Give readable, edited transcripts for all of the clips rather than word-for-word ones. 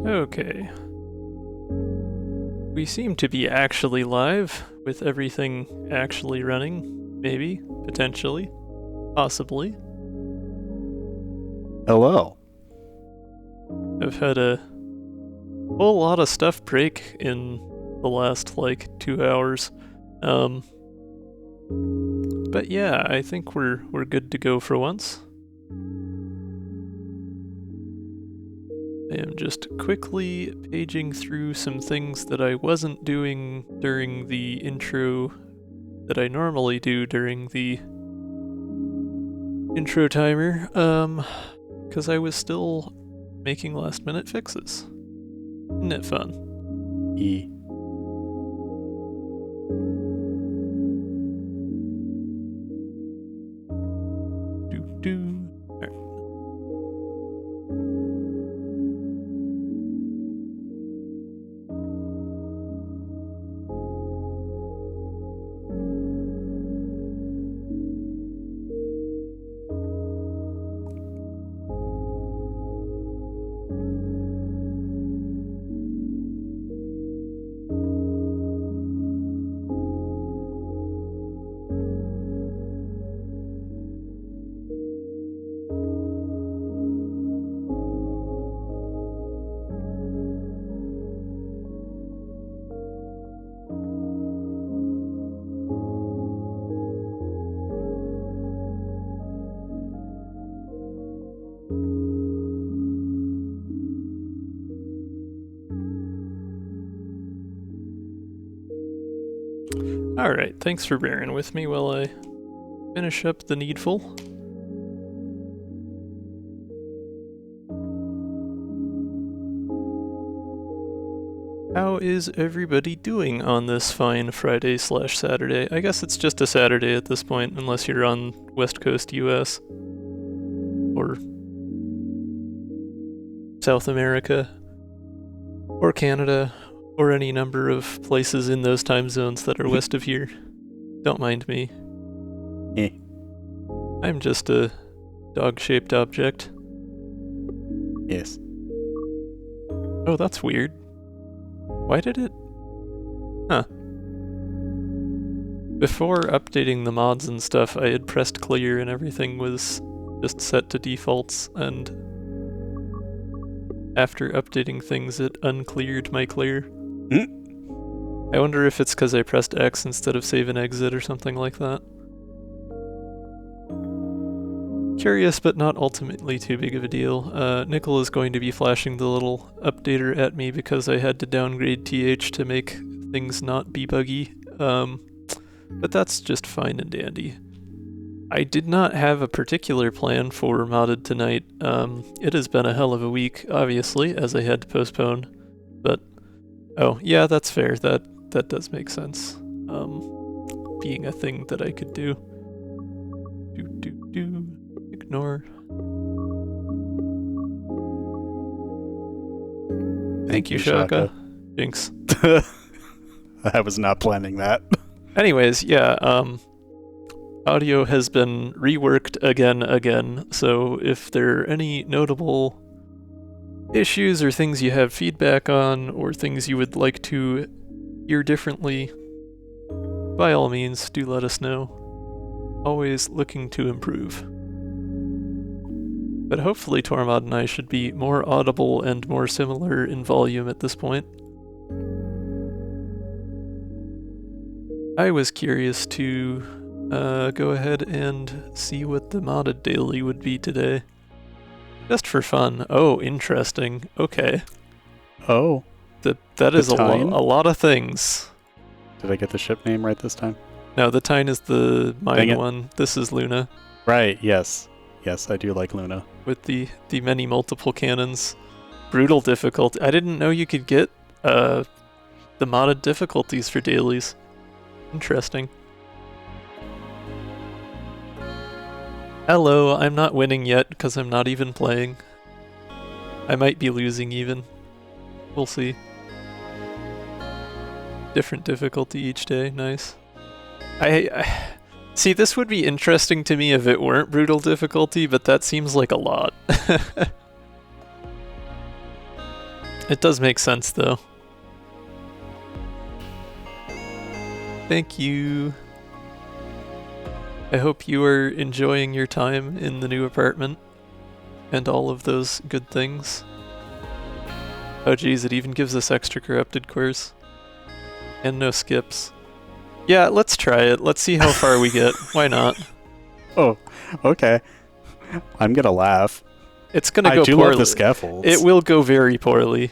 Okay. We seem to be actually live, with everything actually running. Maybe, potentially, possibly. Hello. I've had a whole lot of stuff break in the last, 2 hours. But yeah, I think we're good to go for once. I am just quickly paging through some things that I wasn't doing during the intro that I normally do during the intro timer, because I was still making last-minute fixes. Isn't it fun? E. Do. Alright, thanks for bearing with me while I finish up the needful. How is everybody doing on this fine Friday/Saturday? I guess it's just a Saturday at this point, unless you're on West Coast US. Or South America. Or Canada. Or any number of places in those time zones that are west of here. Don't mind me. Eh. I'm just a dog-shaped object. Yes. Oh, that's weird. Why did it... Huh. Before updating the mods and stuff, I had pressed clear and everything was just set to defaults, and after updating things, it uncleared my clear. I wonder if it's because I pressed X instead of save and exit or something like that. Curious, but not ultimately too big of a deal. Nickel is going to be flashing the little updater at me because I had to downgrade TH to make things not be buggy. But that's just fine and dandy. I did not have a particular plan for modded tonight. It has been a hell of a week, obviously, as I had to postpone. But oh, yeah, that's fair. That does make sense. Being a thing that I could do. Ignore. Thank you, Shaka. Jinx. I was not planning that. Anyways, yeah, audio has been reworked again, so if there are any notable issues or things you have feedback on, or things you would like to hear differently, by all means, do let us know. Always looking to improve. But hopefully Tormod and I should be more audible and more similar in volume at this point. I was curious to go ahead and see what the modded daily would be today. Just for fun. Oh, interesting. Okay. Oh. That is a lot of things. Did I get the ship name right this time? No, the Tyne is the mine one. This is Luna. Right, yes. Yes, I do like Luna. With the many multiple cannons. Brutal difficulty. I didn't know you could get the modded difficulties for dailies. Interesting. Hello, I'm not winning yet because I'm not even playing. I might be losing even. We'll see. Different difficulty each day, nice. I see, this would be interesting to me if it weren't brutal difficulty, but that seems like a lot. It does make sense, though. Thank you. I hope you are enjoying your time in the new apartment and all of those good things. Oh geez, it even gives us extra corrupted cores. And no skips. Yeah, let's try it. Let's see how far we get. Why not? Oh, okay. I'm gonna laugh. It's gonna go I do poorly. love the scaffolds. It will go very poorly.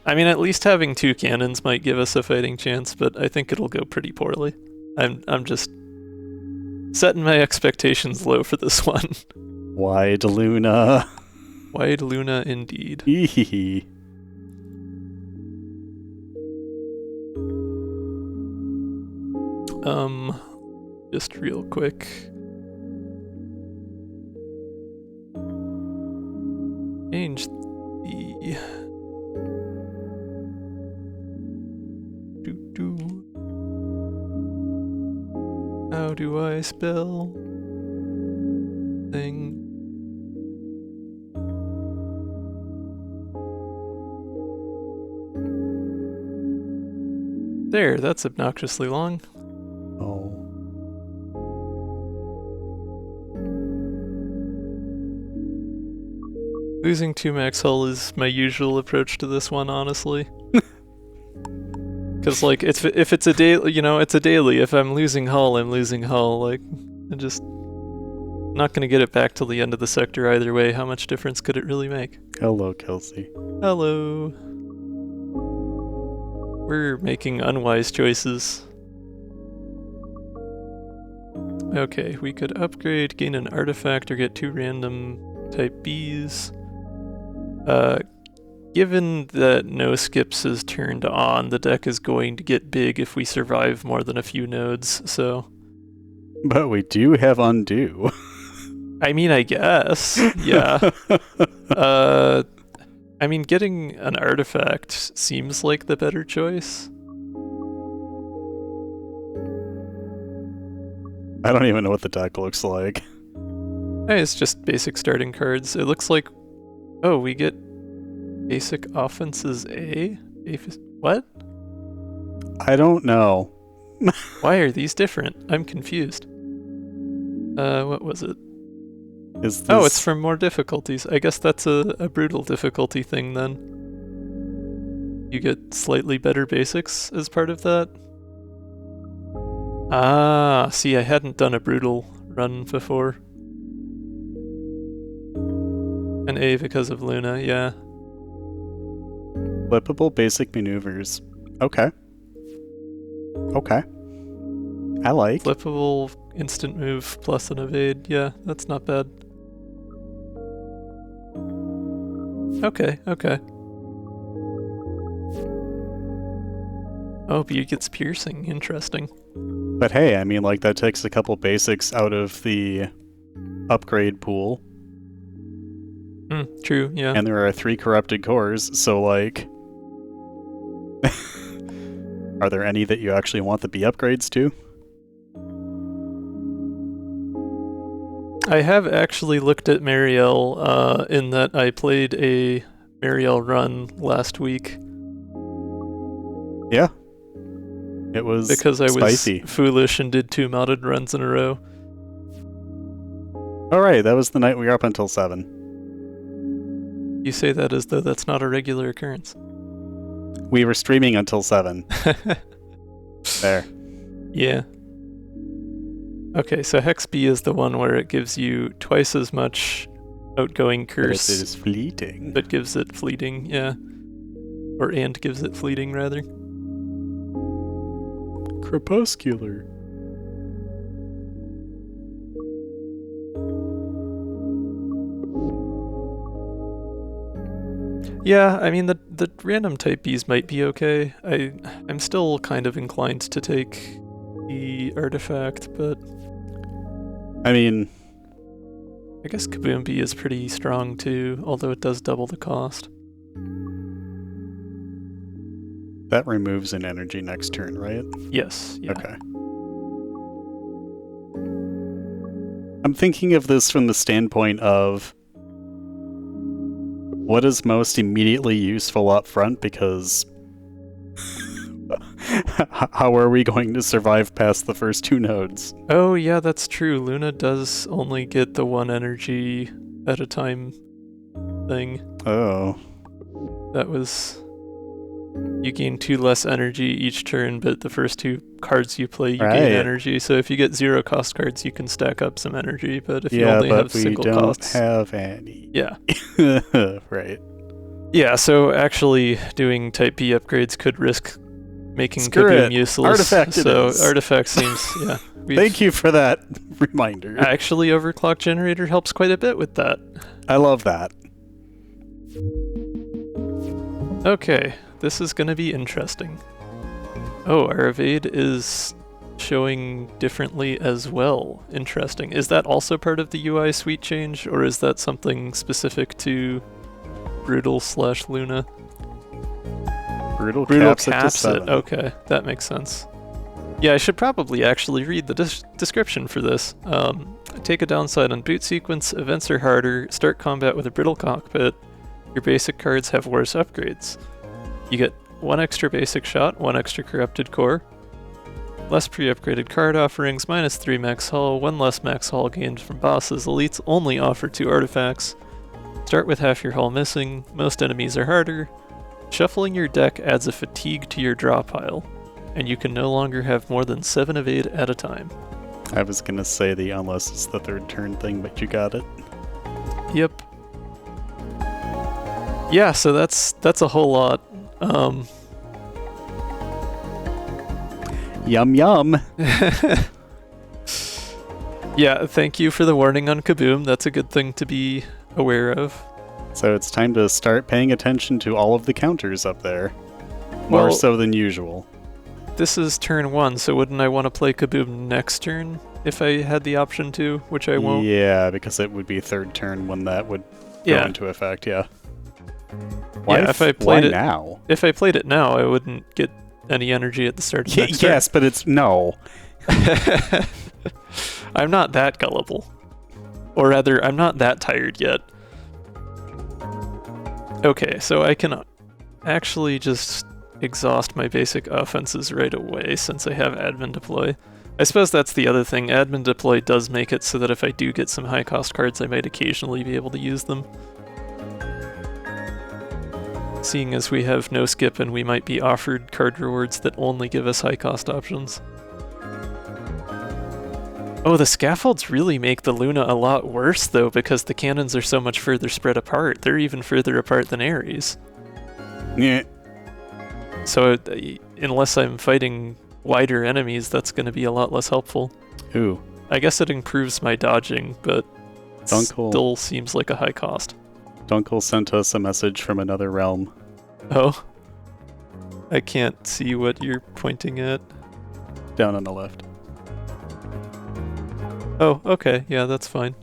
I mean, at least having 2 cannons might give us a fighting chance, but I think it'll go pretty poorly. I'm just setting my expectations low for this one. Wide Luna. Wide Luna indeed. Ehehe. Just real quick. Change the How do I spell thing? There, that's obnoxiously long. Oh. Losing 2 max hull is my usual approach to this one, honestly. Because, like, if it's a daily, you know, it's a daily. If I'm losing hull, I'm losing hull. Like, I'm just not going to get it back till the end of the sector either way. How much difference could it really make? Hello, Kelsey. Hello. We're making unwise choices. Okay, we could upgrade, gain an artifact, or get 2 random type Bs. Given that no skips is turned on, the deck is going to get big if we survive more than a few nodes, so... But we do have undo. I mean, I guess, yeah. I mean, getting an artifact seems like the better choice. I don't even know what the deck looks like. It's just basic starting cards. It looks like... Oh, we get basic offenses A? What? I don't know. Why are these different? I'm confused. What was it? Is this... Oh, it's from more difficulties. I guess that's a brutal difficulty thing then. You get slightly better basics as part of that? Ah, see, I hadn't done a brutal run before. An A because of Luna, yeah. Flippable basic maneuvers. Okay. Okay. I like. Flippable instant move plus an evade, yeah, that's not bad. Okay, okay. Oh, but it gets piercing, interesting. But hey, I mean, like, that takes a couple basics out of the upgrade pool. True, yeah. And there are 3 corrupted cores, so, like... Are there any that you actually want the B upgrades to? I have actually looked at Marielle, in that I played a Marielle run last week. Yeah. It was because I spicy. was foolish and did 2 modded runs in a row. Alright, that was the night we were up until 7. You say that as though that's not a regular occurrence. We were streaming until 7. There. Yeah. Okay, so Hex B is the one where it gives you twice as much outgoing curse. But it is fleeting. But gives it fleeting, yeah. Or and gives it fleeting, rather. Crepuscular. Yeah, I mean, the random type Bs might be okay. I'm still kind of inclined to take the artifact, but... I mean... I guess Kaboom B is pretty strong too, although it does double the cost. That removes an energy next turn, right? Yes, yeah. Okay. I'm thinking of this from the standpoint of... what is most immediately useful up front, because how are we going to survive past the first 2 nodes? Oh yeah, that's true. Luna does only get the 1 energy at a time thing. Oh. That was... You gain 2 less energy each turn, but the first 2 cards you play, you gain energy. So if you get 0 cost cards, you can stack up some energy, but if you only have single costs... Yeah, but we don't have any. Yeah. Right. Yeah, so actually doing Type B upgrades could risk making Screw Kaboom it. useless. Artifact it so is. Artifact seems, yeah. Thank you for that reminder. Actually, Overclock Generator helps quite a bit with that. I love that. Okay, this is going to be interesting. Oh, our evade is showing differently as well. Interesting. Is that also part of the UI suite change, or is that something specific to Brutal/Luna? Brutal caps it to it. 7. Okay, that makes sense. Yeah, I should probably actually read the description for this. Take a downside on boot sequence. Events are harder. Start combat with a brittle cockpit. Your basic cards have worse upgrades. You get 1 extra basic shot, 1 extra corrupted core, less pre-upgraded card offerings, -3 max haul, 1 less max haul gained from bosses. Elites only offer 2 artifacts. Start with half your haul missing. Most enemies are harder. Shuffling your deck adds a fatigue to your draw pile, and you can no longer have more than 7 evade at a time. I was gonna say the unless it's the 3rd turn thing, but you got it. Yep. Yeah, so that's a whole lot. Yum yum. Yeah, thank you for the warning on Kaboom. That's a good thing to be aware of. So it's time to start paying attention to all of the counters up there. More Well, so than usual. This is turn 1, so wouldn't I want to play Kaboom next turn if I had the option to, which I won't? Yeah, because it would be 3rd turn when that would go into effect, yeah. Yeah, if I played it now? If I played it now, I wouldn't get any energy at the start of next turn. Yes, but it's no. I'm not that gullible. Or rather, I'm not that tired yet. Okay, so I can actually just exhaust my basic offenses right away since I have admin deploy. I suppose that's the other thing. Admin deploy does make it so that if I do get some high cost cards, I might occasionally be able to use them. Seeing as we have no skip and we might be offered card rewards that only give us high cost options. Oh, the scaffolds really make the Luna a lot worse though, because the cannons are so much further spread apart. They're even further apart than Ares. Yeah. So unless I'm fighting wider enemies, that's going to be a lot less helpful. Ooh. I guess it improves my dodging, but Dunkel still seems like a high cost. Dunkel sent us a message from another realm. Oh. I can't see what you're pointing at. Down on the left. Oh, okay. Yeah, that's fine.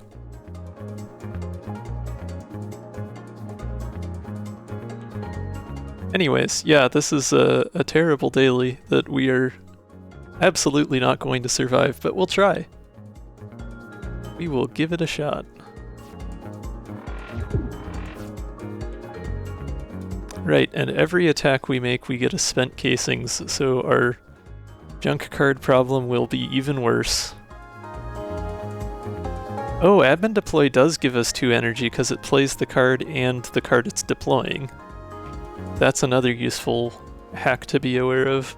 Anyways, yeah, this is a terrible daily that we are absolutely not going to survive, but we'll try. We will give it a shot. Right, and every attack we make, we get a spent casings, so our junk card problem will be even worse. Oh, admin deploy does give us 2 energy because it plays the card and the card it's deploying. That's another useful hack to be aware of.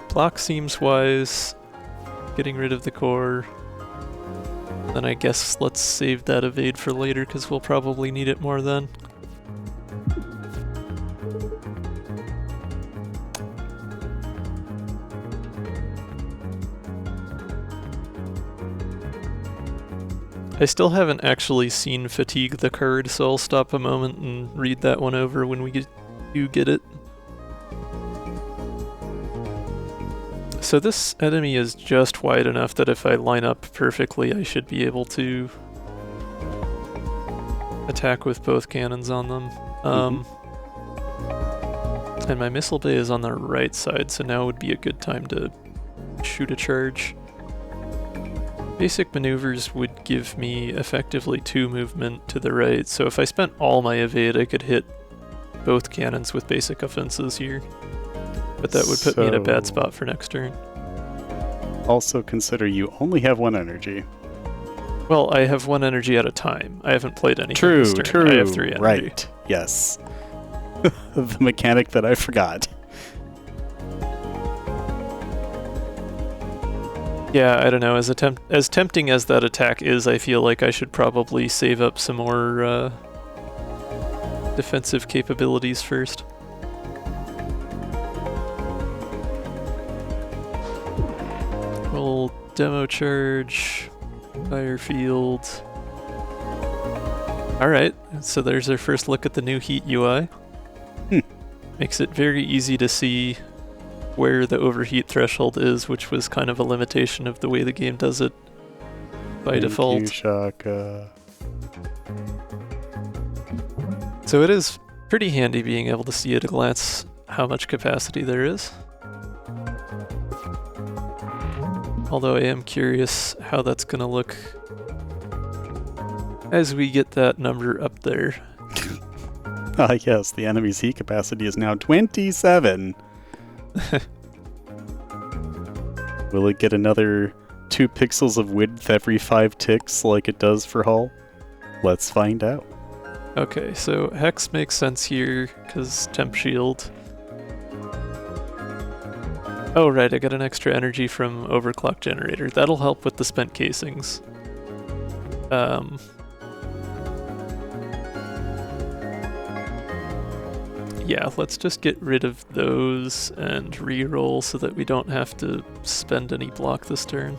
Block seems wise. Getting rid of the core. Then I guess let's save that evade for later because we'll probably need it more then. I still haven't actually seen Fatigue the card, so I'll stop a moment and read that one over when we do get it. So this enemy is just wide enough that if I line up perfectly, I should be able to attack with both cannons on them. And my missile bay is on the right side, so now would be a good time to shoot a charge. Basic maneuvers would give me effectively 2 movement to the right, so if I spent all my evade, I could hit both cannons with basic offenses here. But that would put me in a bad spot for next turn. Also consider you only have 1 energy. Well, I have 1 energy at a time. I haven't played anything this turn. True, I have 3 energy. Right, yes. The mechanic that I forgot. Yeah, I don't know. As tempting as that attack is, I feel like I should probably save up some more defensive capabilities first. We'll demo charge, fire field. Alright, so there's our first look at the new Heat UI. Makes it very easy to see where the overheat threshold is, which was kind of a limitation of the way the game does it by default. Thank you, Shaka. So it is pretty handy being able to see at a glance how much capacity there is. Although I am curious how that's going to look as we get that number up there. Ah, yes, the enemy's heat capacity is now 27. Will it get another 2 pixels of width every 5 ticks like it does for Hull? Let's find out. Okay, so Hex makes sense here, because Temp Shield. Oh right, I got an extra energy from Overclock Generator. That'll help with the spent casings. Yeah, let's just get rid of those and re-roll so that we don't have to spend any block this turn.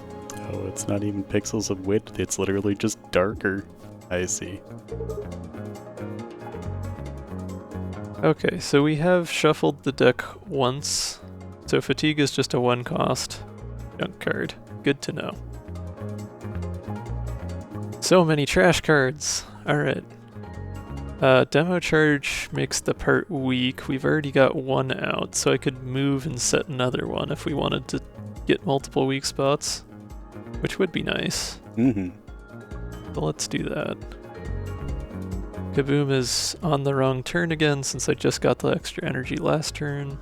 Oh, it's not even pixels of width, it's literally just darker. I see. Okay, so we have shuffled the deck once, so fatigue is just a 1 cost junk card. Good to know. So many trash cards! Alright. Demo charge makes the part weak. We've already got 1 out, so I could move and set another one if we wanted to get multiple weak spots, which would be nice. So let's do that. Kaboom is on the wrong turn again since I just got the extra energy last turn.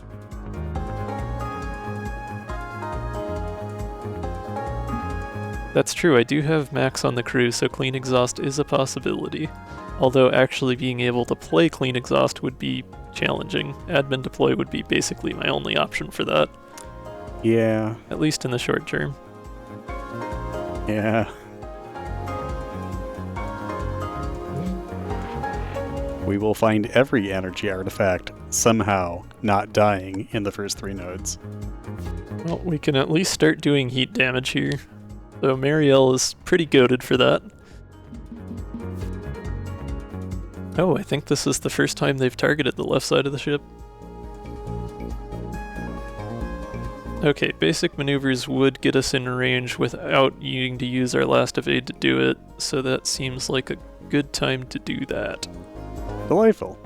That's true, I do have max on the crew, so clean exhaust is a possibility. Although actually being able to play clean exhaust would be challenging. Admin deploy would be basically my only option for that. Yeah. At least in the short term. Yeah. We will find every energy artifact somehow not dying in the first 3 nodes. Well, we can at least start doing heat damage here. So Marielle is pretty goated for that. Oh, I think this is the first time they've targeted the left side of the ship. Okay, basic maneuvers would get us in range without needing to use our last evade to do it, so that seems like a good time to do that. Delightful.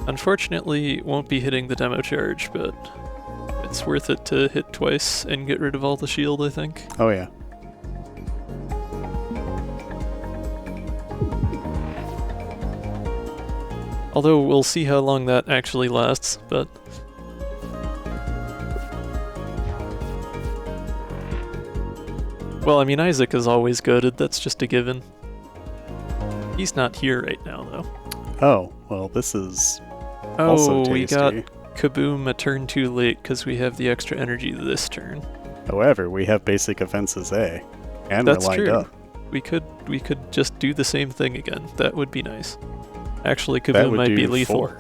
Unfortunately, won't be hitting the demo charge, but it's worth it to hit twice and get rid of all the shield, I think. Oh yeah. Although we'll see how long that actually lasts, but... Well, I mean, Isaac is always goated, that's just a given. He's not here right now, though. Oh, well, this is also tasty. We got Kaboom a turn too late because we have the extra energy this turn. However, we have basic offenses A, and That's we're lined true. up. We could just do the same thing again. That would be nice. Actually, Kaboom might be lethal.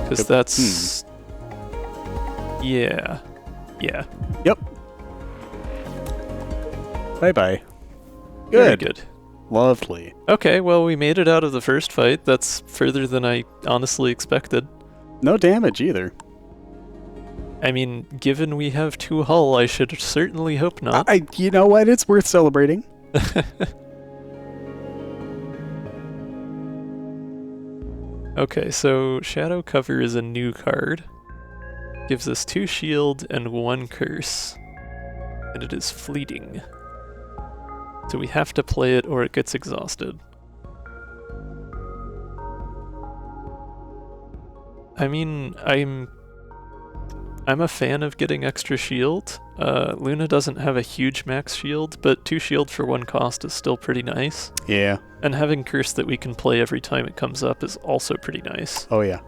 Because that's... Yeah. Yeah. Yep. Bye-bye. Good. Very good. Lovely. Okay, well, we made it out of the first fight. That's further than I honestly expected. No damage either. I mean, given we have 2 hull, I should certainly hope not. You know what? It's worth celebrating. Okay, so Shadow Cover is a new card. Gives us 2 shield and 1 curse. And it is fleeting. So we have to play it or it gets exhausted. I mean, I'm a fan of getting extra shield. Luna doesn't have a huge max shield, but 2 shield for 1 cost is still pretty nice. Yeah. And having Curse that we can play every time it comes up is also pretty nice. Oh yeah.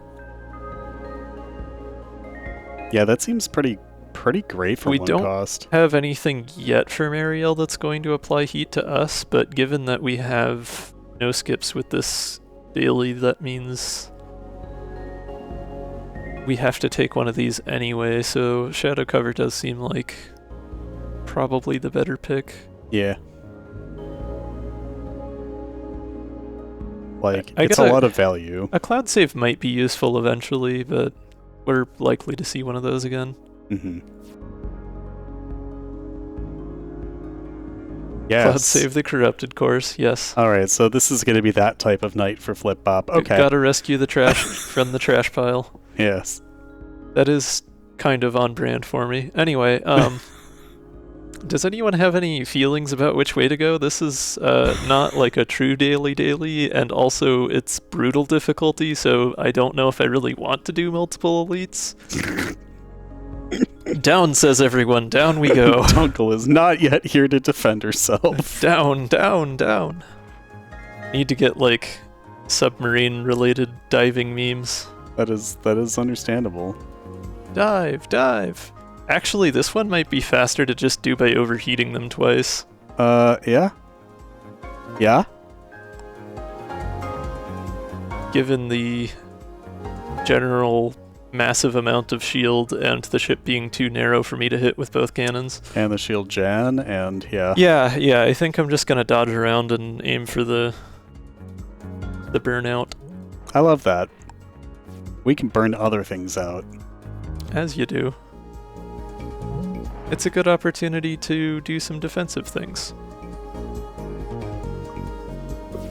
Yeah, that seems pretty great for 1 cost. We don't have anything yet for Marielle that's going to apply heat to us, but given that we have no skips with this daily, that means we have to take one of these anyway, so Shadow Cover does seem like probably the better pick. Yeah. Like, it's a lot of value. A Cloud Save might be useful eventually, but we're likely to see one of those again. Mm-hmm. Yes. Cloud Save the Corrupted course, yes. Alright, so this is going to be that type of night for Flip Bop. Okay. Gotta rescue the trash from the trash pile. Yes. That is kind of on brand for me. Anyway, does anyone have any feelings about which way to go? This is not like a true daily, and also it's brutal difficulty, so I don't know if I really want to do multiple elites. Down, says everyone. Down we go. Dunkel is not yet here to defend herself. Down, down, down. Need to get, like, submarine-related diving memes. That is understandable. Dive, dive. Actually, this one might be faster to just do by overheating them twice. Yeah? Yeah? Given the general massive amount of shield and the ship being too narrow for me to hit with both cannons. And the shield gen, and yeah. Yeah, I think I'm just gonna dodge around and aim for the burnout. I love that. We can burn other things out. As you do. It's a good opportunity to do some defensive things.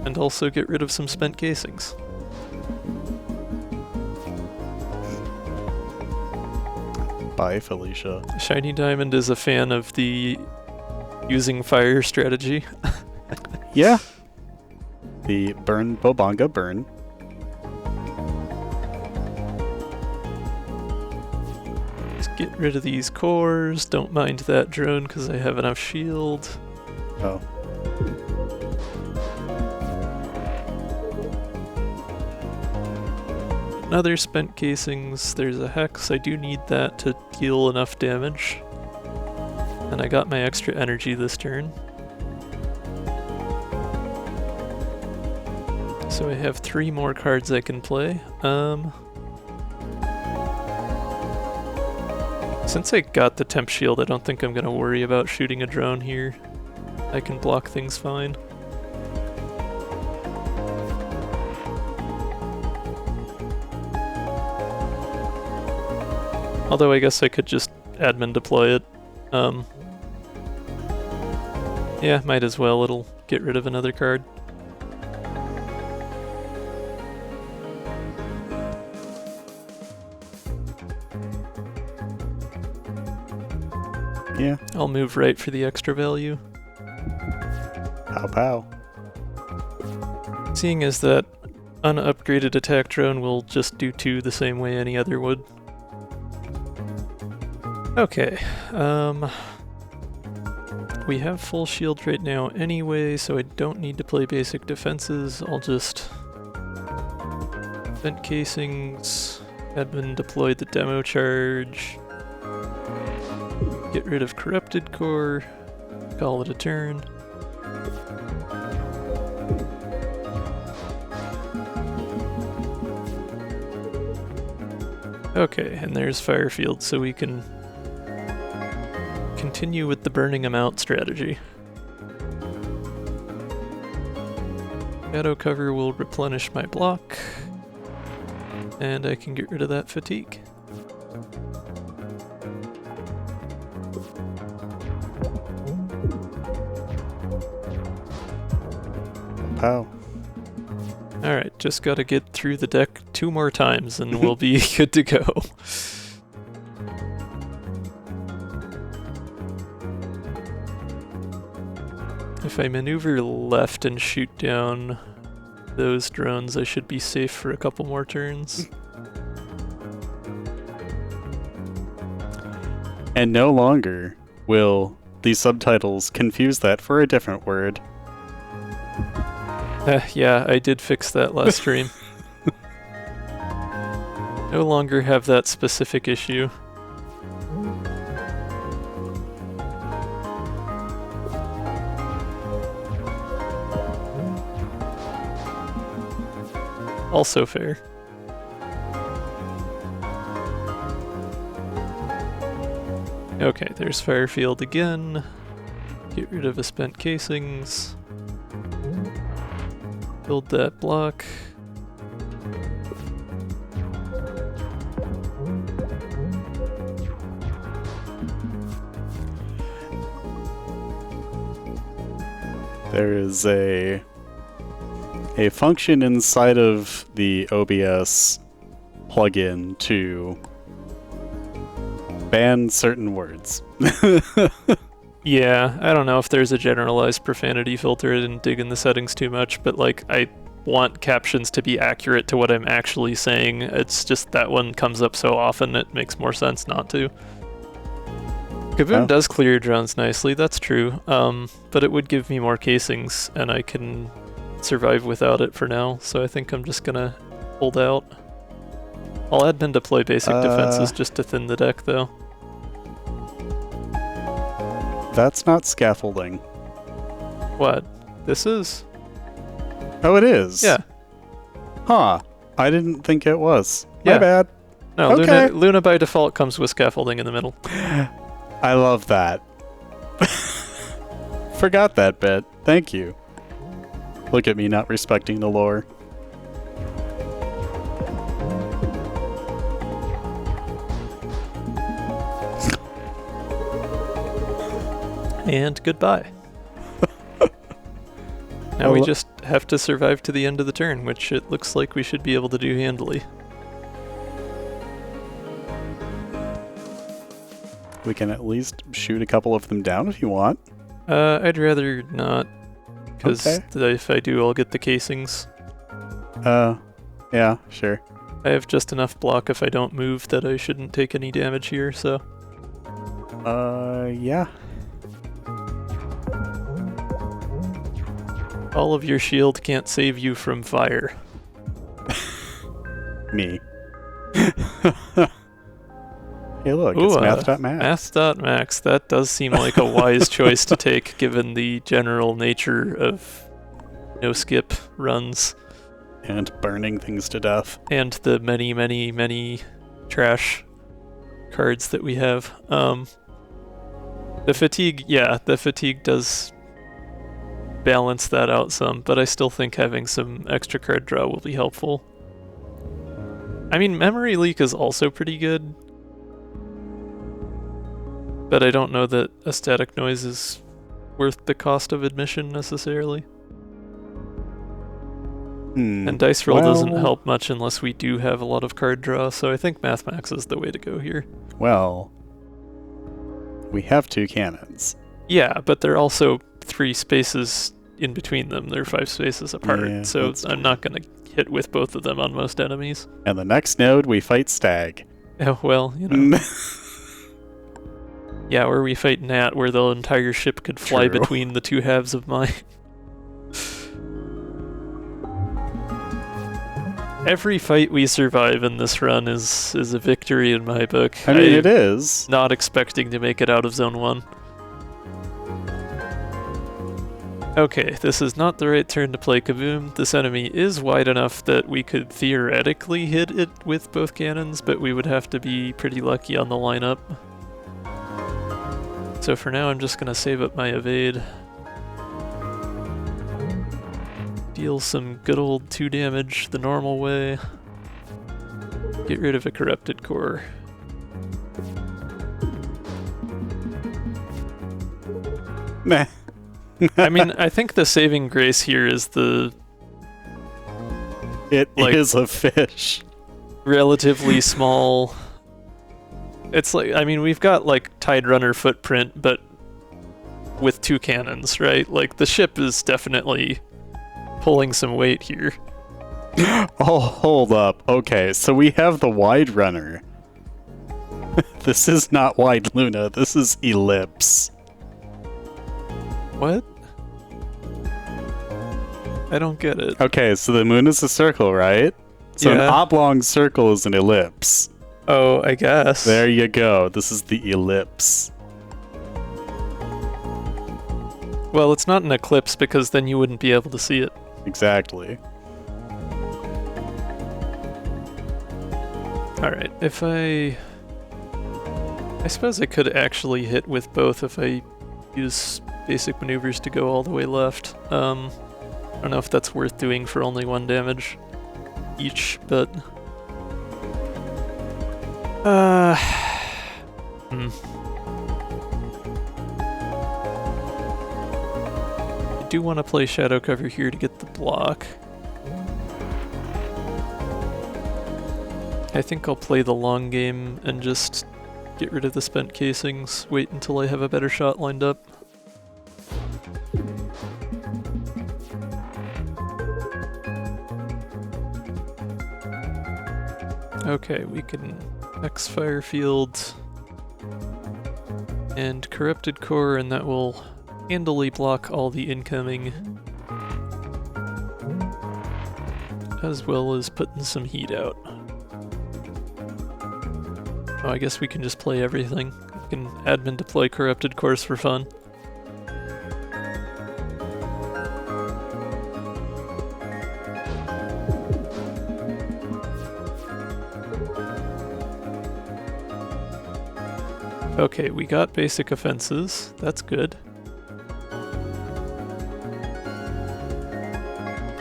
And also get rid of some spent casings. Bye, Felicia. Shiny Diamond is a fan of the using fire strategy. Yeah. The burn, Bobanga burn. Let's get rid of these cores. Don't mind that drone because I have enough shield. Oh. Another spent casings. There's a hex. I do need that to deal enough damage. And I got my extra energy this turn. So I have 3 more cards I can play. Since I got the temp shield, I don't think I'm gonna worry about shooting a drone here. I can block things fine. Although I guess I could just admin deploy it. Yeah, might as well. It'll get rid of another card. Yeah. I'll move right for the extra value. Pow pow. Seeing as that unupgraded attack drone will just do 2 the same way any other would. Okay, we have full shield right now anyway, so I don't need to play basic defenses. I'll just vent casings, admin deploy the demo charge, get rid of corrupted core, call it a turn. Okay, and there's Firefield, so we can continue with the burning them out strategy. Shadow cover will replenish my block, and I can get rid of that fatigue. Pow. Alright, just gotta get through the deck 2 more times and we'll be good to go. If I maneuver left and shoot down those drones, I should be safe for a couple more turns. And no longer will the subtitles confuse that for a different word. Yeah, I did fix that last stream. No longer have that specific issue. Also fair. Okay, there's Firefield again. Get rid of the spent casings. Build that block. There is a function inside of the OBS plugin to ban certain words. Yeah, I don't know if there's a generalized profanity filter. I didn't dig in the settings too much, but like I want captions to be accurate to what I'm actually saying. It's just that one comes up so often it makes more sense not to. Kaboom does clear drones nicely, that's true, but it would give me more casings, and I can survive without it for now, so I think I'm just gonna hold out. I'll admin deploy basic defenses just to thin the deck, though. That's not scaffolding. What? This is? Oh, it is? Yeah. Huh. I didn't think it was. Yeah. My bad. No, Okay. Luna by default comes with scaffolding in the middle. I love that. Forgot that bit. Thank you. Look at me not respecting the lore. And goodbye. Now we just have to survive to the end of the turn, which it looks like we should be able to do handily. We can at least shoot a couple of them down if you want. I'd rather not, because Okay. if I do, I'll get the casings. Yeah, sure. I have just enough block if I don't move that I shouldn't take any damage here, so... Yeah. All of your shield can't save you from fire. Me. Hey look, Ooh, it's math.max. Math.max. That does seem like a wise choice to take, given the general nature of no-skip runs. And burning things to death. And the many, many, many trash cards that we have. The fatigue, yeah, the fatigue does balance that out some, but I still think having some extra card draw will be helpful. I mean, memory leak is also pretty good, but I don't know that a static noise is worth the cost of admission necessarily. And dice roll doesn't help much unless we do have a lot of card draw, so I think Math Max is the way to go here. Well, we have two cannons. Yeah, but they're also 3 spaces in between them. They're 5 spaces apart, Yeah, so I'm not going to hit with both of them on most enemies. And the next node, we fight Stag. Oh, well, you know. Yeah, where we fight Nat, where the entire ship could fly True. between the two halves of mine. Every fight we survive in this run is a victory in my book. I mean, it is. Not expecting to make it out of Zone 1. Okay, this is not the right turn to play Kaboom. This enemy is wide enough that we could theoretically hit it with both cannons, but we would have to be pretty lucky on the lineup. So for now, I'm just going to save up my evade. Deal some good old 2 damage the normal way. Get rid of a corrupted core. Meh. I mean, I think the saving grace here is the It is a fish. relatively small... It's like, I mean, we've got like Tide Runner footprint, but with 2 cannons, right? Like, the ship is definitely pulling some weight here. Oh, hold up. Okay, so we have the Wide Runner. This is not Wide Luna, this is Ellipse. What? I don't get it. Okay, so the moon is a circle, right? So an Yeah. oblong circle is an ellipse. Oh, I guess. There you go. This is the ellipse. Well, it's not an eclipse because then you wouldn't be able to see it. Exactly. Alright, if I suppose I could actually hit with both if I use basic maneuvers to go all the way left. I don't know if that's worth doing for only 1 damage each, but... I do want to play Shadow Cover here to get the block. I think I'll play the long game and just get rid of the spent casings, wait until I have a better shot lined up. Okay, we can X-Fire Field and Corrupted Core, and that will handily block all the incoming, as well as putting some heat out. Oh, I guess we can just play everything. We can admin deploy Corrupted Cores for fun. Okay, we got basic offenses. That's good.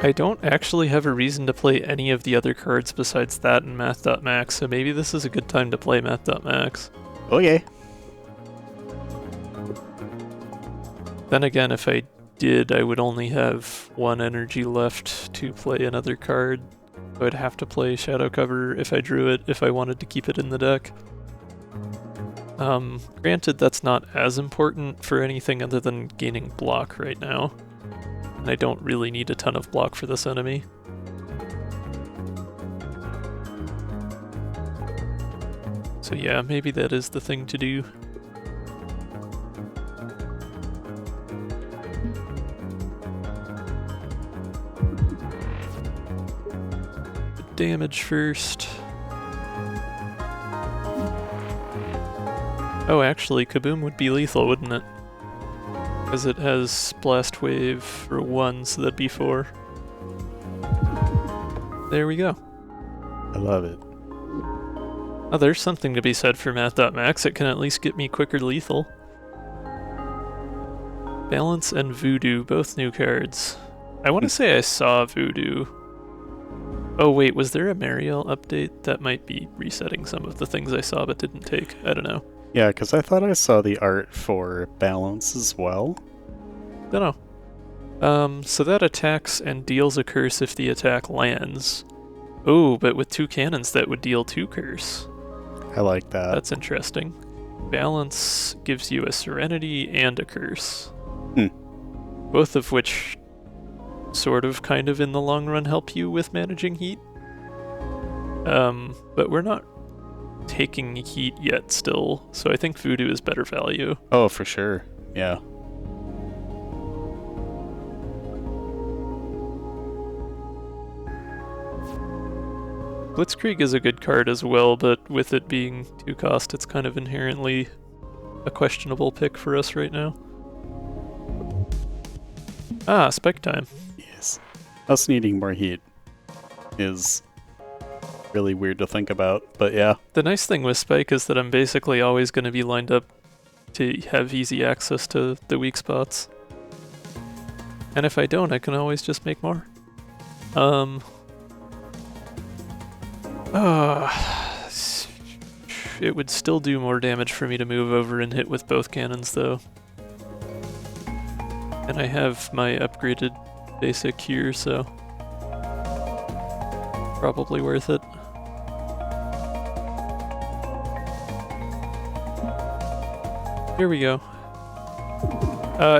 I don't actually have a reason to play any of the other cards besides that and Math.max, so maybe this is a good time to play Math.max. Okay. Then again, if I did, I would only have 1 energy left to play another card. I would have to play Shadow Cover if I drew it, if I wanted to keep it in the deck. Granted, that's not as important for anything other than gaining block right now. And I don't really need a ton of block for this enemy. So yeah, maybe that is the thing to do. Damage first. Oh, actually, Kaboom would be lethal, wouldn't it? Because it has Blast Wave for 1, so that'd be 4. There we go. I love it. Oh, there's something to be said for Math.max. It can at least get me quicker lethal. Balance and Voodoo, both new cards. I want to say I saw Voodoo. Oh wait, was there a Marielle update? That might be resetting some of the things I saw but didn't take. I don't know. Yeah, because I thought I saw the art for balance as well. Don't know. So that attacks and deals a curse if the attack lands. Oh, but with 2 cannons that would deal 2 curse. I like that. That's interesting. Balance gives you a Serenity and a curse. Both of which sort of kind of in the long run help you with managing heat. But we're not taking heat yet still, so I think Voodoo is better value. Oh, for sure. Yeah. Blitzkrieg is a good card as well, but with it being 2 cost, it's kind of inherently a questionable pick for us right now. Ah, Spike Time. Yes. Us needing more heat is really weird to think about, but yeah. The nice thing with Spike is that I'm basically always going to be lined up to have easy access to the weak spots. And if I don't, I can always just make more. It would still do more damage for me to move over and hit with both cannons though. And I have my upgraded basic here, so probably worth it. Here we go.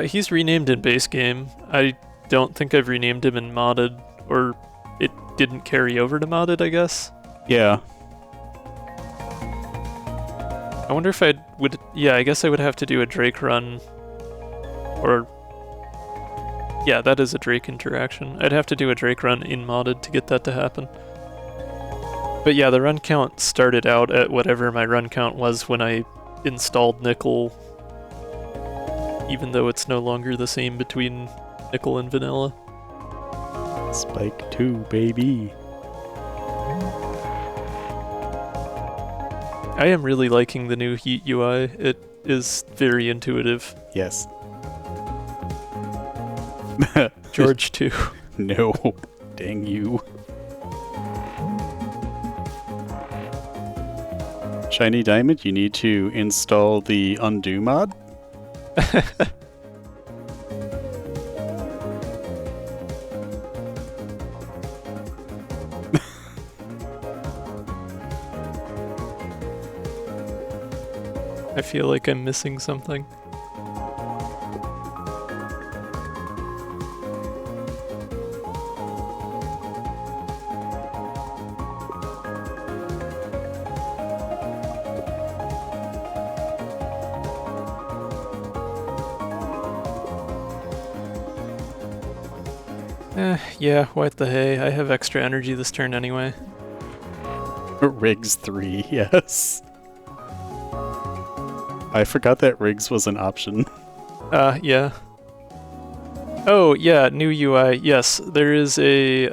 He's renamed in base game. I don't think I've renamed him in modded, or it didn't carry over to modded, I guess. Yeah. I wonder if I would... Yeah, I guess I would have to do a Drake run. Or... Yeah, that is a Drake interaction. I'd have to do a Drake run in modded to get that to happen. But yeah, the run count started out at whatever my run count was when I installed Nickel, even though it's no longer the same between Nickel and Vanilla. Spike 2, baby. I am really liking the new Heat UI. It is very intuitive. Yes. George too. No. Dang you. Shiny Diamond, you need to install the undo mod. I feel like I'm missing something. Yeah, what the hey, I have extra energy this turn anyway. Rigs 3, yes. I forgot that rigs was an option. Yeah. Oh, yeah, new UI. Yes, there is a,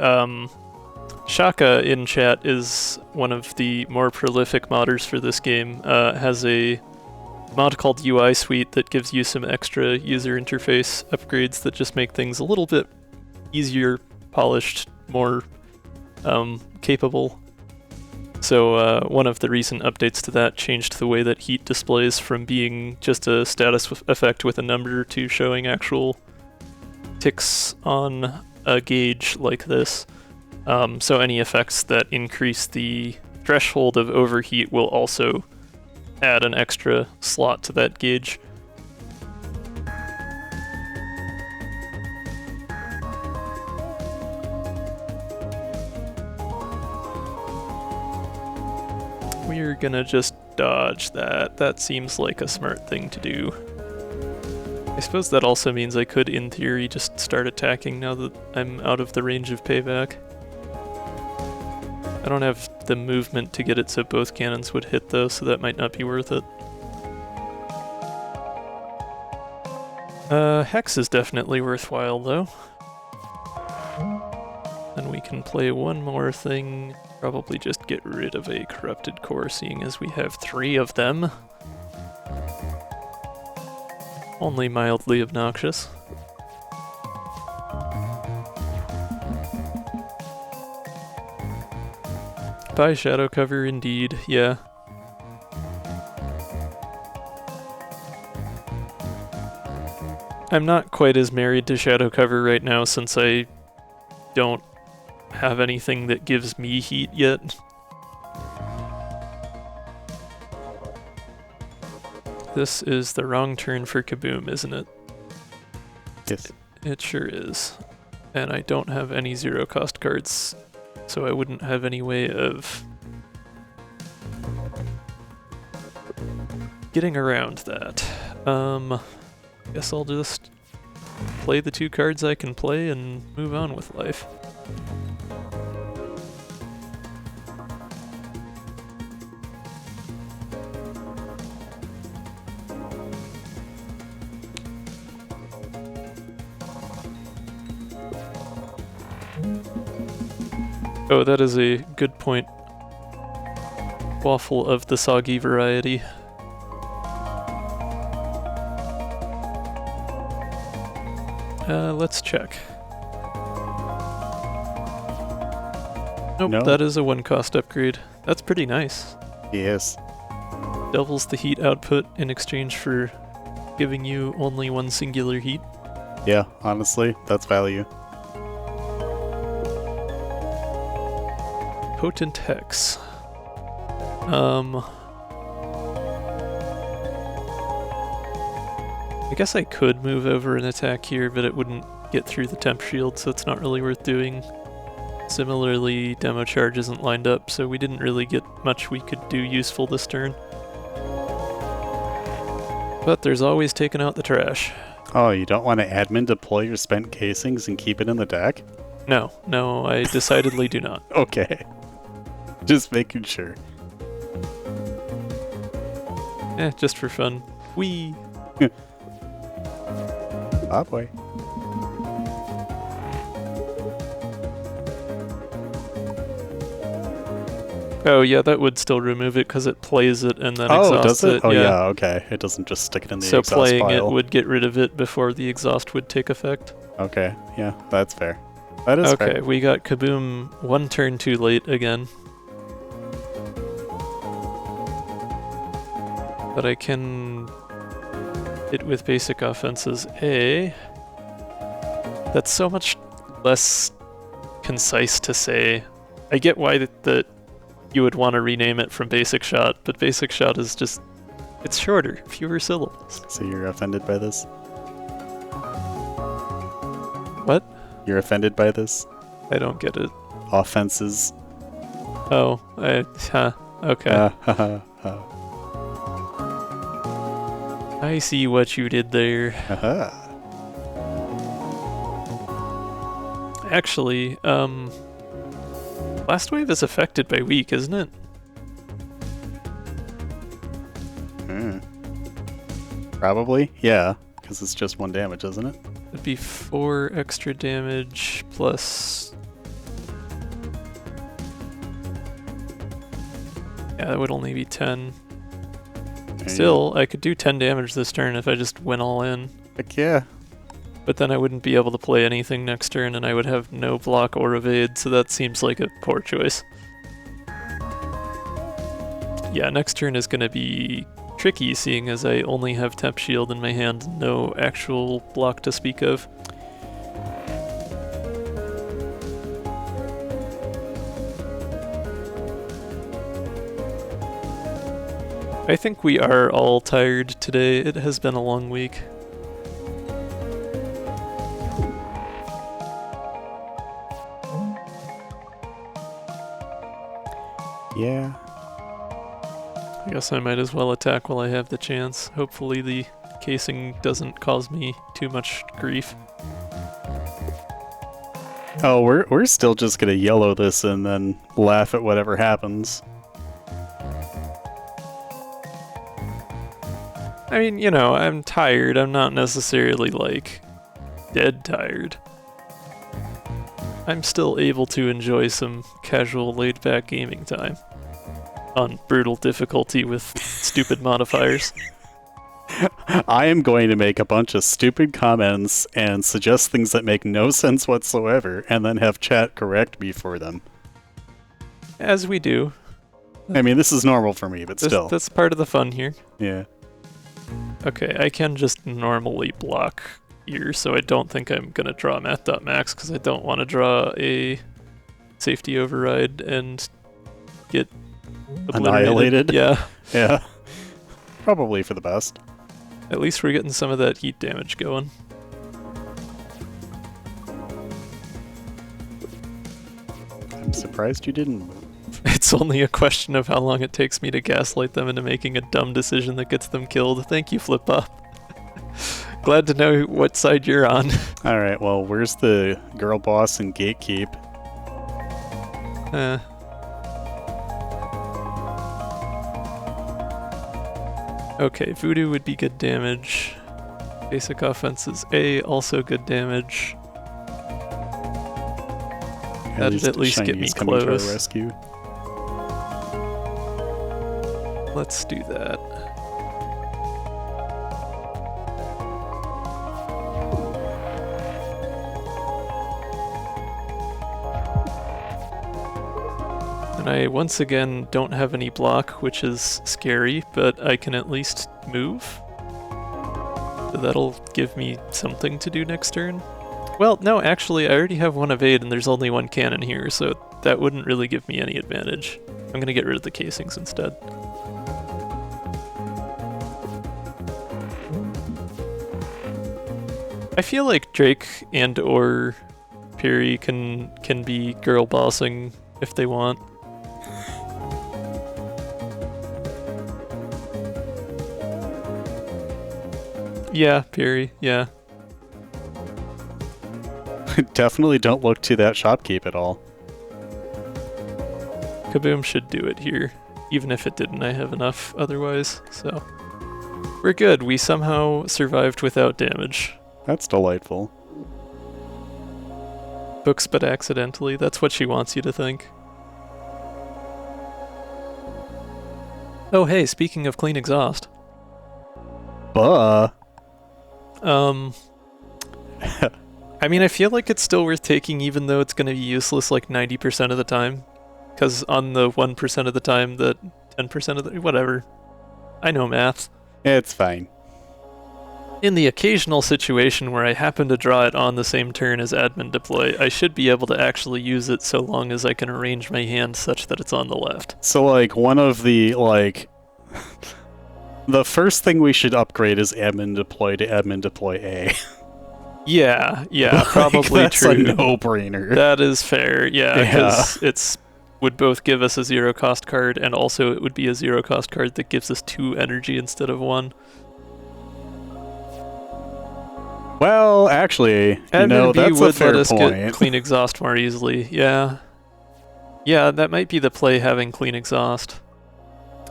Shaka in chat is one of the more prolific modders for this game. Has a mod called UI Suite that gives you some extra user interface upgrades that just make things a little bit easier, polished, more capable. So one of the recent updates to that changed the way that heat displays from being just a status effect with a number to showing actual ticks on a gauge like this. So any effects that increase the threshold of overheat will also add an extra slot to that gauge. We're gonna just dodge that. That seems like a smart thing to do. I suppose that also means I could, in theory, just start attacking now that I'm out of the range of payback. I don't have the movement to get it so both cannons would hit though, so that might not be worth it. Hex is definitely worthwhile though. Then we can play one more thing. Probably just get rid of a corrupted core, seeing as we have 3 of them. Only mildly obnoxious. Buy shadow cover indeed, yeah. I'm not quite as married to shadow cover right now since I don't have anything that gives me heat yet. This is the wrong turn for Kaboom, isn't it? Yes. It sure is. And I don't have any zero cost cards, so I wouldn't have any way of getting around that. Guess I'll just play the 2 cards I can play and move on with life. Oh, that is a good point. Waffle of the soggy variety. Let's check. Nope, No. That is a 1-cost upgrade. That's pretty nice. Yes. Doubles the heat output in exchange for giving you only 1 singular heat. Yeah, honestly, that's value. Potent Hex. I guess I could move over and attack here, but it wouldn't get through the temp shield, so it's not really worth doing. Similarly, demo charge isn't lined up, so we didn't really get much we could do useful this turn. But there's always taking out the trash. Oh, you don't want to admin deploy your spent casings and keep it in the deck? No, I decidedly do not. Okay. Just making sure. Just for fun. Whee! Ah, boy. Oh yeah, that would still remove it because it plays it and then exhausts does it? Oh yeah. yeah, okay. It doesn't just stick it in the So exhaust playing pile. it would get rid of it before the exhaust would take effect. Okay, yeah, that's fair. That is fair. Okay, we got Kaboom one turn too late again. But I can hit with basic offenses A. That's so much less concise to say. I get why that you would want to rename it from basic shot, but basic shot is just, it's shorter, fewer syllables. So you're offended by this? What? You're offended by this? I don't get it. Offenses. Oh, okay. I see what you did there. Actually, last wave is affected by weak, isn't it? Probably, yeah, because it's just 1 damage, isn't it? It'd be 4 extra damage plus... Yeah, that would only be 10. Still, I could do 10 damage this turn if I just went all in. Heck yeah. But then I wouldn't be able to play anything next turn and I would have no block or evade, so that seems like a poor choice. Yeah, next turn is going to be tricky, seeing as I only have temp shield in my hand and no actual block to speak of. I think we are all tired today. It has been a long week. Yeah. I guess I might as well attack while I have the chance. Hopefully the casing doesn't cause me too much grief. Oh, we're still just gonna yellow this and then laugh at whatever happens. I mean, you know, I'm tired. I'm not necessarily, like, dead tired. I'm still able to enjoy some casual, laid-back gaming time. On brutal difficulty with stupid modifiers. I am going to make a bunch of stupid comments and suggest things that make no sense whatsoever, and then have chat correct me for them. As we do. I mean, this is normal for me, but still. That's part of the fun here. Yeah. Okay, I can just normally block here, so I don't think I'm gonna draw math.max because I don't want to draw a safety override and get annihilated. Yeah. Yeah. Probably for the best. At least we're getting some of that heat damage going. I'm surprised you didn't move. It's only a question of how long it takes me to gaslight them into making a dumb decision that gets them killed. Thank you, Flip-Up. Glad to know what side you're on. Alright, well, where's the girl boss and gatekeep? Okay, Voodoo would be good damage. Basic offenses A, also good damage. That'd at least get me coming to our close. rescue. Let's do that. And I once again don't have any block, which is scary, but I can at least move. So that'll give me something to do next turn. Well, no, actually, I already have 1 evade and there's only 1 cannon here, so that wouldn't really give me any advantage. I'm gonna get rid of the casings instead. I feel like Drake and or Piri can be girl bossing if they want. Yeah, Piri, yeah. Definitely don't look to that shopkeep at all. Kaboom should do it here. Even if it didn't, I have enough otherwise, so. We're good, we somehow survived without damage. That's delightful. Books but accidentally, that's what she wants you to think. Oh hey, speaking of clean exhaust. Buh. I mean, I feel like it's still worth taking even though it's going to be useless like 90% of the time. Because on the 1% of the time, the 10% of the... whatever. I know math. It's fine. In the occasional situation where I happen to draw it on the same turn as admin deploy, I should be able to actually use it so long as I can arrange my hand such that it's on the left. So, like, one of the, like... the first thing we should upgrade is admin deploy to admin deploy A. Yeah, Like, probably that's true. a no-brainer. That is fair, yeah, because it's would both give us a zero cost card and also it would be a zero cost card that gives us 2 energy instead of 1. Well, actually, Admin B that's would a fair let us point. get clean exhaust more easily, yeah. Yeah, that might be the play, having clean exhaust.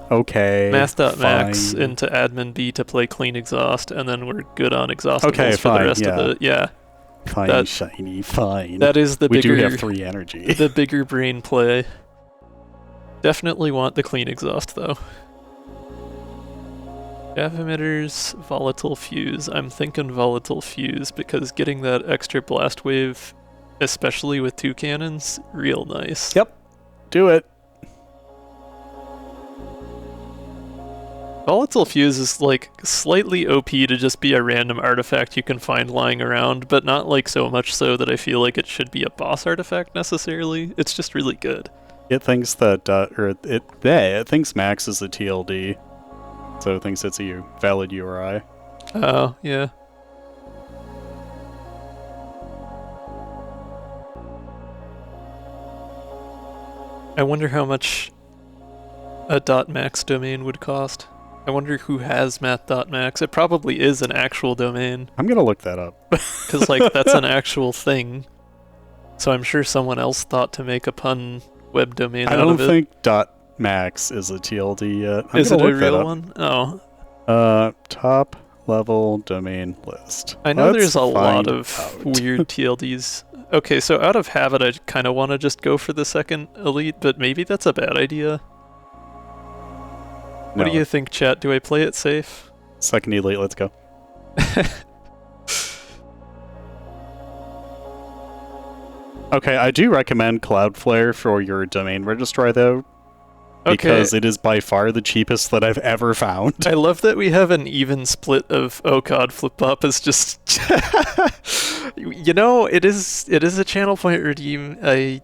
Okay, Math.max fine. into admin B to play clean exhaust, and then we're good on exhaustables Okay, for fine, the rest of the... Yeah, Fine, that- shiny, fine. that is the we bigger... do have 3 energy. the bigger brain play. Definitely want the clean exhaust, though. Chaff emitters, volatile fuse. I'm thinking volatile fuse because getting that extra blast wave, especially with 2 cannons, real nice. Yep, do it. Volatile fuse is like slightly OP to just be a random artifact you can find lying around, but not like so much so that I feel like it should be a boss artifact necessarily. It's just really good. It thinks that, it thinks Max is a TLD, so it thinks it's a valid URI. Oh, yeah. I wonder how much a .max domain would cost. I wonder who has math.max. It probably is an actual domain, I'm gonna look that up. because like that's an actual thing. So I'm sure someone else thought to make a pun web domain I out don't of it. think .max is a TLD yet. I'm Is it gonna a look that real up. one? Oh, Top level domain list. I know Let's there's a lot find of out. weird TLDs. Okay, so out of habit, I kind of want to just go for the second elite, but maybe that's a bad idea. What do No. you think, chat? Do I play it safe? Second elite, let's go. Okay, I do recommend Cloudflare for your domain registrar though, because it is by far the cheapest that I've ever found. I love that we have an even split of, oh god, flip-flop is just... You know, it is a channel point redeem. I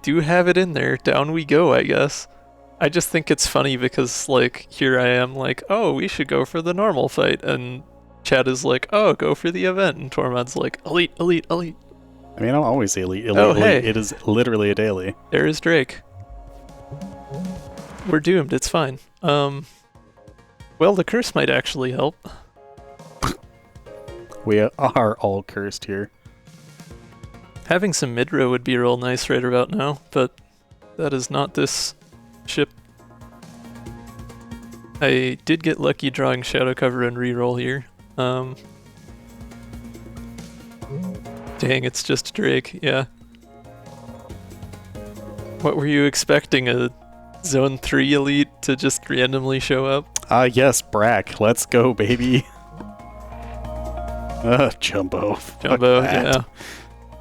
do have it in there. Down we go, I guess. I just think it's funny because, like, here I am like, oh, we should go for the normal fight, and Chad is like, oh, go for the event, and Tormod's like, elite, elite, elite. I mean, I'll always say elite. Oh, Elite. hey. It is literally a daily. There is Drake. We're doomed, it's fine. Well, the curse might actually help. We are all cursed here. Having some mid-row would be real nice right about now, but that is not this ship. I did get lucky drawing Shadow Cover and reroll here. Dang, it's just Drake, yeah. What were you expecting, a Zone 3 elite to just randomly show up? Yes, Brack. Let's go, baby. Jumbo. Fuck Jumbo, that. yeah.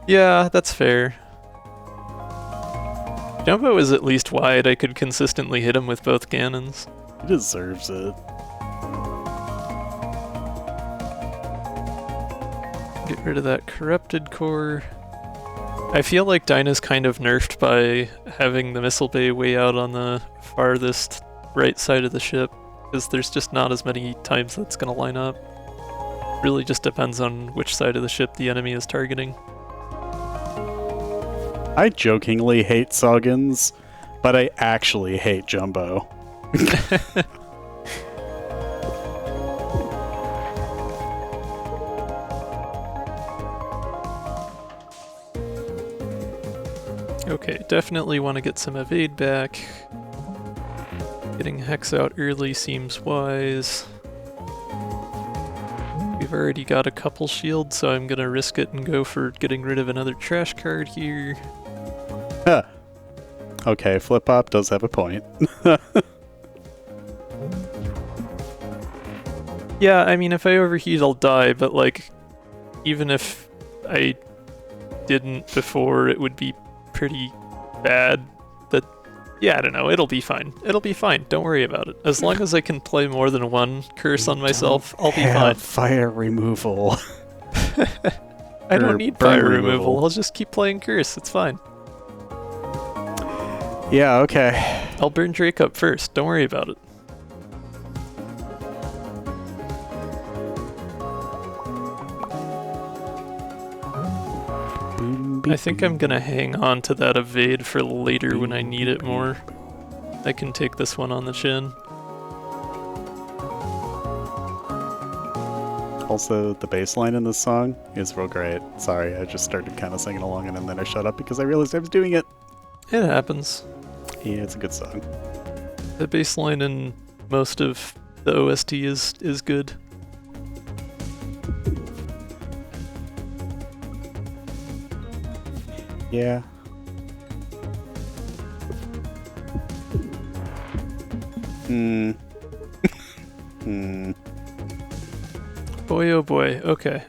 Yeah, that's fair. Jumbo is at least wide, I could consistently hit him with both cannons. He deserves it. Get rid of that corrupted core. I feel like Dyna's kind of nerfed by having the missile bay way out on the farthest right side of the ship, because there's just not as many times that's gonna line up. Really just depends on which side of the ship the enemy is targeting. I jokingly hate Soggins, but I actually hate Jumbo. Okay, definitely want to get some evade back. Getting Hex out early seems wise. We've already got a couple shields, so I'm gonna risk it and go for getting rid of another trash card here. Huh. Okay, Flip Hop does have a point. Yeah, I mean, if I overheat, I'll die, but like, even if I didn't before, it would be pretty bad. But yeah, I don't know, it'll be fine. It'll be fine, don't worry about it. As long as I can play more than one curse on myself, I'll be fine. Fire removal. I don't need fire removal, I'll just keep playing curse, it's fine. Yeah, okay. I'll burn Drake up first, don't worry about it. I think I'm gonna hang on to that evade for later when I need it more. I can take this one on the chin. Also, the bass line in this song is real great. Sorry, I just started kind of singing along and then I shut up because I realized I was doing it. It happens. Yeah, it's a good song. The bass line in most of the OST is good. Yeah. Hmm. Hmm. Boy, oh boy. Okay.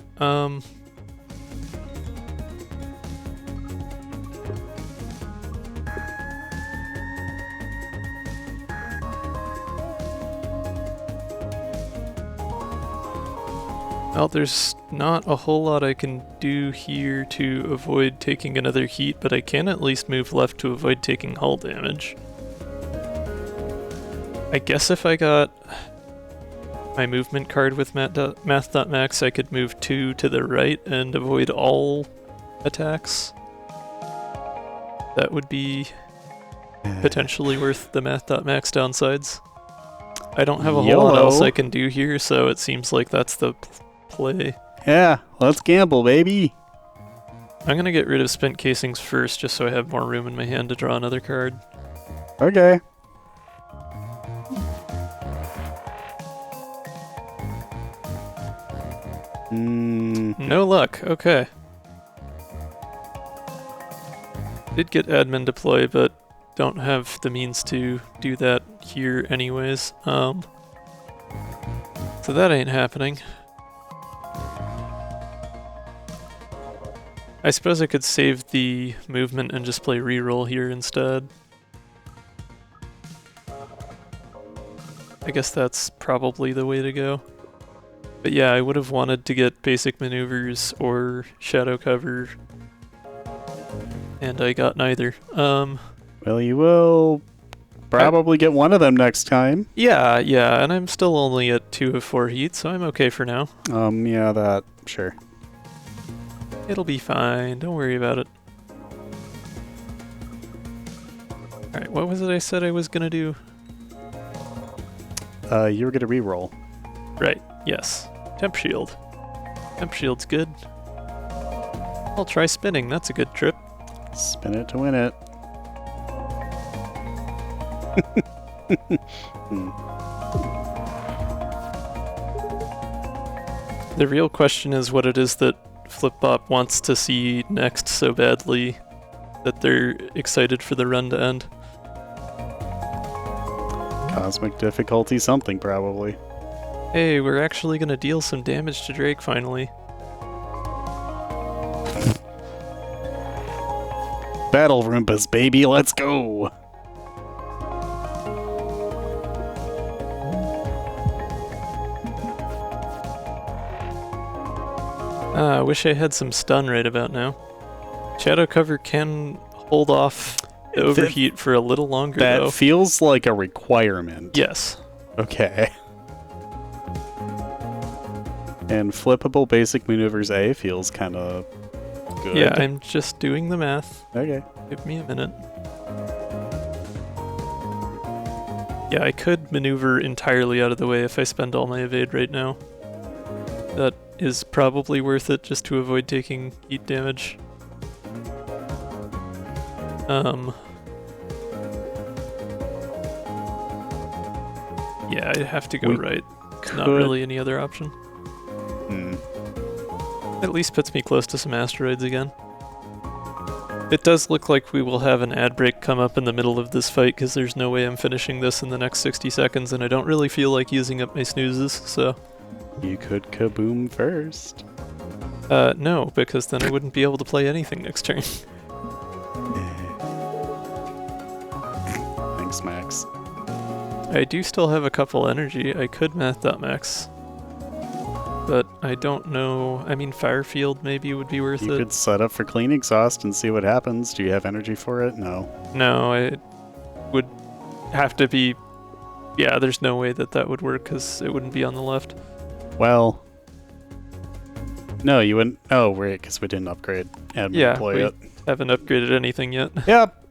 Well, there's not a whole lot I can do here to avoid taking another heat, but I can at least move left to avoid taking hull damage. I guess if I got my movement card with math.max, I could move 2 to the right and avoid all attacks. That would be potentially worth the math.max downsides. I don't have a whole lot else I can do here, so it seems like that's the play. Yeah, let's gamble, baby. I'm gonna get rid of spent casings first, just so I have more room in my hand to draw another card. Okay. No luck, okay. Did get admin deploy, but don't have the means to do that here anyways. So that ain't happening. I suppose I could save the movement and just play reroll here instead. I guess that's probably the way to go. But yeah, I would have wanted to get basic maneuvers or shadow cover, and I got neither. Well, you will probably get one of them next time. Yeah, and I'm still only at 2 of 4 heat, so I'm okay for now. Yeah, that, sure. It'll be fine, don't worry about it. Alright, what was it I said I was gonna do? You were gonna reroll. Right, yes. Temp shield. Temp shield's good. I'll try spinning, that's a good trip. Spin it to win it. The real question is what it is that Flip-Bop wants to see next so badly that they're excited for the run to end. Cosmic difficulty something, probably. Hey, we're actually gonna deal some damage to Drake finally. Battle Roombas, baby, let's go! I wish I had some stun right about now. Shadow cover can hold off the overheat for a little longer, though. That feels like a requirement. Yes. Okay. And flippable basic maneuvers A feels kind of good. Yeah, I'm just doing the math. Okay. Give me a minute. Yeah, I could maneuver entirely out of the way if I spend all my evade right now. That is probably worth it just to avoid taking heat damage. Yeah, I have to go right. Not really any other option. At least puts me close to some asteroids again. It does look like we will have an ad break come up in the middle of this fight because there's no way I'm finishing this in the next 60 seconds and I don't really feel like using up my snoozes, so... You could kaboom first. No, because then I wouldn't be able to play anything next turn. Thanks, Max. I do still have a couple energy. I could math.max. But I don't know. I mean, Firefield maybe would be worth it. You could set up for clean exhaust and see what happens. Do you have energy for it? No. No, it would have to be... Yeah, there's no way that that would work because it wouldn't be on the left. Well... No, you wouldn't... Oh, wait, because we didn't upgrade Admiral Yeah, Deploy we yet. haven't upgraded anything yet. Yep!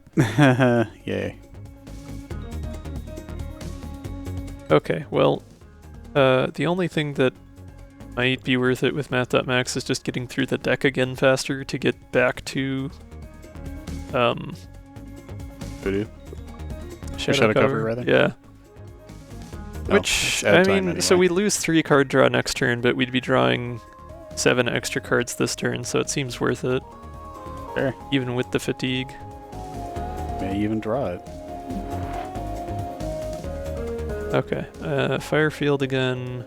Yay. Okay, well, the only thing that might be worth it with math.max is just getting through the deck again faster to get back to Voodoo. Shadow Cover, rather? Yeah. No, Which, it's ad I time mean, so anyway. we lose 3 card draw next turn, but we'd be drawing 7 extra cards this turn, so it seems worth it. Sure. Even with the fatigue. May even draw it. Okay, Firefield again.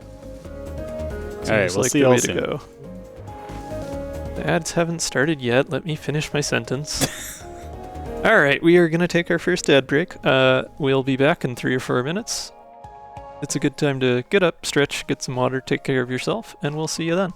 Alright, Seems we'll like see the y'all way soon. to go. The ads haven't started yet. Let me finish my sentence. Alright, we are going to take our first ad break. We'll be back in 3 or 4 minutes. It's a good time to get up, stretch, get some water, take care of yourself, and we'll see you then.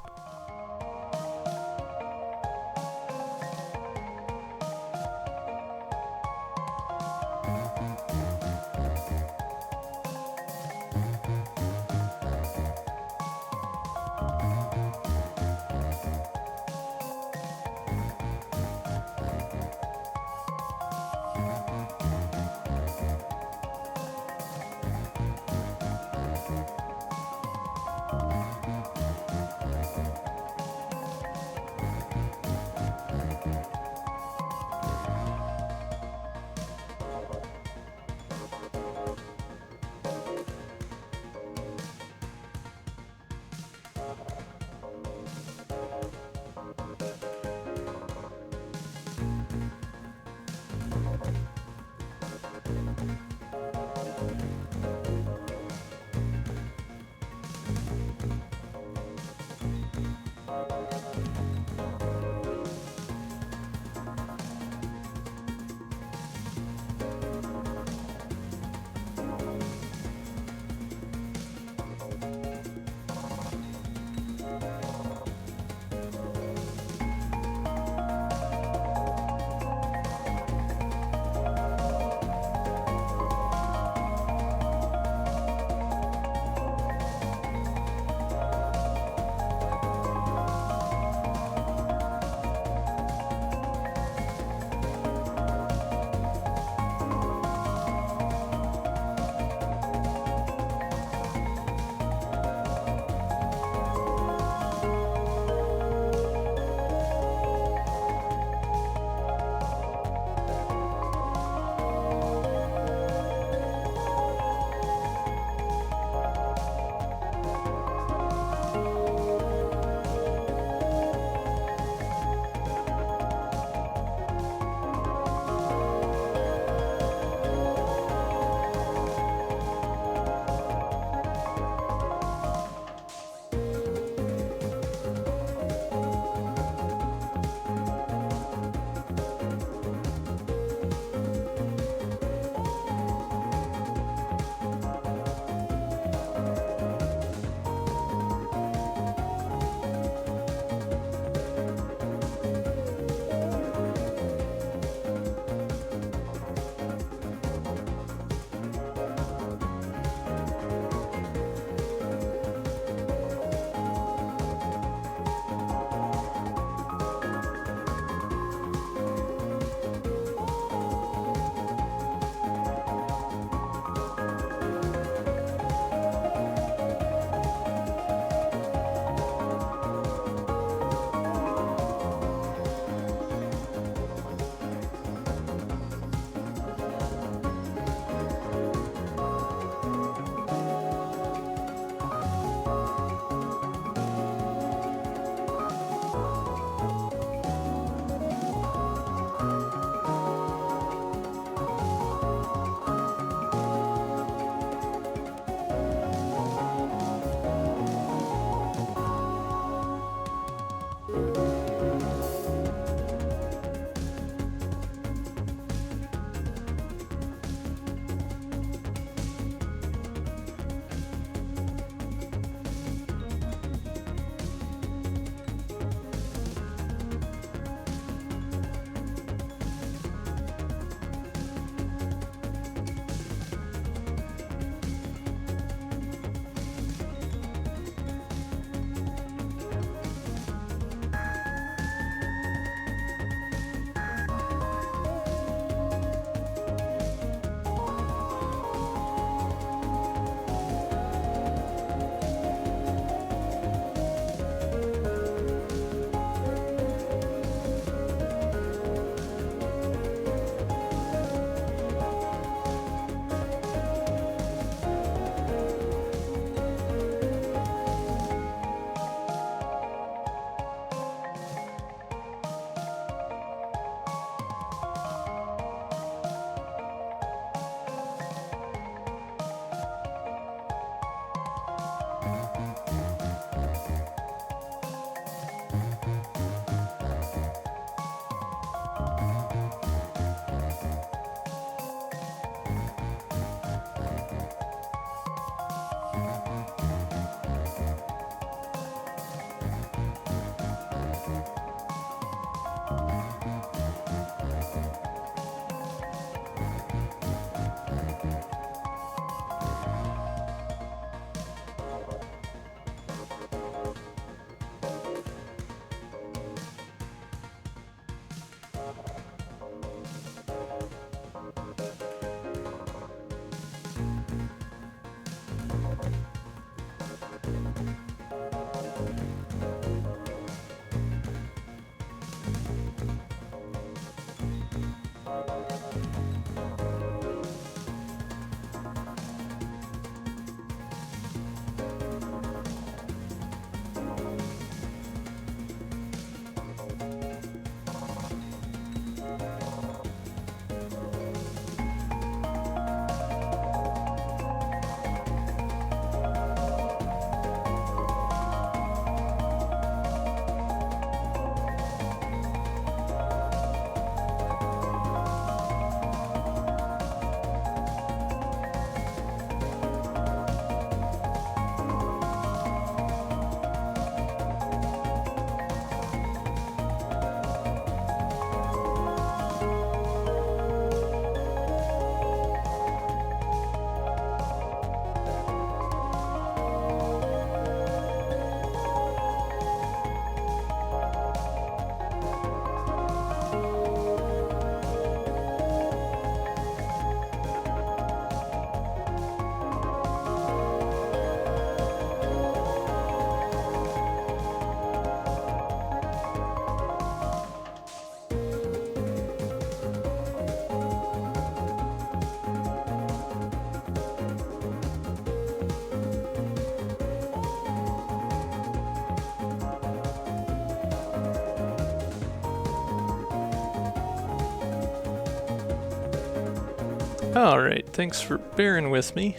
Alright, thanks for bearing with me.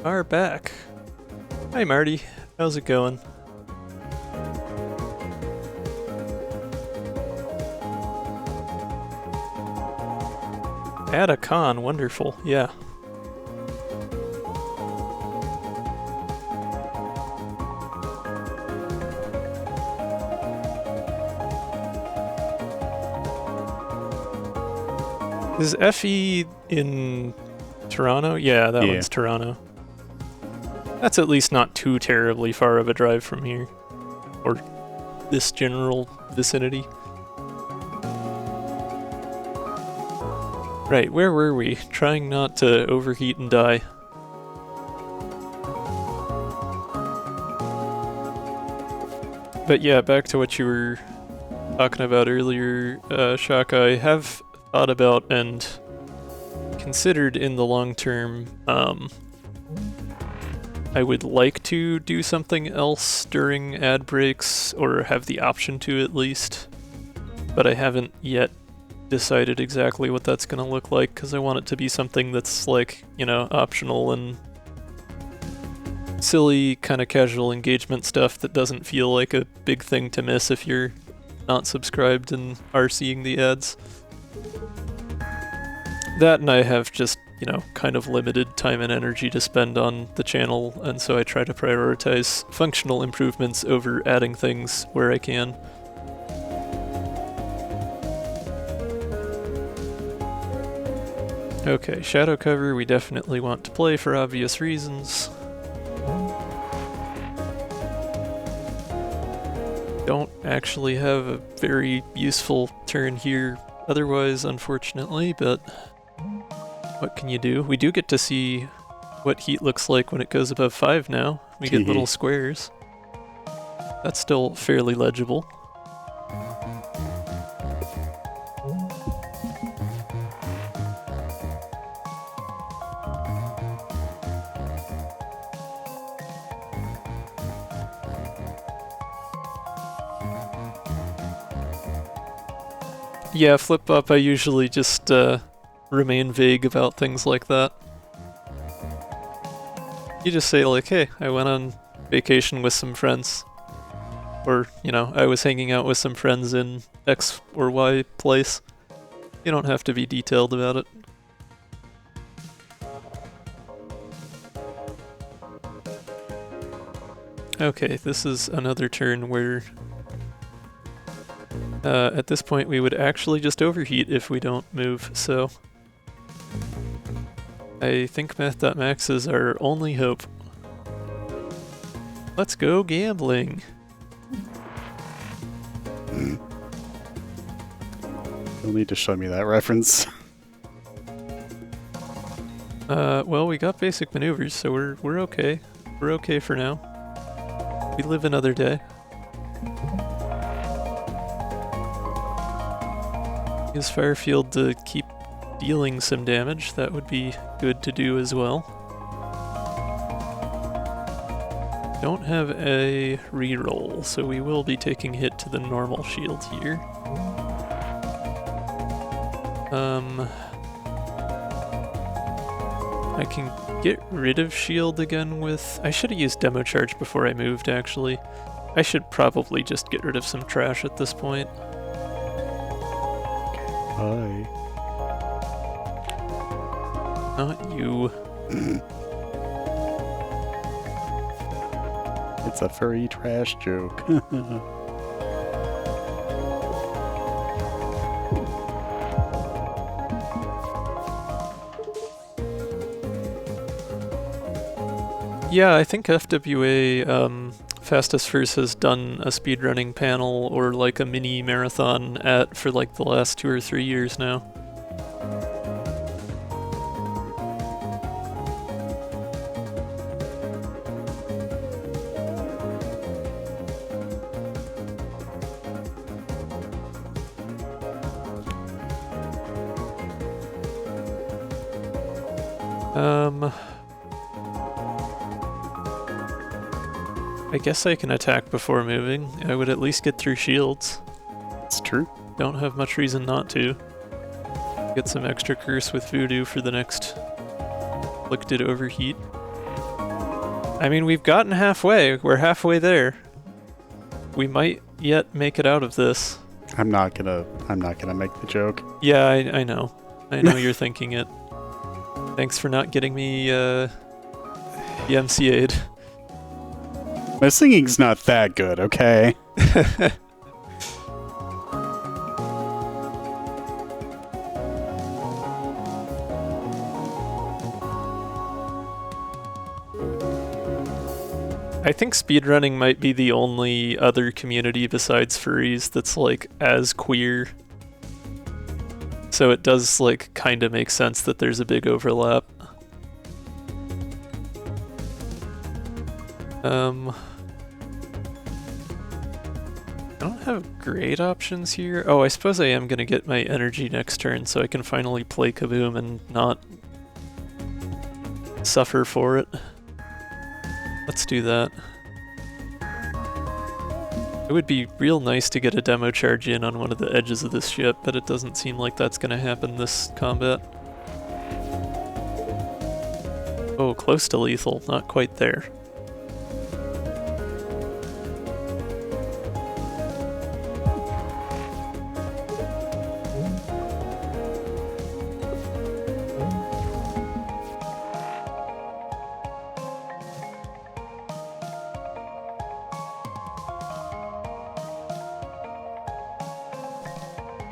Are back. Hi Marty, how's it going? At a con, wonderful, yeah. Is FE in Toronto? Yeah, that one's Toronto. That's at least not too terribly far of a drive from here. Or this general vicinity. Right, where were we? Trying not to overheat and die. But yeah, back to what you were talking about earlier, Shaka, I have thought about and considered in the long term, I would like to do something else during ad breaks, or have the option to at least, but I haven't yet decided exactly what that's going to look like, because I want it to be something that's like, you know, optional and silly, kind of casual engagement stuff that doesn't feel like a big thing to miss if you're not subscribed and are seeing the ads. That, and I have just, you know, kind of limited time and energy to spend on the channel, and so I try to prioritize functional improvements over adding things where I can. Okay, shadow cover we definitely want to play for obvious reasons. Don't actually have a very useful turn here otherwise, unfortunately, but what can you do? We do get to see what heat looks like when it goes above 5 now. We get little squares. That's still fairly legible. Yeah, flip up, I usually just remain vague about things like that. You just say like, hey, I went on vacation with some friends. Or, you know, I was hanging out with some friends in X or Y place. You don't have to be detailed about it. Okay, this is another turn where at this point we would actually just overheat if we don't move, so I think math.max is our only hope. Let's go gambling! You'll need to show me that reference. Well, we got basic maneuvers, so we're okay. We're okay for now. We live another day. Use Firefield to keep dealing some damage. That would be good to do as well. Don't have a reroll, so we will be taking hit to the normal shield here. I can get rid of shield again with... I should have used demo charge before I moved, actually. I should probably just get rid of some trash at this point. Hi. Not you. It's a furry trash joke. Yeah, I think FWA Fastest First has done a speedrunning panel or like a mini marathon for like the last 2 or 3 years now. I guess I can attack before moving. I would at least get through shields. It's true. Don't have much reason not to. Get some extra curse with voodoo for the next afflicted overheat. I mean, we've gotten halfway. We're halfway there. We might yet make it out of this. I'm not gonna make the joke. Yeah, I know. I know you're thinking it. Thanks for not getting me MCA'd. My singing's not that good, okay? I think speedrunning might be the only other community besides furries that's like as queer. So it does like kind of make sense that there's a big overlap. I don't have great options here. Oh, I suppose I am gonna get my energy next turn so I can finally play Kaboom and not suffer for it. Let's do that. It would be real nice to get a demo charge in on one of the edges of this ship, but it doesn't seem like that's gonna happen this combat. Oh, close to lethal, not quite there.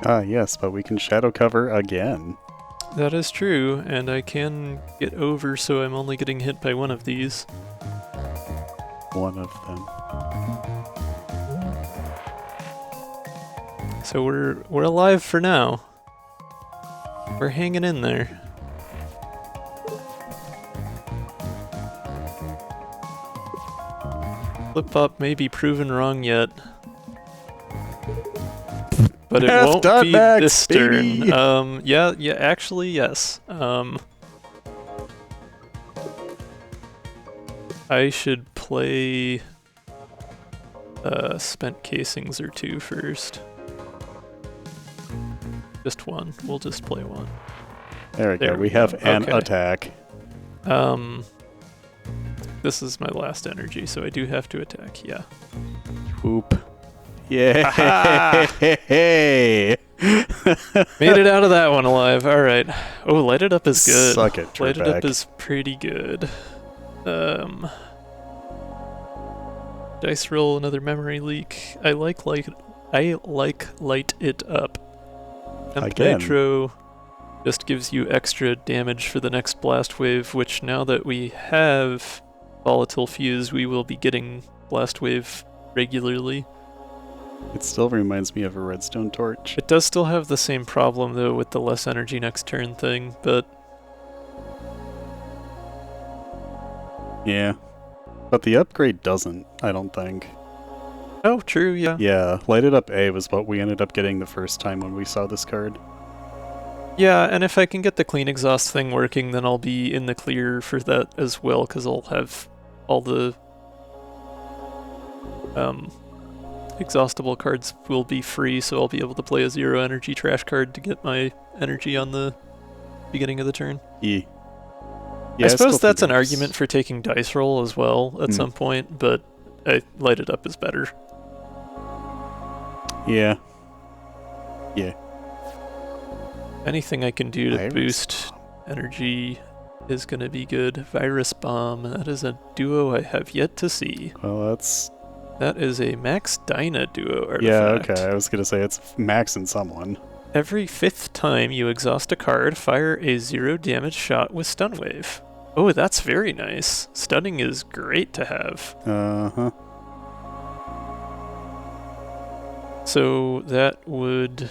Ah, yes, but we can shadow cover again. That is true, and I can get over so I'm only getting hit by one of these. One of them. So we're alive for now. We're hanging in there. Flip-flop may be proven wrong yet. But it won't be this turn. Yeah, actually, yes. I should play spent casings or two first. Just one. We'll just play one. There we go. We have an attack. This is my last energy, so I do have to attack, yeah. Whoop. Yeah. Made it out of that one alive. All right. Oh, light it up is good. Suck it, light it up is pretty good. Dice roll, another memory leak. I like light it up. Temp Nitro just gives you extra damage for the next blast wave, which now that we have volatile fuse, we will be getting blast wave regularly. It still reminds me of a redstone torch. It does still have the same problem though with the less energy next turn thing, but... Yeah. But the upgrade doesn't, I don't think. Oh, true, yeah. Yeah, Lighted Up A was what we ended up getting the first time when we saw this card. Yeah, and if I can get the clean exhaust thing working, then I'll be in the clear for that as well, because I'll have all the... exhaustible cards will be free, so I'll be able to play a 0 energy trash card to get my energy on the beginning of the turn. Yeah, I suppose that's an argument for taking dice roll as well at some point, but Light It Up is better. Yeah. Yeah. Anything I can do to boost energy is going to be good. Virus Bomb, that is a duo I have yet to see. Well, that is a Max Dyna duo artifact. Yeah, okay, I was going to say it's Max and someone. Every 5th time you exhaust a card, fire a 0 damage shot with Stun Wave. Oh, that's very nice. Stunning is great to have. Uh-huh. So that would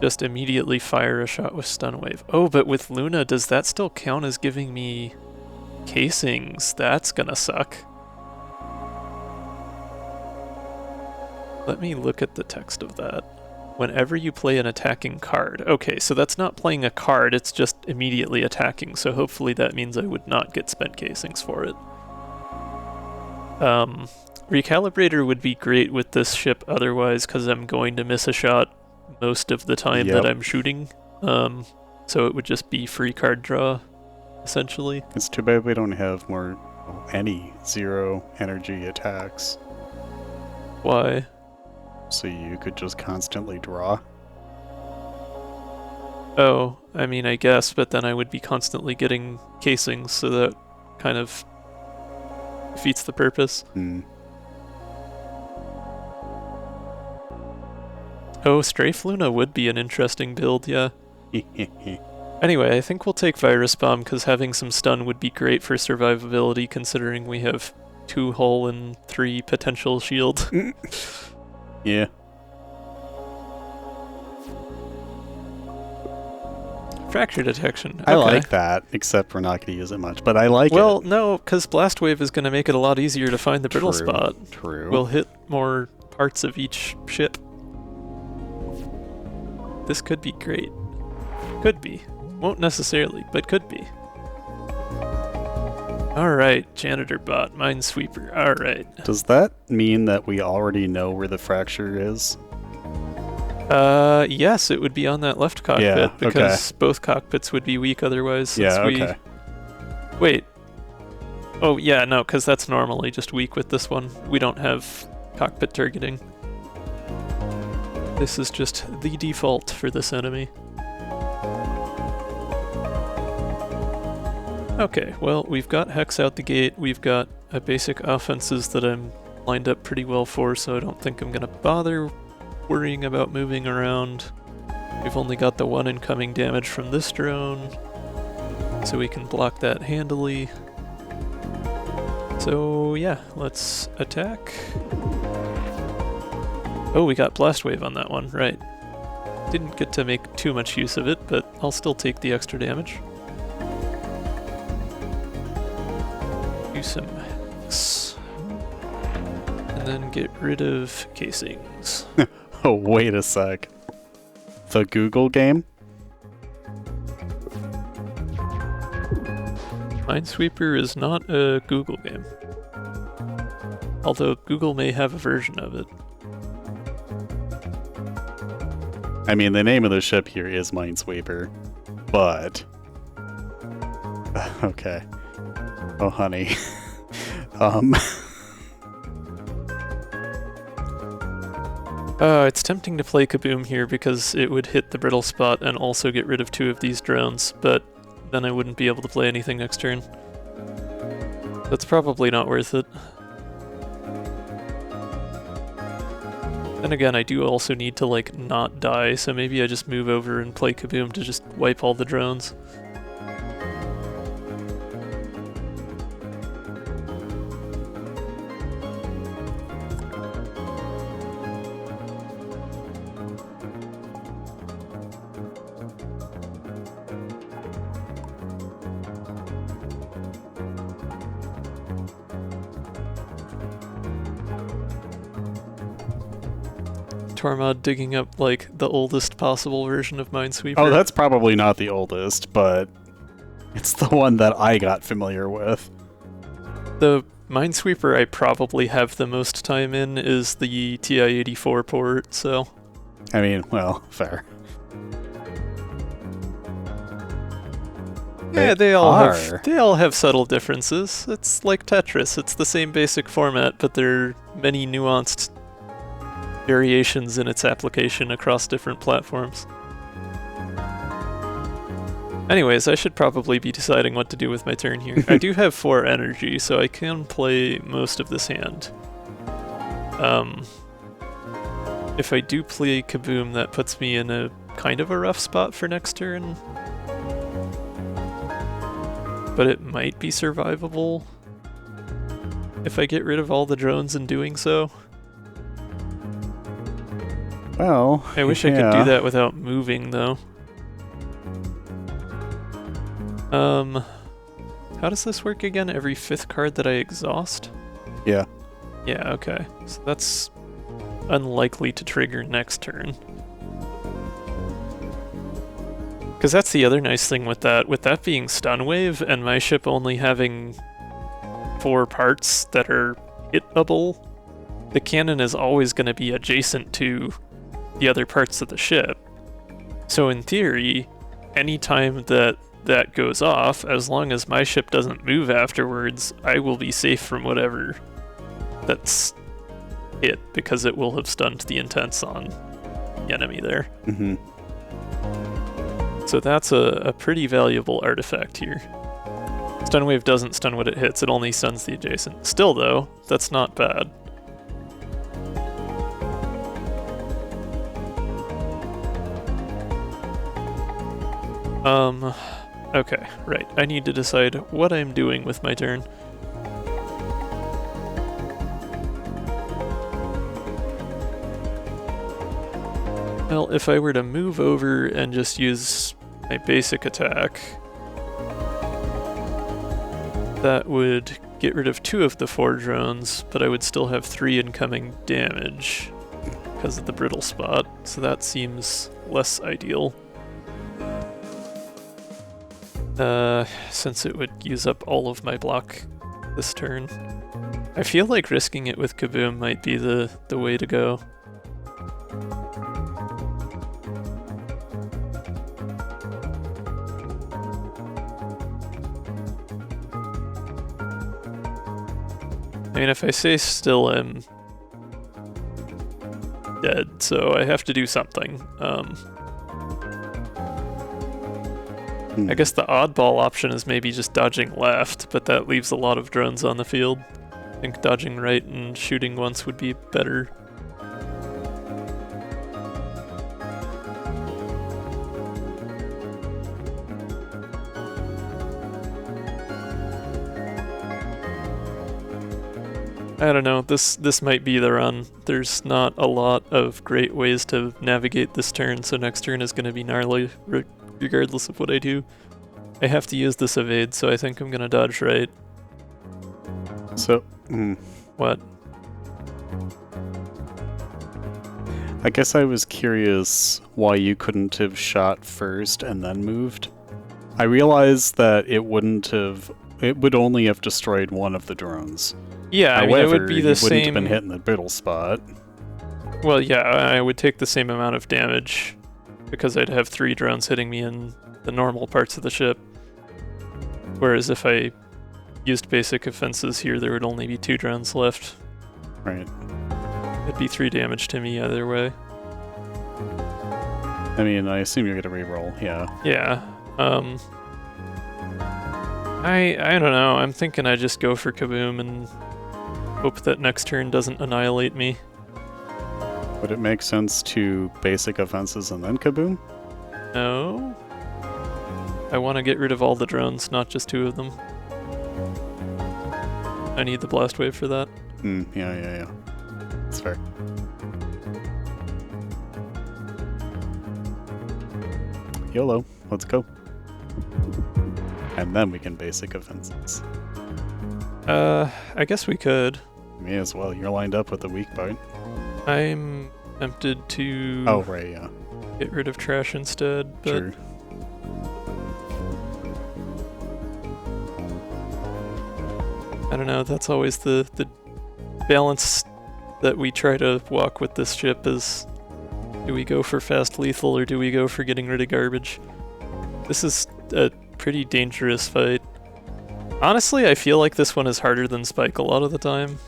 just immediately fire a shot with Stun Wave. Oh, but with Luna, does that still count as giving me casings? That's gonna suck. Let me look at the text of that. Whenever you play an attacking card. Okay, so that's not playing a card, it's just immediately attacking, so hopefully that means I would not get spent casings for it. Recalibrator would be great with this ship otherwise, because I'm going to miss a shot most of the time that I'm shooting. So it would just be free card draw, essentially. It's too bad we don't have any 0 energy attacks. Why? So you could just constantly draw. Oh, I mean, I guess, but then I would be constantly getting casings, so that kind of defeats the purpose. Oh, Strafe Luna would be an interesting build, yeah. Anyway, I think we'll take Virus Bomb, because having some stun would be great for survivability, considering we have 2 hull and 3 potential shield. Yeah. Fracture detection. Okay. I like that, except we're not going to use it much, but I like it. Well, no, because Blast Wave is going to make it a lot easier to find the brittle spot. True. We'll hit more parts of each ship. This could be great. Could be. Won't necessarily, but could be. Alright, Janitor Bot, Minesweeper, alright. Does that mean that we already know where the fracture is? Yes, it would be on that left cockpit, because both cockpits would be weak otherwise. Yeah, okay. Wait. Oh, yeah, no, because that's normally just weak with this one. We don't have cockpit targeting. This is just the default for this enemy. Okay, well, we've got Hex out the gate, we've got a basic offenses that I'm lined up pretty well for, so I don't think I'm gonna bother worrying about moving around. We've only got the 1 incoming damage from this drone, so we can block that handily. So yeah, let's attack. Oh, we got Blast Wave on that one, right. Didn't get to make too much use of it, but I'll still take the extra damage. Do some Hex. And then get rid of casings. Oh, wait a sec. The Google game? Minesweeper is not a Google game. Although Google may have a version of it. I mean, the name of the ship here is Minesweeper, but... Okay. Oh, honey. It's tempting to play Kaboom here because it would hit the brittle spot and also get rid of 2 of these drones, but then I wouldn't be able to play anything next turn. That's probably not worth it. Then again, I do also need to, like, not die, so maybe I just move over and play Kaboom to just wipe all the drones. Tormod digging up, like, the oldest possible version of Minesweeper. Oh, that's probably not the oldest, but it's the one that I got familiar with. The Minesweeper I probably have the most time in is the TI-84 port, so... I mean, well, fair. Yeah, they all have subtle differences. It's like Tetris. It's the same basic format, but there are many nuanced variations in its application across different platforms. Anyways, I should probably be deciding what to do with my turn here. I do have 4 energy, so I can play most of this hand. If I do play Kaboom, that puts me in a kind of a rough spot for next turn. But it might be survivable if I get rid of all the drones in doing so. Well, I wish I could do that without moving, though. How does this work again? Every 5th card that I exhaust? Yeah. Yeah, okay. So that's unlikely to trigger next turn. Because that's the other nice thing with that being stun wave and my ship only having 4 parts that are hitable, the cannon is always going to be adjacent to the other parts of the ship. So in theory, anytime that goes off, as long as my ship doesn't move afterwards, I will be safe from whatever that's hit, because it will have stunned the intents on the enemy there. Mm-hmm. So that's a pretty valuable artifact here. Stun wave doesn't stun what it hits, it only stuns the adjacent. Still though, that's not bad. Okay, right. I need to decide what I'm doing with my turn. Well, if I were to move over and just use my basic attack, that would get rid of 2 of the 4 drones, but I would still have 3 incoming damage because of the brittle spot, so that seems less ideal. Since it would use up all of my block this turn. I feel like risking it with Kaboom might be the way to go. I mean, if I stay still, I'm dead, so I have to do something. I guess the oddball option is maybe just dodging left, but that leaves a lot of drones on the field. I think dodging right and shooting once would be better. I don't know, this might be the run. There's not a lot of great ways to navigate this turn, so next turn is going to be gnarly regardless of what I do. I have to use this evade, so I think I'm going to dodge right. So, What? I guess I was curious why you couldn't have shot first and then moved. I realized that it would only have destroyed one of the drones. Yeah, I mean, it would be the you wouldn't have same. been hitting the brittle spot. Well, yeah, I would take the same amount of damage because I'd have 3 drones hitting me in the normal parts of the ship. Whereas if I used basic offenses here, there would only be 2 drones left. Right. It'd be 3 damage to me either way. I mean, I assume you're gonna reroll, yeah. Yeah. I don't know. I'm thinking I just go for Kaboom and hope that next turn doesn't annihilate me. Would it make sense to basic offenses and then Kaboom? No. I want to get rid of all the drones, not just 2 of them. I need the blast wave for that. Yeah. That's fair. YOLO, let's go. And then we can basic offenses. I guess we could. May as well, you're lined up with the weak point. I'm tempted to Oh, right, yeah. get rid of trash instead, but Sure. I don't know, that's always the balance that we try to walk with this ship is, do we go for fast lethal or do we go for getting rid of garbage? This is a pretty dangerous fight. Honestly, I feel like this one is harder than Spike a lot of the time.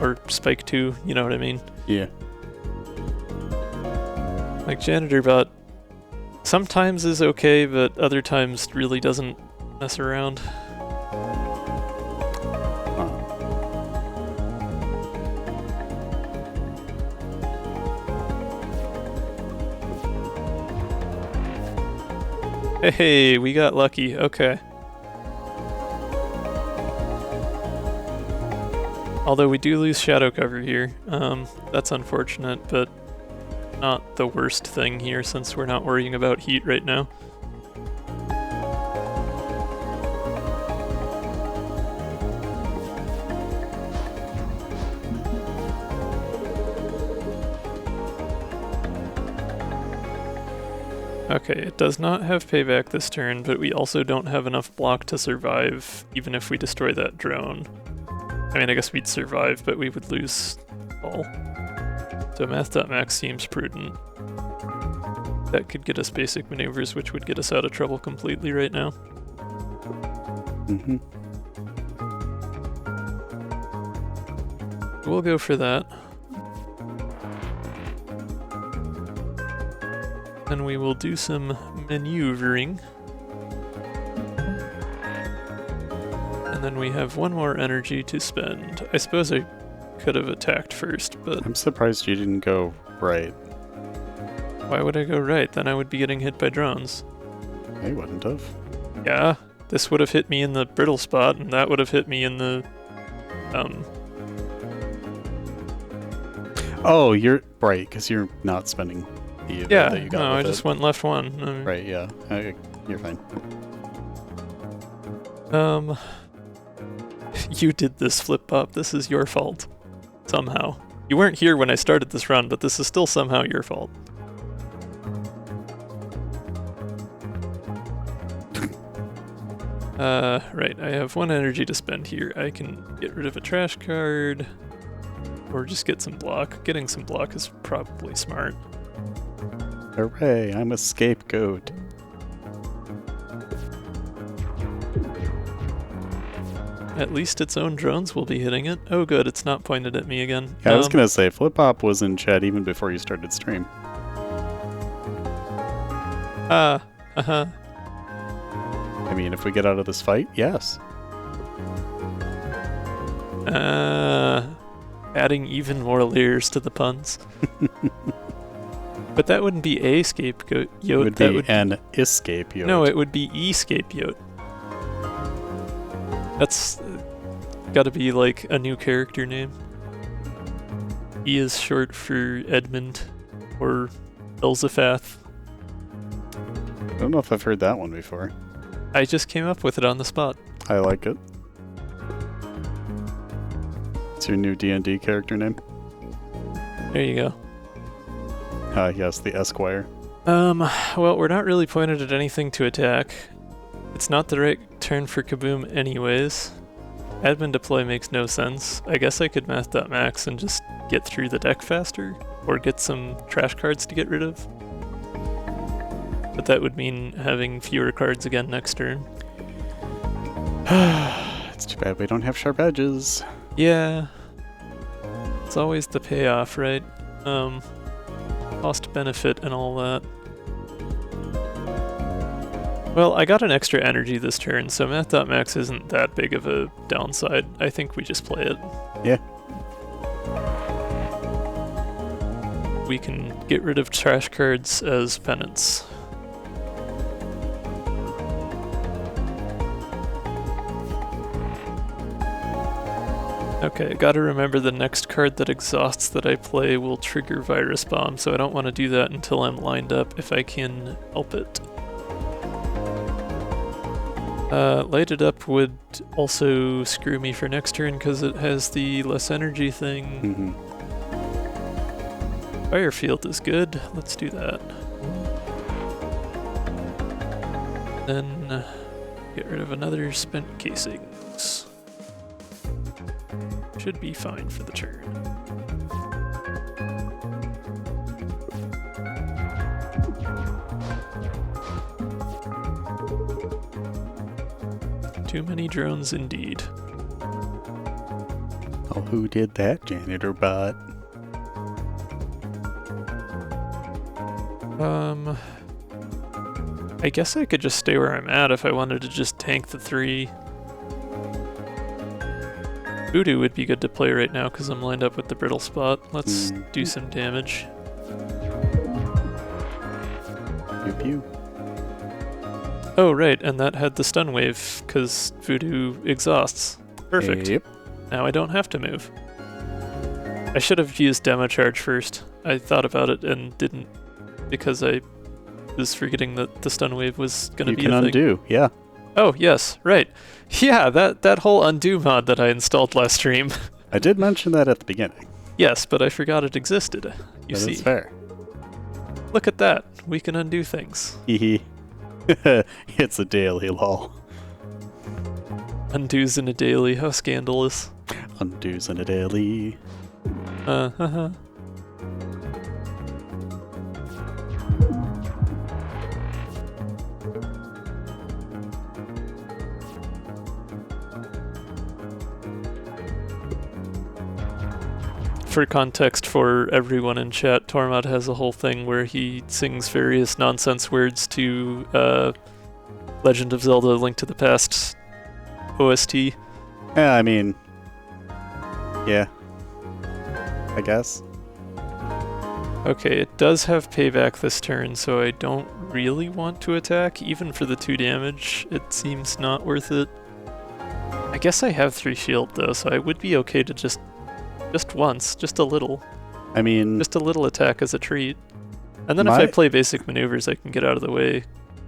Or Spike 2, you know what I mean? Yeah. Like Janitor Bot sometimes is okay, but other times really doesn't mess around. Hey, we got lucky. Okay. Although we do lose shadow cover here. That's unfortunate, but not the worst thing here since we're not worrying about heat right now. Okay, it does not have payback this turn, but we also don't have enough block to survive, even if we destroy that drone. I mean, I guess we'd survive, but we would lose all. So math.max seems prudent. That could get us basic maneuvers, which would get us out of trouble completely right now. Mm-hmm. We'll go for that. And we will do some maneuvering. And then we have one more energy to spend. I suppose I could have attacked first, but I'm surprised you didn't go right. why would I go right? Then I would be getting hit by drones. They wouldn't have. Yeah, this would have hit me in the brittle spot, and that would have hit me in the, Oh, you're right, because you're not spending the event yeah, that you got no, with I just it. went left one. Right, yeah. You're fine. You did this, Flip-Pop. This is your fault. Somehow. You weren't here when I started this run, but this is still somehow your fault. Right, I have one energy to spend here. I can get rid of a trash card, or just get some block. Getting some block is probably smart. Hooray, I'm a scapegoat. At least its own drones will be hitting it. Oh good, it's not pointed at me again. Yeah, I was gonna say, Flip-Pop was in chat even before you started stream. Uh-huh. I mean, if we get out of this fight, yes. Adding even more layers to the puns. But that wouldn't be a scapegoat. It would be an escapegoat. No, it would be e-scapegoat. That's gotta be like a new character name. E is short for Edmund or Elzaphath. I don't know if I've heard that one before. I just came up with it on the spot. I like it. It's your new D&D character name? There you go. Yes, the Esquire. Well, we're not really pointed at anything to attack. It's not the right turn for Kaboom anyways. Admin deploy makes no sense. I guess I could math.max and just get through the deck faster, or get some trash cards to get rid of. But that would mean having fewer cards again next turn. It's too bad we don't have sharp edges. Yeah. It's always the payoff, right? Cost benefit and all that. Well, I got an extra energy this turn, so math.max isn't that big of a downside. I think we just play it. Yeah. We can get rid of trash cards as penance. Okay, gotta remember the next card that exhausts that I play will trigger Virus Bomb, so I don't want to do that until I'm lined up if I can help it. Lighted Up would also screw me for next turn because it has the less energy thing. Firefield is good, let's do that. Then get rid of another spent casings. Should be fine for the turn. Too many drones indeed. Oh, who did that, janitor bot? I guess I could just stay where I'm at if I wanted to just tank the 3. Voodoo would be good to play right now because I'm lined up with the brittle spot. Let's do some damage. Pew pew. Oh, right, and that had the stun wave because Voodoo exhausts. Perfect. Yep. Now I don't have to move. I should have used demo charge first. I thought about it and didn't because I was forgetting that the stun wave was going to be a thing. You can undo, yeah. Oh, yes, right. Yeah, that whole undo mod that I installed last stream. I did mention that at the beginning. Yes, but I forgot it existed. You see. That's fair. Look at that. We can undo things. Hehe. It's a daily, lol. Undos in a daily. How scandalous. Undos in a daily. Uh-huh. for context for everyone in chat, Tormod has a whole thing where he sings various nonsense words to Legend of Zelda: Link to the Past OST. Yeah, I mean, yeah, I guess. Okay, it does have payback this turn, so I don't really want to attack. Even for the 2 damage, it seems not worth it. I guess I have 3 shield though, so I would be okay to just once, just a little. I mean, just a little attack as a treat. And then if I play basic maneuvers, I can get out of the way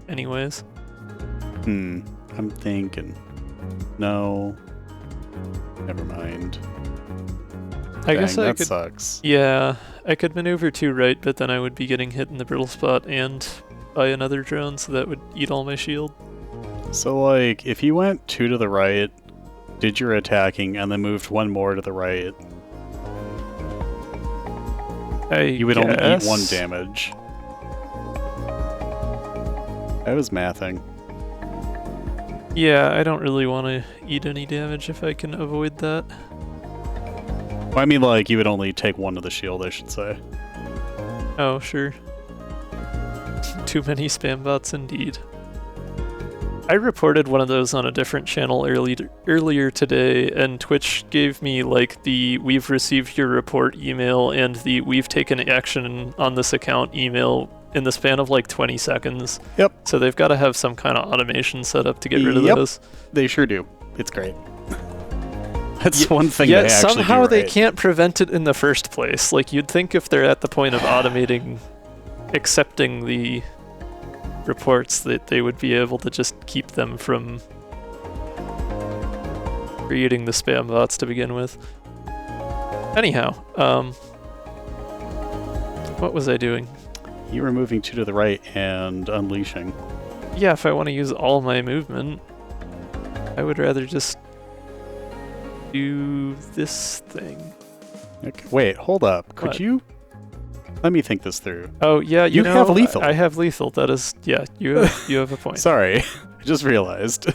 anyways. I'm thinking. No. Never mind. I guess I that could. Sucks. Yeah, I could maneuver 2 right, but then I would be getting hit in the brittle spot and by another drone, so that would eat all my shield. So, like, if you went 2 to the right, did your attacking, and then moved 1 more to the right, you would only eat 1 damage. I was mathing. Yeah, I don't really want to eat any damage if I can avoid that. Well, I mean, like, you would only take 1 to the shield, I should say. Oh, sure. Too many spam bots indeed. I reported one of those on a different channel earlier today, and Twitch gave me like the "we've received your report" email and the "we've taken action on this account" email in the span of like 20 seconds. Yep. So they've got to have some kind of automation set up to get rid of those. They sure do. It's great. That's one thing they Yet actually somehow do they right. can't prevent it in the first place. Like, you'd think if they're at the point of automating accepting the reports that they would be able to just keep them from creating the spam bots to begin with. Anyhow, what was I doing? You were moving 2 to the right and unleashing. Yeah, if I want to use all my movement, I would rather just do this thing. Okay. Wait, hold up. Could What? you... Let me think this through. Oh, yeah, you have lethal. I have lethal. That is, yeah, you have a point. Sorry. I just realized.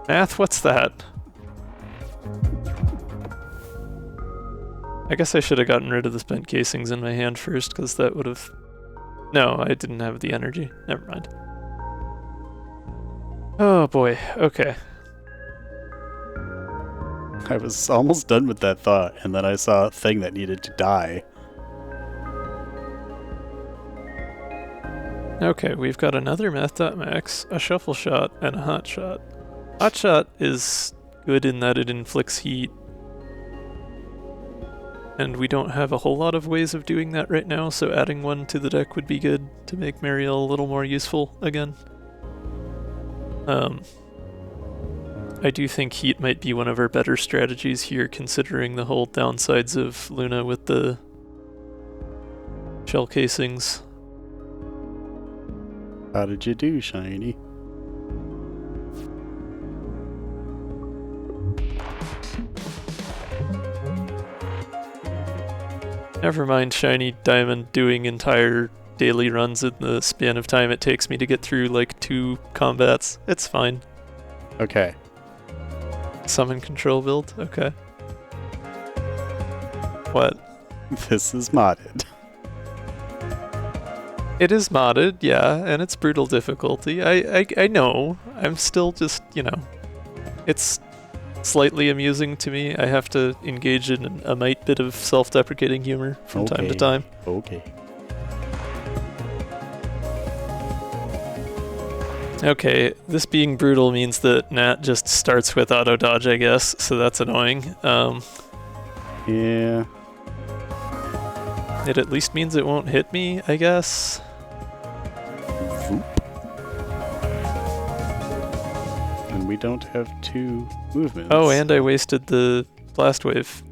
Math, what's that? I guess I should have gotten rid of the spent casings in my hand first, because that would have... No, I didn't have the energy. Never mind. Oh boy, okay. I was almost done with that thought, and then I saw a thing that needed to die. Okay, we've got another Math.max, a Shuffle Shot, and a Hot Shot. Hot Shot is good in that it inflicts heat, and we don't have a whole lot of ways of doing that right now, so adding one to the deck would be good to make Marielle a little more useful again. I do think heat might be one of our better strategies here, considering the whole downsides of Luna with the shell casings. How did you do, Shiny? Never mind Shiny Diamond doing entire daily runs in the span of time it takes me to get through like 2 combats. It's fine. Okay. Summon control build? Okay. What? This is modded. It is modded, yeah, and it's brutal difficulty. I know. I'm still just, you know, it's slightly amusing to me. I have to engage in a mite bit of self-deprecating humor from time to time. Okay. Okay, this being brutal means that Nat just starts with auto dodge, I guess, so that's annoying. Yeah. It at least means it won't hit me, I guess. Voop. And we don't have 2 movements. Oh, and I wasted the blast wave.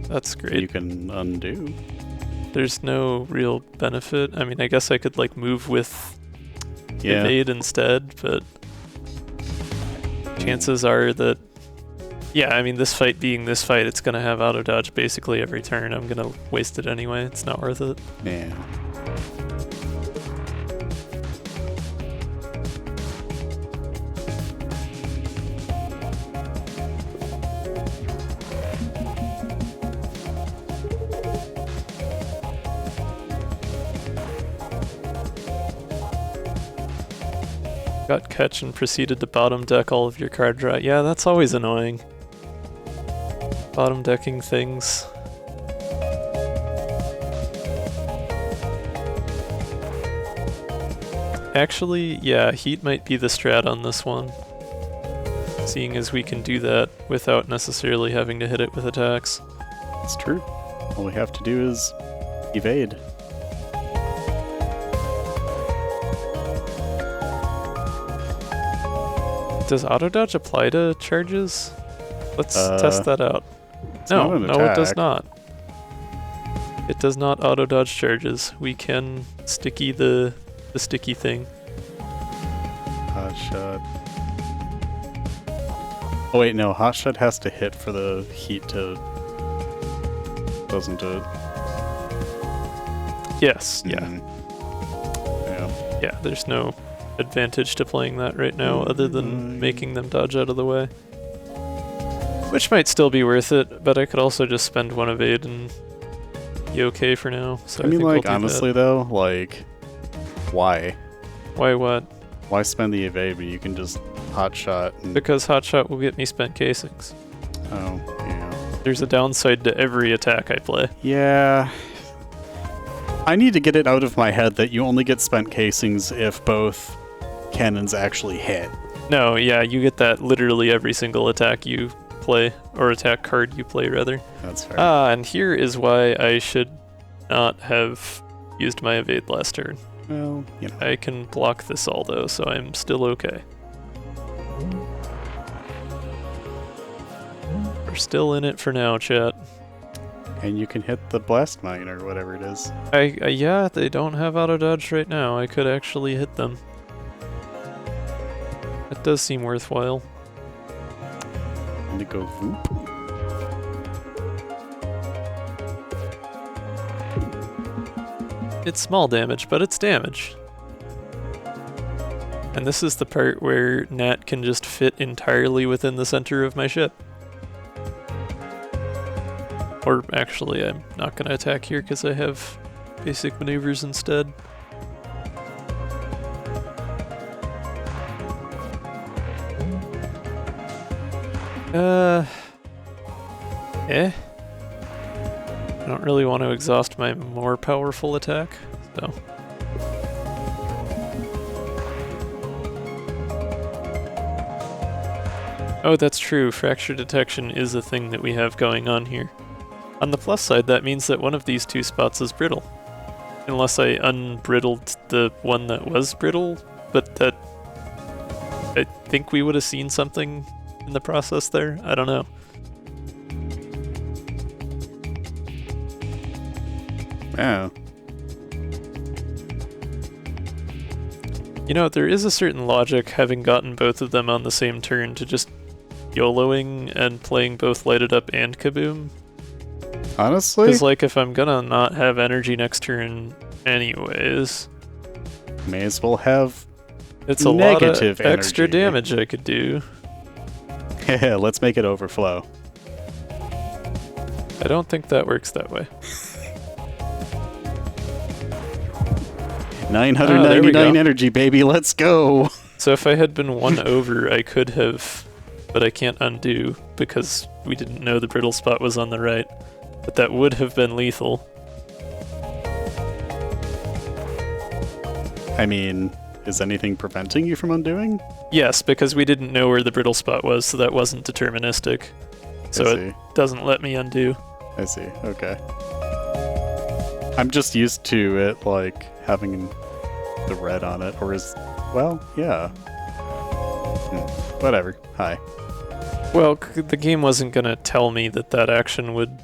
That's great. You can undo. There's no real benefit. I mean, I guess I could like move with evade instead, but chances are that, yeah, I mean, this fight being this fight, it's gonna have auto dodge basically every turn. I'm gonna waste it anyway. It's not worth it. Yeah. Got catch and proceeded to bottom deck all of your card draw. Yeah, that's always annoying. Bottom decking things. Actually, yeah, heat might be the strat on this one. Seeing as we can do that without necessarily having to hit it with attacks. It's true. All we have to do is evade. Does auto dodge apply to charges? Let's test that out. Not an it does attack. not. It does not auto dodge charges. We can sticky the sticky thing. Hot shot. Oh wait, no. Hot shot has to hit for the heat to. Doesn't it? Yes. Yeah. Yeah. Yeah. There's no advantage to playing that right now, other than making them dodge out of the way. Which might still be worth it, but I could also just spend one evade and be okay for now. So I mean, think like, I'll do honestly that. though, like, why? Why what? Why spend the evade when you can just hot shot? And, Because hotshot will get me spent casings. oh, yeah. There's a downside to every attack I play. Yeah. I need to get it out of my head that you only get spent casings if both cannons actually hit. No, yeah, you get that literally every single attack you play, or attack card you play, rather. That's fair. Ah, and here is why I should not have used my evade last turn. Well, you know. I can block this all, though, so I'm still okay. We're still in it for now, chat. And you can hit the blast mine or whatever it is. Yeah, they don't have auto dodge right now. I could actually hit them. It does seem worthwhile. And to go whoop. It's small damage, but it's damage. And this is the part where Nat can just fit entirely within the center of my ship. Or actually, I'm not going to attack here because I have basic maneuvers instead. I don't really want to exhaust my more powerful attack, so. Oh, that's true. Fracture detection is a thing that we have going on here. On the plus side, that means that one of these two spots is brittle. Unless I unbrittled the one that was brittle, but that... I think we would have seen something in the process there. I don't know. Yeah. You know, there is a certain logic having gotten both of them on the same turn to just YOLOing and playing both Lighted Up and Kaboom. Honestly? Because, like, if I'm gonna not have energy next turn anyways, May as well have it's a negative lot of extra energy. damage I could do. Let's make it overflow. I don't think that works that way. 999 energy, baby, let's go! So if I had been one over, I could have, but I can't undo because we didn't know the brittle spot was on the right. But that would have been lethal. I mean, is anything preventing you from undoing? Yes, because we didn't know where the brittle spot was, so that wasn't deterministic. So it doesn't let me undo. I see, okay. I'm just used to it, like, having the red on it, or is... well, yeah. Whatever. Hi. Well, the game wasn't gonna tell me that that action would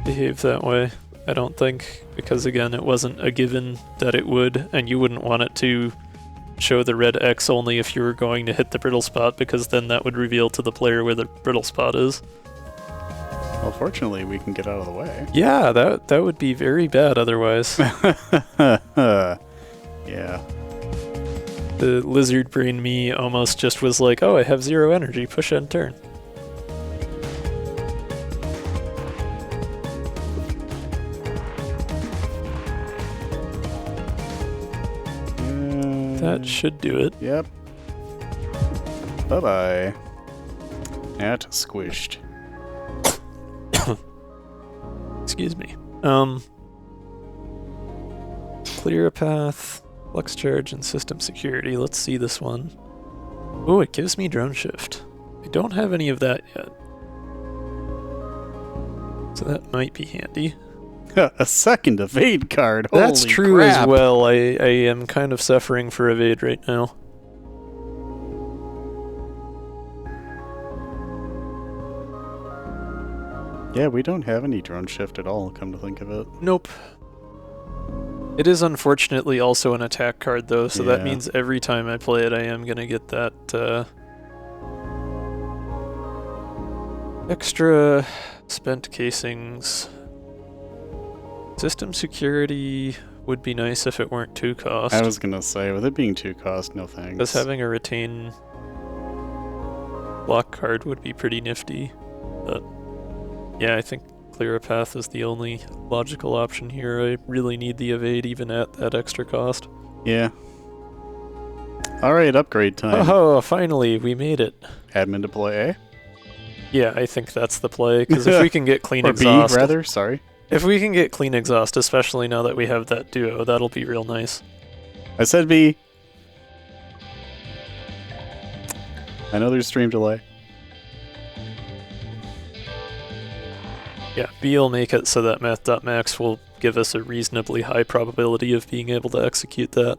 behave that way, I don't think, because again, it wasn't a given that it would, and you wouldn't want it to show the red X only if you were going to hit the brittle spot, because then that would reveal to the player where the brittle spot is. Well, fortunately, we can get out of the way. Yeah, that would be very bad otherwise. Yeah. The lizard brain me almost just was like, oh, I have 0 energy, push end turn. That should do it. Yep. Bye-bye. At squished. Excuse me. Clear a path, flux charge, and system security. Let's see this one. Oh, it gives me drone shift. I don't have any of that yet. So that might be handy. A second evade card. That's Holy true crap. as well. I am kind of suffering for evade right now. Yeah, we don't have any drone shift at all, come to think of it. Nope. It is unfortunately also an attack card though, so that Yeah. means every time I play it I am gonna get that extra spent casings. System security would be nice if it weren't 2 cost. I was gonna say, with it being 2 cost, no thanks. Because having a retain block card would be pretty nifty. But yeah, I think clear a path is the only logical option here. I really need the evade even at that extra cost. Yeah. Alright, upgrade time. Oh, finally, we made it. Admin deploy A? Yeah, I think that's the play, because if we can get clean Or exhaust... B, rather, sorry. If we can get clean exhaust, especially now that we have that duo, that'll be real nice. I said B. I know there's stream delay. Yeah, B will make it so that math.max will give us a reasonably high probability of being able to execute that.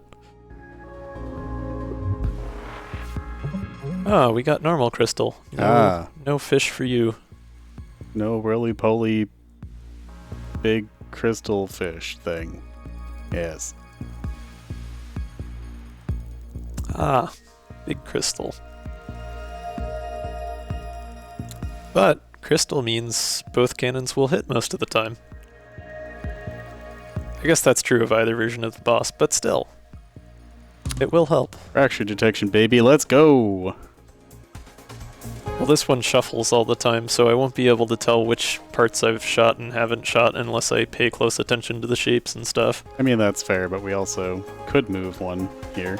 Ah, we got normal crystal. No fish for you. No roly-poly big crystal fish thing. Yes. Ah, big crystal. But crystal means both cannons will hit most of the time. I guess that's true of either version of the boss, but still. It will help. Fracture detection, baby. Let's go! Well, this one shuffles all the time, so I won't be able to tell which parts I've shot and haven't shot unless I pay close attention to the shapes and stuff. I mean, that's fair, but we also could move one here.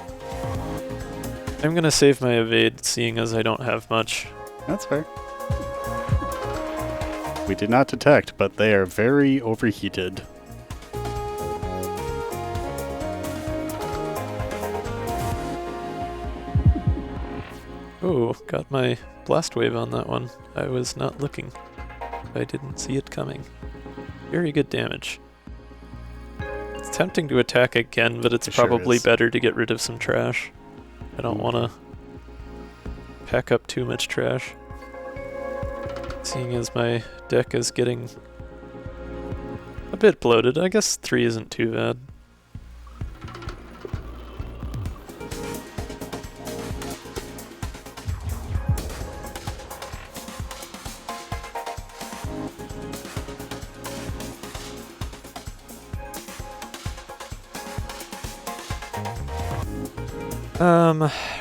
I'm gonna save my evade, seeing as I don't have much. That's fair. We did not detect, but they are very overheated. Oh, got my blast wave on that one. I was not looking. I didn't see it coming. Very good damage. It's tempting to attack again, but it's It sure probably is. better to get rid of some trash. I don't want to pack up too much trash. Seeing as my deck is getting a bit bloated, I guess 3 isn't too bad.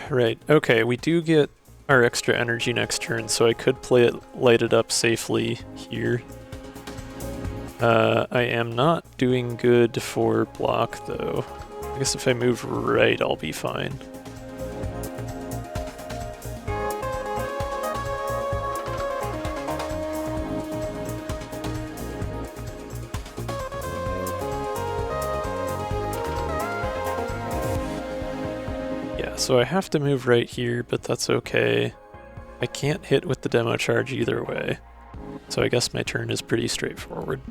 Right, okay, we do get our extra energy next turn, so I could play it lighted up safely here. I am not doing good for block, though. I guess if I move right, I'll be fine. So I have to move right here, but that's okay. I can't hit with the demo charge either way. So I guess my turn is pretty straightforward.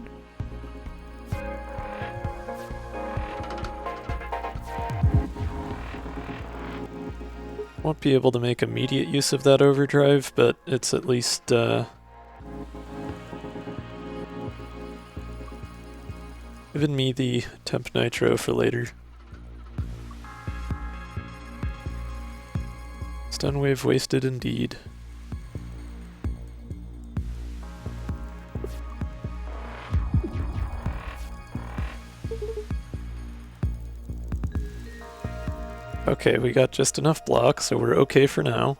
Won't be able to make immediate use of that overdrive, but it's at least given me the temp nitro for later. Stun wave wasted indeed. Okay, we got just enough block, so we're okay for now.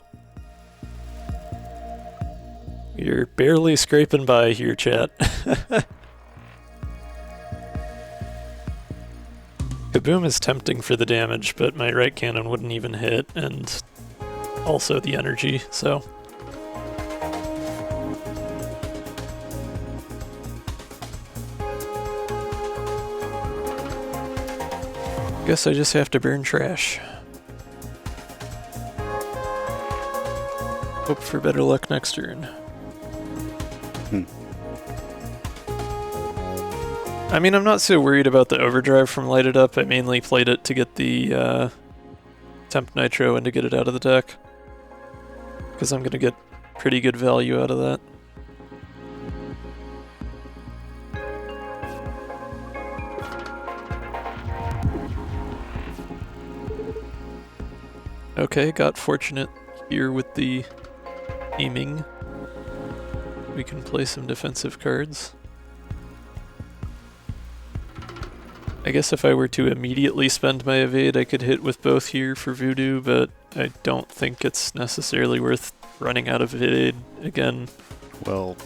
You're barely scraping by here, chat. Kaboom is tempting for the damage, but my right cannon wouldn't even hit, and also the energy, so... Guess I just have to burn trash. Hope for better luck next turn. I mean, I'm not so worried about the overdrive from Light It Up. I mainly played it to get the temp nitro and to get it out of the deck. Because I'm going to get pretty good value out of that. Okay, got fortunate here with the aiming. We can play some defensive cards. I guess if I were to immediately spend my evade, I could hit with both here for Voodoo, but I don't think it's necessarily worth running out of evade again. Well,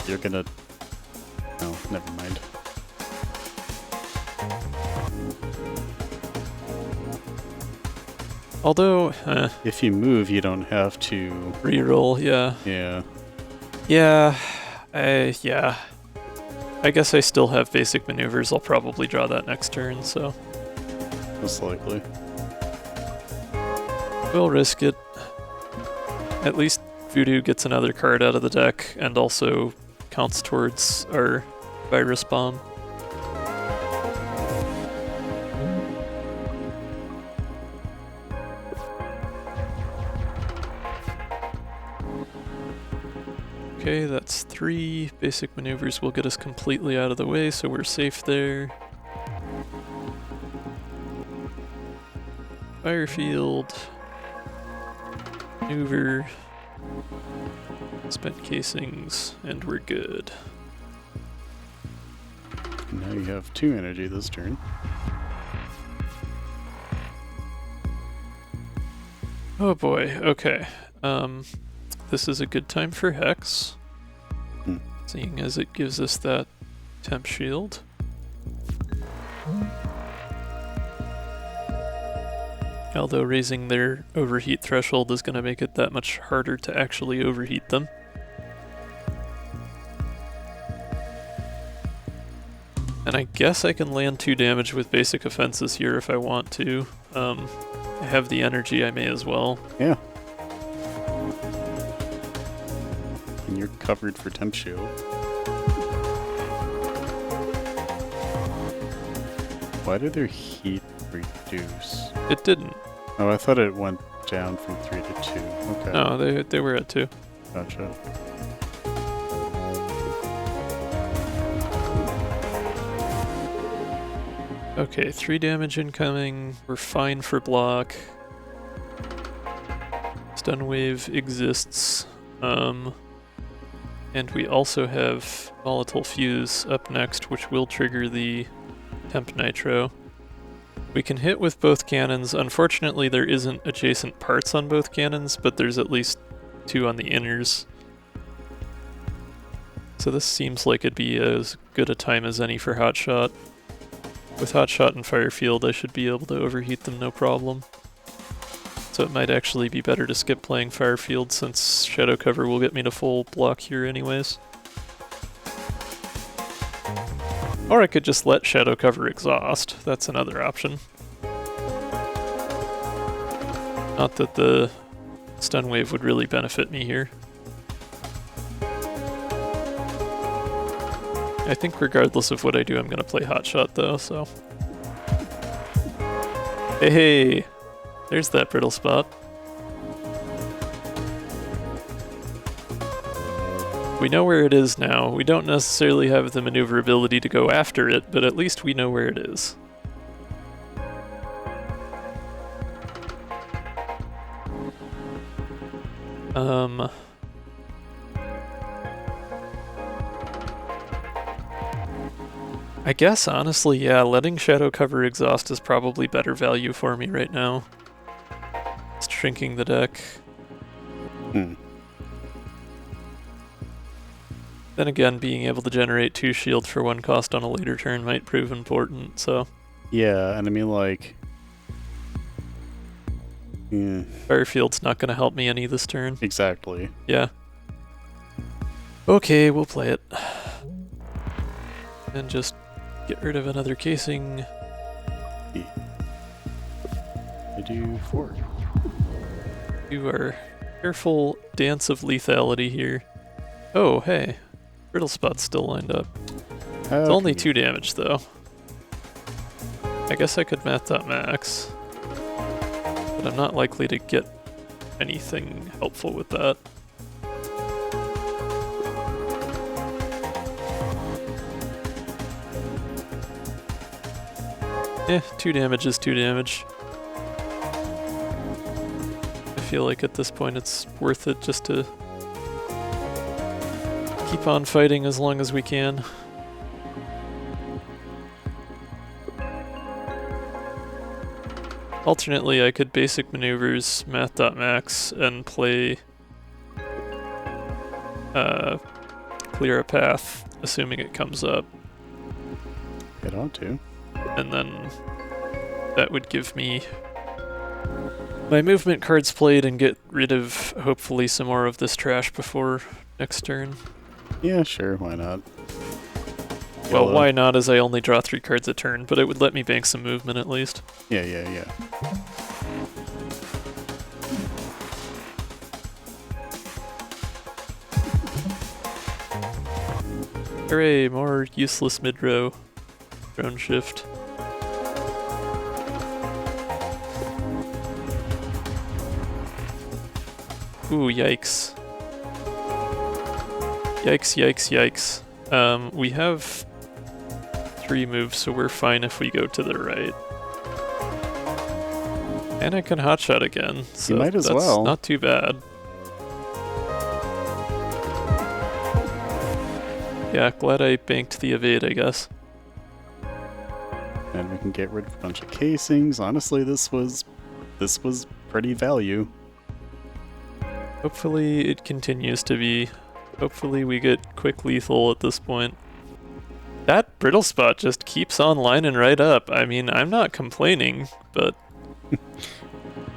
you're gonna... No, never mind. Although, if you move, you don't have to... reroll, yeah. Yeah. Yeah, yeah. I guess I still have basic maneuvers. I'll probably draw that next turn, so... Most likely. We'll risk it. At least Voodoo gets another card out of the deck, and also counts towards our virus bomb. Okay, that's 3. Basic maneuvers will get us completely out of the way, so we're safe there. Firefield. Maneuver. Spent casings, and we're good. Now you have 2 energy this turn. Oh boy, okay. This is a good time for Hex, seeing as it gives us that temp shield. Although raising their overheat threshold is going to make it that much harder to actually overheat them. And I guess I can land 2 damage with basic offenses here if I want to. I have the energy, I may as well. Yeah. And you're covered for temp shield. Why did their heat reduce? It didn't. Oh, I thought it went down from 3 to 2. Okay. No, they were at 2. Gotcha. Okay, 3 damage incoming. We're fine for block. Stun wave exists. And we also have Volatile Fuse up next, which will trigger the Temp Nitro. We can hit with both cannons. Unfortunately, there isn't adjacent parts on both cannons, but there's at least 2 on the inners. So this seems like it'd be as good a time as any for Hotshot. With Hotshot and Firefield, I should be able to overheat them no problem. So it might actually be better to skip playing Firefield since Shadow Cover will get me to full block here anyways. Or I could just let Shadow Cover exhaust. That's another option. Not that the stun wave would really benefit me here. I think regardless of what I do, I'm going to play Hotshot though, so... Hey! There's that brittle spot. We know where it is now. We don't necessarily have the maneuverability to go after it, but at least we know where it is. I guess, honestly, yeah, letting Shadow Cover exhaust is probably better value for me right now. It's shrinking the deck. Then again, being able to generate 2 shield for 1 cost on a later turn might prove important, so... Yeah, and I mean, like... Yeah, Firefield's not going to help me any this turn. exactly. Yeah. Okay, we'll play it. And just get rid of another casing. I do 4. Do our careful dance of lethality here. Oh, hey. Brittle spot's still lined up. It's only 2 damage, though. I guess I could math.max. But I'm not likely to get anything helpful with that. Eh, 2 damage is 2 damage. I feel like at this point it's worth it just to keep on fighting as long as we can. Alternately, I could basic maneuvers, math.max, and play clear a path, assuming it comes up. Get on to. And then that would give me my movement cards played and get rid of, hopefully, some more of this trash before next turn. Yeah, sure, why not? Well, why not, as I only draw 3 cards a turn, but it would let me bank some movement at least. Yeah. Hooray, more useless mid-row. Drone shift. Ooh, yikes. Yikes. We have 3 moves, so we're fine if we go to the right. And I can hotshot again, so you might as that's well. Not too bad. Yeah, glad I banked the evade, I guess. And we can get rid of a bunch of casings. Honestly, this was pretty value. Hopefully it continues to be. Hopefully we get quick lethal at this point. That brittle spot just keeps on lining right up. I mean, I'm not complaining, but...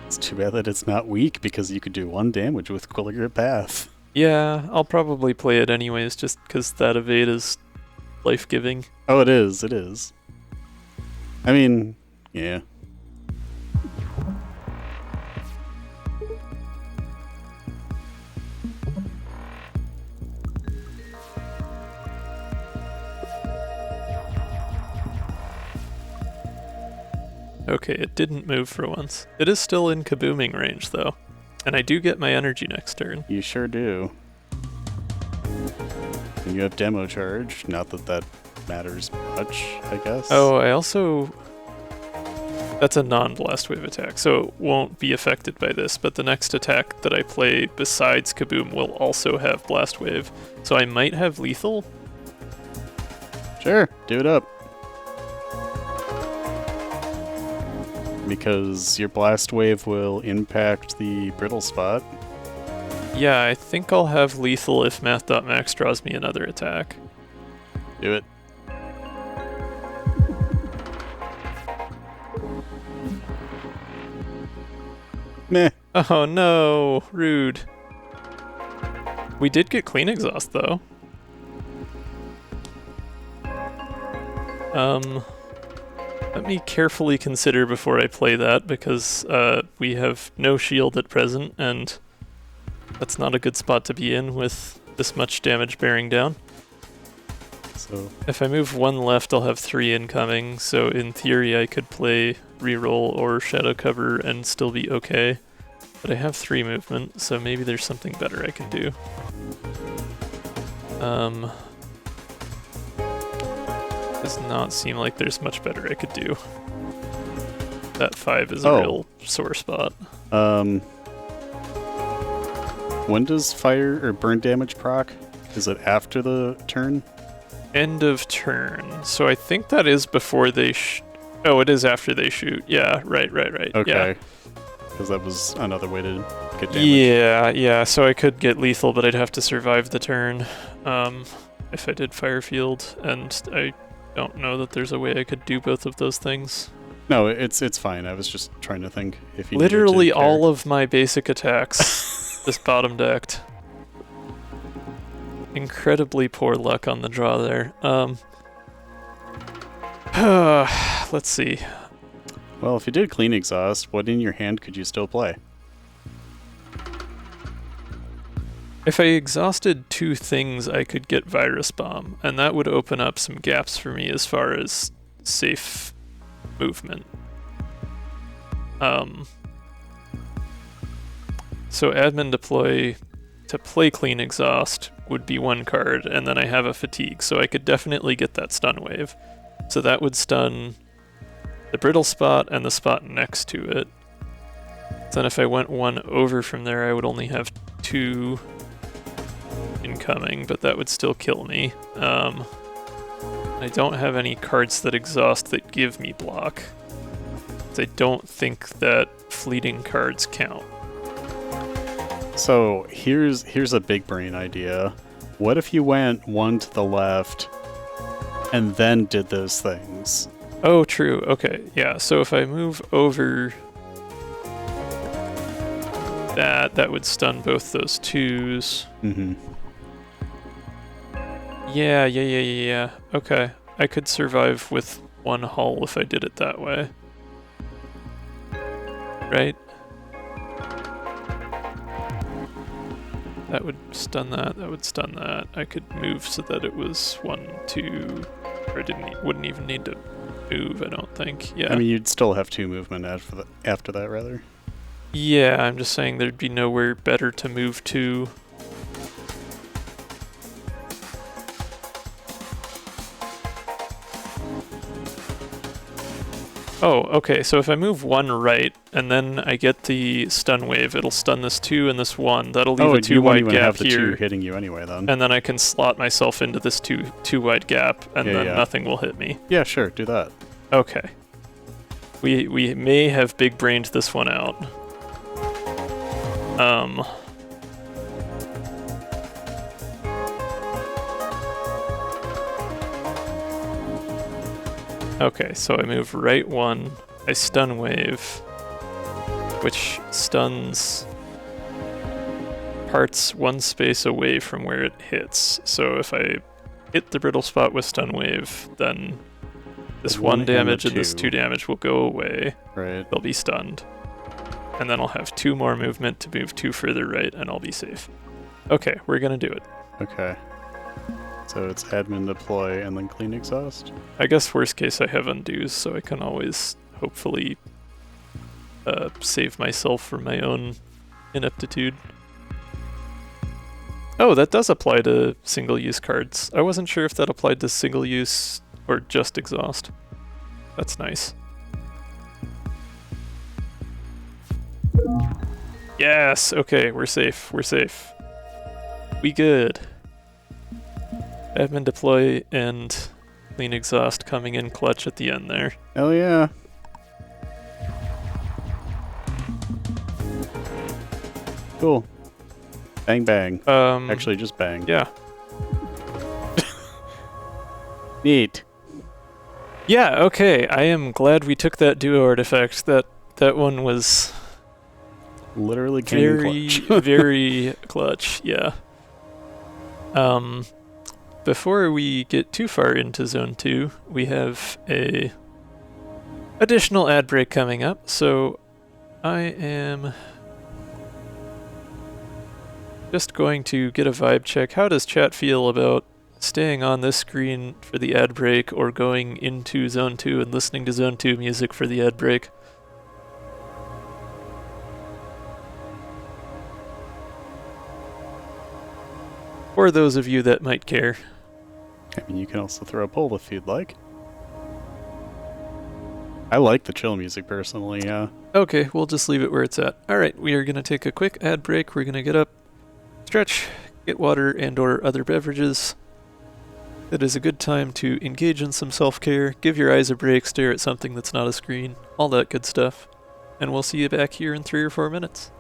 It's too bad that it's not weak, because you could do 1 damage with Quilligret Path. Yeah, I'll probably play it anyways, just because that evade is life-giving. Oh, it is. I mean, yeah. Okay, it didn't move for once. It is still in kabooming range, though. And I do get my energy next turn. You sure do. And you have demo charge, not that that matters much, I guess. Oh, I also... That's a non-blast wave attack, so it won't be affected by this, but the next attack that I play besides kaboom will also have blast wave. So I might have lethal? Sure, do it up. Because your blast wave will impact the brittle spot. Yeah, I think I'll have lethal if math.max draws me another attack. Do it. Meh. Oh no, rude. We did get clean exhaust though. Let me carefully consider before I play that, because we have no shield at present, and that's not a good spot to be in with this much damage bearing down. So if I move 1 left, I'll have 3 incoming, so in theory I could play reroll or shadow cover and still be okay. But I have 3 movement, so maybe there's something better I can do. Does not seem like there's much better I could do. That 5 is a real sore spot. When does fire or burn damage proc? Is it after the turn? End of turn. So I think that is before they oh, it is after they shoot. Yeah, right. Okay. Because that was another way to get damage. Yeah, so I could get lethal, but I'd have to survive the turn if I did Firefield, and I don't know that there's a way I could do both of those things. No, it's fine. I was just trying to think if you Literally needed to all of my basic attacks this bottom decked. Incredibly poor luck on the draw there. Let's see. Well, if you did clean exhaust, what in your hand could you still play? If I exhausted 2 things, I could get Virus Bomb, and that would open up some gaps for me as far as safe movement. So admin deploy to play clean exhaust would be 1 card, and then I have a fatigue, so I could definitely get that stun wave. So that would stun the brittle spot and the spot next to it. Then if I went 1 over from there, I would only have 2 incoming, but that would still kill me. I don't have any cards that exhaust that give me block. I don't think that fleeting cards count. So here's a big brain idea. What if you went 1 to the left and then did those things? Oh, true. Okay, yeah. So if I move over that would stun both those 2s. Mm-hmm. Yeah. Okay. I could survive with 1 hull if I did it that way. Right? That would stun that, that would stun that. I could move so that it was 1, 2, or wouldn't even need to move, I don't think. Yeah. I mean, you'd still have 2 movement after that, rather. Yeah, I'm just saying there'd be nowhere better to move to. Oh, okay, so if I move 1 right, and then I get the stun wave, it'll stun this 2 and this 1. That'll leave a 2 wide gap have the here. 2 hitting you anyway, then. And then I can slot myself into this 2 wide gap, and then nothing will hit me. Yeah, sure, do that. Okay. We may have big brained this one out. Okay, so I move right 1, I stun wave, which stuns parts 1 space away from where it hits. So if I hit the brittle spot with stun wave, then this 1 damage and this 2 damage will go away. Right. They'll be stunned. And then I'll have 2 more movement to move 2 further right, and I'll be safe. Okay, we're gonna do it. Okay. So it's admin deploy and then clean exhaust? I guess worst case I have undos, so I can always hopefully save myself from my own ineptitude. Oh, that does apply to single-use cards. I wasn't sure if that applied to single-use or just exhaust. That's nice. Yes! Okay, we're safe. We're safe. We good. Admin deploy and clean exhaust coming in clutch at the end there. Hell yeah. Cool. Bang bang. Actually, just bang. Yeah. Neat. Yeah, okay. I am glad we took that duo artifact. That one was literally very, clutch. very clutch, yeah. Before we get too far into Zone 2, we have a additional ad break coming up, so I am just going to get a vibe check. How does chat feel about staying on this screen for the ad break or going into Zone 2 and listening to Zone 2 music for the ad break? For those of you that might care. I mean, you can also throw a poll if you'd like. I like the chill music personally, yeah. Okay, we'll just leave it where it's at. Alright, we are going to take a quick ad break. We're going to get up, stretch, get water and or other beverages. It is a good time to engage in some self-care, give your eyes a break, stare at something that's not a screen, all that good stuff. And we'll see you back here in 3 or 4 minutes.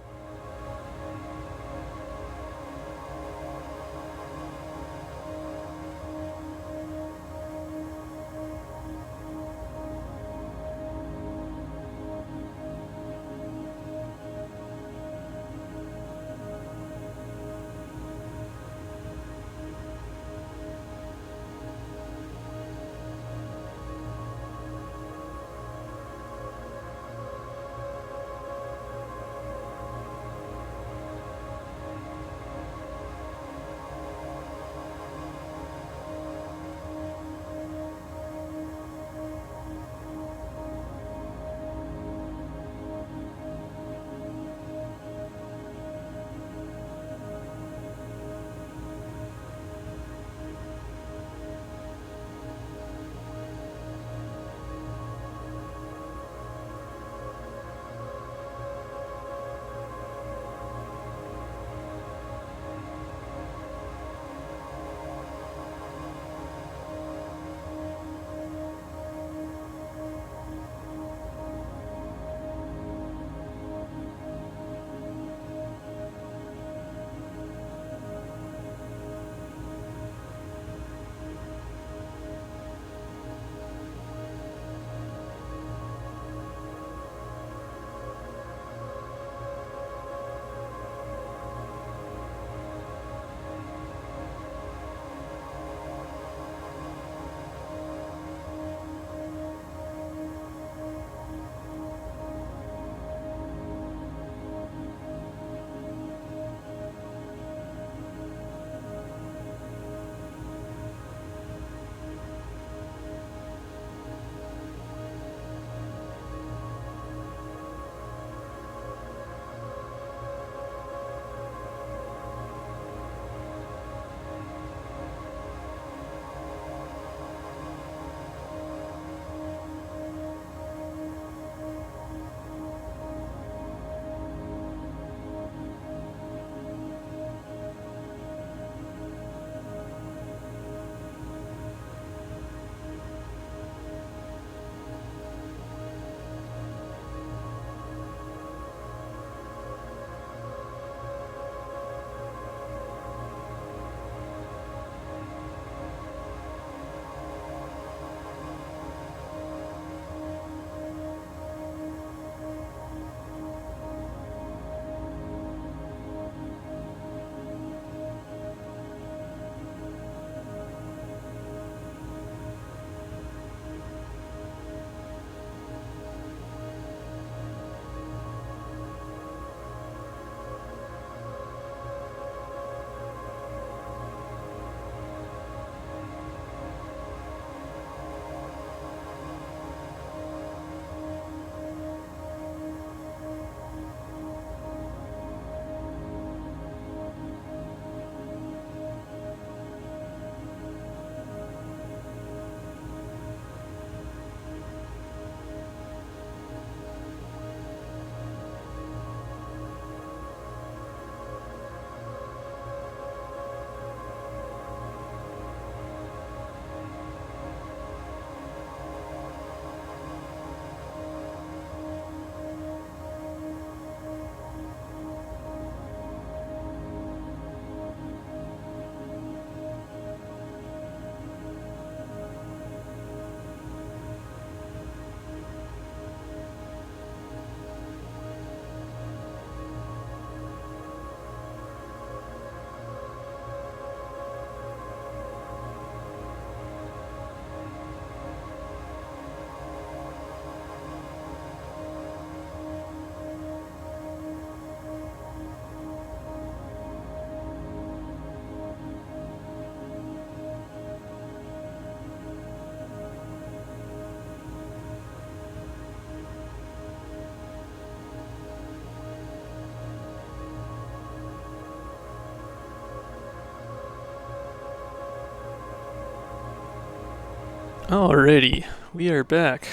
Alrighty, we are back.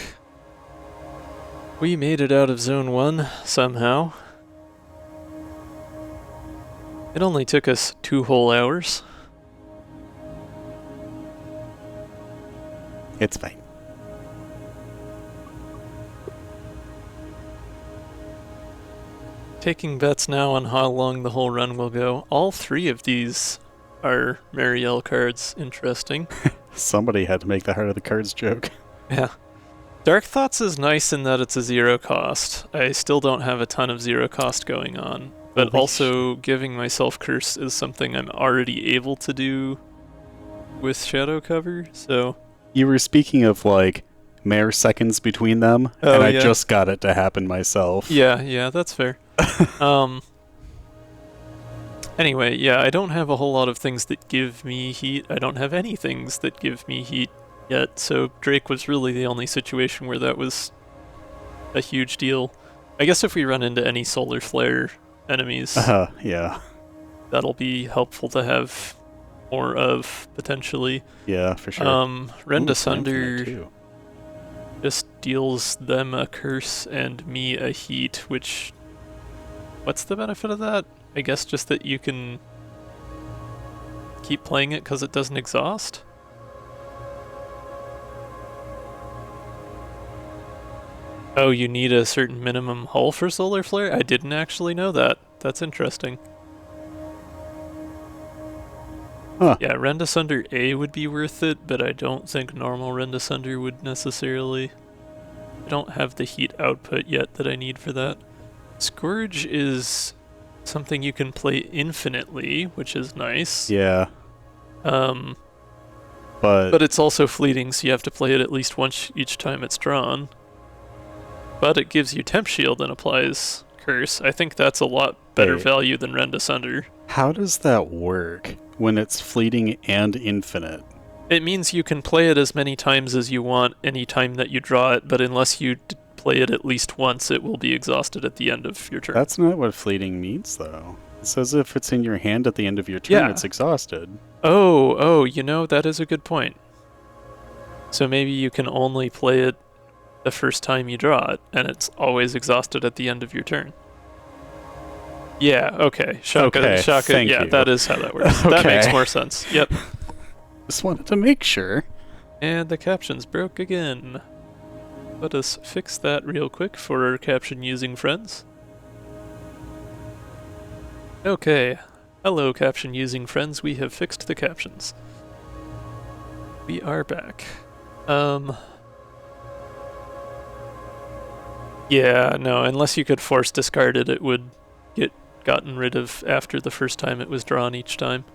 We made it out of Zone 1, somehow. It only took us 2 whole hours. It's fine. Taking bets now on how long the whole run will go. All 3 of these are Marielle cards. Interesting. Somebody had to make the heart of the cards joke. Yeah. Dark Thoughts is nice in that it's a 0 cost. I still don't have a ton of 0 cost going on. But also, giving myself Curse is something I'm already able to do with Shadow Cover, so... You were speaking of, like, mere seconds between them, and I just got it to happen myself. Yeah, that's fair. Anyway, yeah, I don't have a whole lot of things that give me heat. I don't have any things that give me heat yet, so Drake was really the only situation where that was a huge deal. I guess if we run into any Solar Flare enemies, yeah, that'll be helpful to have more of, potentially. Yeah, for sure. Rend Asunder just deals them a curse and me a heat, which... What's the benefit of that? I guess just that you can keep playing it because it doesn't exhaust? Oh, you need a certain minimum hull for Solar Flare? I didn't actually know that. That's interesting. Huh. Yeah, Rend Asunder A would be worth it, but I don't think normal Rend Asunder would necessarily. I don't have the heat output yet that I need for that. Scourge is something you can play infinitely, which is nice. Yeah. But it's also fleeting, so you have to play it at least once each time it's drawn. But it gives you Temp Shield and applies Curse. I think that's a lot better value than Rend Asunder. How does that work when it's fleeting and infinite? It means you can play it as many times as you want any time that you draw it, but unless you play it at least once, it will be exhausted at the end of your turn. That's not what fleeting means, though. It says if it's in your hand at the end of your turn, it's exhausted. Oh, you know, that is a good point. So maybe you can only play it the first time you draw it, and it's always exhausted at the end of your turn. Yeah, okay. Shaka, yeah, you. That is how that works. Okay. That makes more sense. Yep. Just wanted to make sure. And the captions broke again. Let us fix that real quick for our caption using friends. Okay. Hello, caption using friends. We have fixed the captions. We are back. Yeah, no, unless you could force discard it, it would get gotten rid of after the first time it was drawn each time.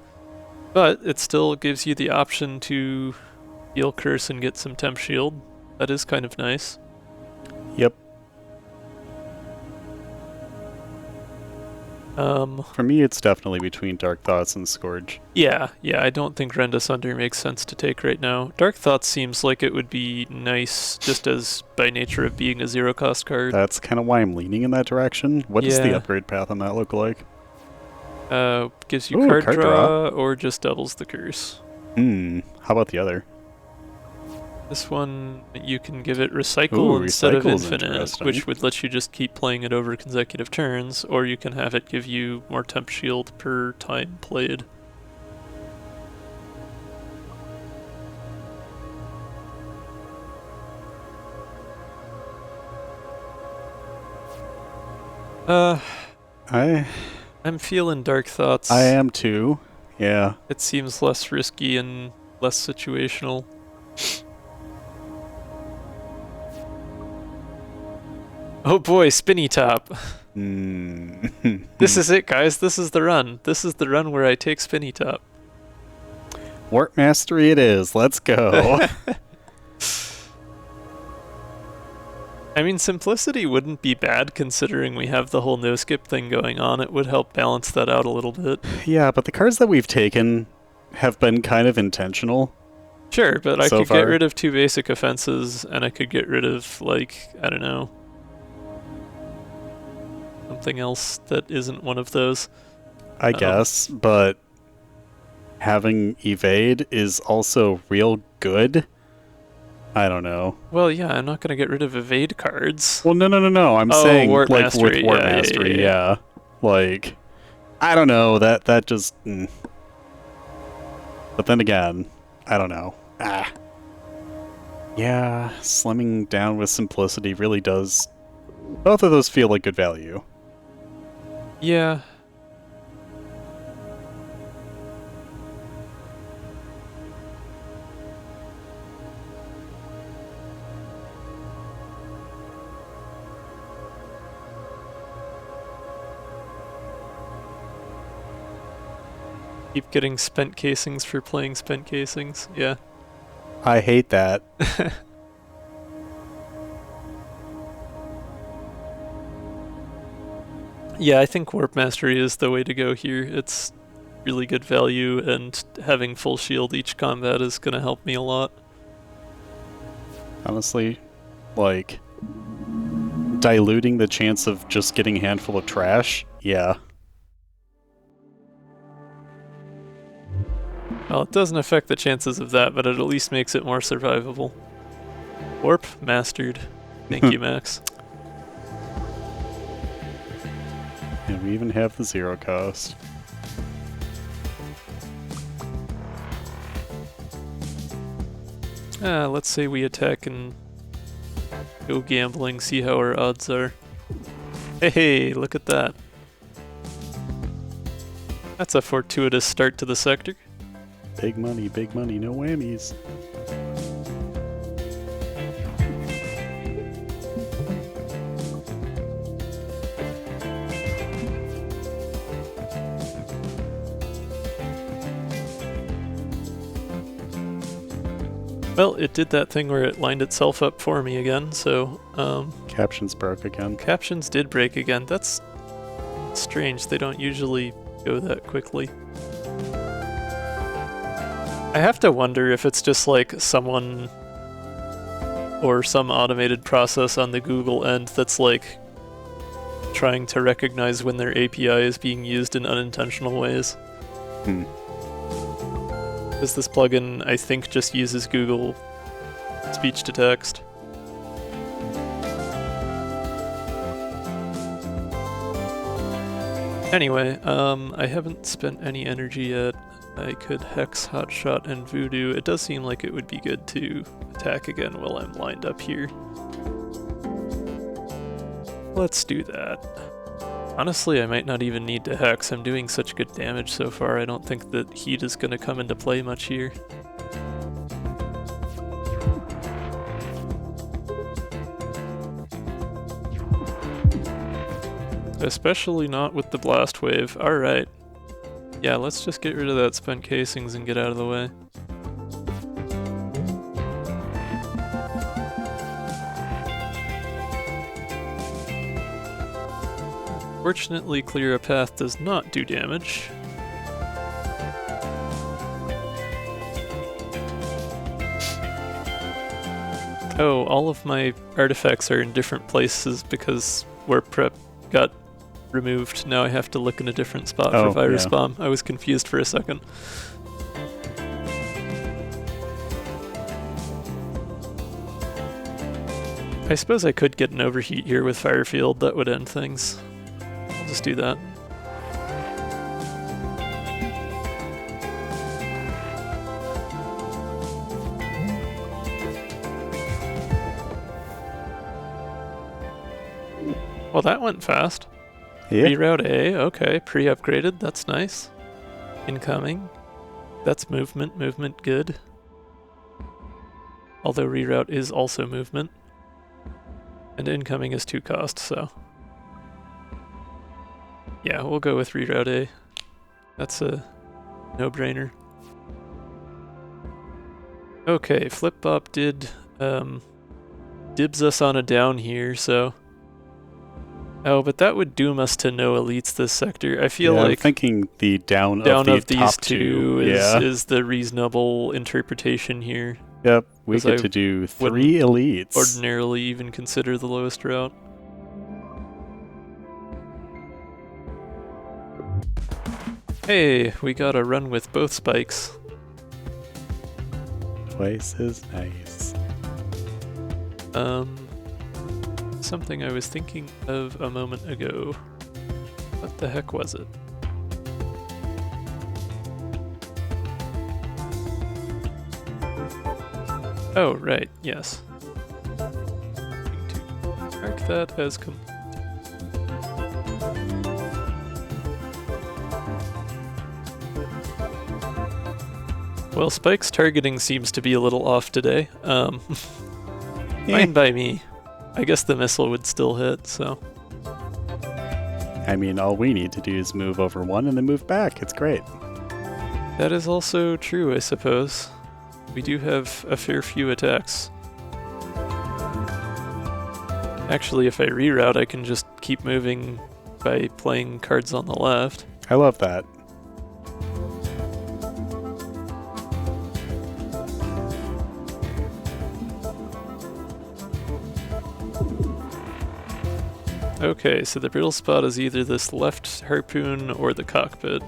But it still gives you the option to heal Curse and get some Temp Shield. That is kind of nice. Yep. For me, it's definitely between Dark Thoughts and Scourge. Yeah, I don't think Rend Asunder makes sense to take right now. Dark Thoughts seems like it would be nice just as by nature of being a 0 cost card. That's kind of why I'm leaning in that direction. What does the upgrade path on that look like? Gives you card draw or just doubles the curse. How about the other? This one, you can give it Recycle instead of Infinite, which would let you just keep playing it over consecutive turns, or you can have it give you more Temp Shield per time played. I'm feeling Dark Thoughts. I am too, yeah. It seems less risky and less situational. Oh boy, Spinny Top. This is it, guys. This is the run. This is the run where I take Spinny Top. Warp Mastery it is. Let's go. I mean, Simplicity wouldn't be bad considering we have the whole no-skip thing going on. It would help balance that out a little bit. Yeah, but the cards that we've taken have been kind of intentional. Sure, but I could get rid of 2 basic offenses, and I could get rid of, like, I don't know, something else that isn't one of those. I guess, but having evade is also real good I don't know. Well, yeah, I'm not gonna get rid of evade cards. Well, no. I'm Oh, saying Warp like Mastery, with Warp yeah, Mastery, yeah. Like, I don't know. That just. But then again, I don't know. Yeah, slimming down with simplicity really does. Both of those feel like good value. Yeah. Keep getting spent casings for playing spent casings. Yeah. I hate that. Yeah, I think Warp Mastery is the way to go here. It's really good value, and having full shield each combat is going to help me a lot. Honestly, like, diluting the chance of just getting a handful of trash, yeah. Well, it doesn't affect the chances of that, but it at least makes it more survivable. Warp mastered. Thank you, Max. And we even have the 0 cost. Let's say we attack and go gambling, see how our odds are. Hey, look at that. That's a fortuitous start to the sector. Big money, no whammies. Well, it did that thing where it lined itself up for me again, so, Captions broke again. Captions did break again. That's strange. They don't usually go that quickly. I have to wonder if it's just like someone or some automated process on the Google end that's like trying to recognize when their API is being used in unintentional ways. Because this plugin, I think, just uses Google speech to text. Anyway, I haven't spent any energy yet. I could Hex, Hotshot, and Voodoo. It does seem like it would be good to attack again while I'm lined up here. Let's do that. Honestly, I might not even need to Hex. I'm doing such good damage so far, I don't think that Heat is going to come into play much here. Especially not with the Blast Wave. Alright. Yeah, let's just get rid of that spent casings and get out of the way. Fortunately, Clear a Path does not do damage. Oh, all of my artifacts are in different places because Warp Prep got removed. Now I have to look in a different spot for Virus Bomb. I was confused for a second. I suppose I could get an overheat here with Firefield. That would end things. I'll just do that. Well, that went fast. Yeah. Reroute A, okay, pre-upgraded, that's nice. Incoming, that's movement, movement good. Although reroute is also movement. And incoming is 2 cost, so. Yeah, we'll go with reroute A. That's a no-brainer. Okay, Flip Bop did dibs us on a down here, so. Oh, but that would doom us to no elites this sector. I feel like I'm thinking the down of the these top two is the reasonable interpretation here. Yep, we get to do 3 elites. Ordinarily even consider the lowest route. Hey, we got a run with both spikes. Twice as nice. Something I was thinking of a moment ago. What the heck was it? Oh, right, yes. Going to mark that as complete. Well, Spike's targeting seems to be a little off today. Fine by me. I guess the missile would still hit, so. I mean, all we need to do is move over one and then move back. It's great. That is also true, I suppose. We do have a fair few attacks. Actually, if I reroute, I can just keep moving by playing cards on the left. I love that. Okay, so the brittle spot is either this left harpoon or the cockpit.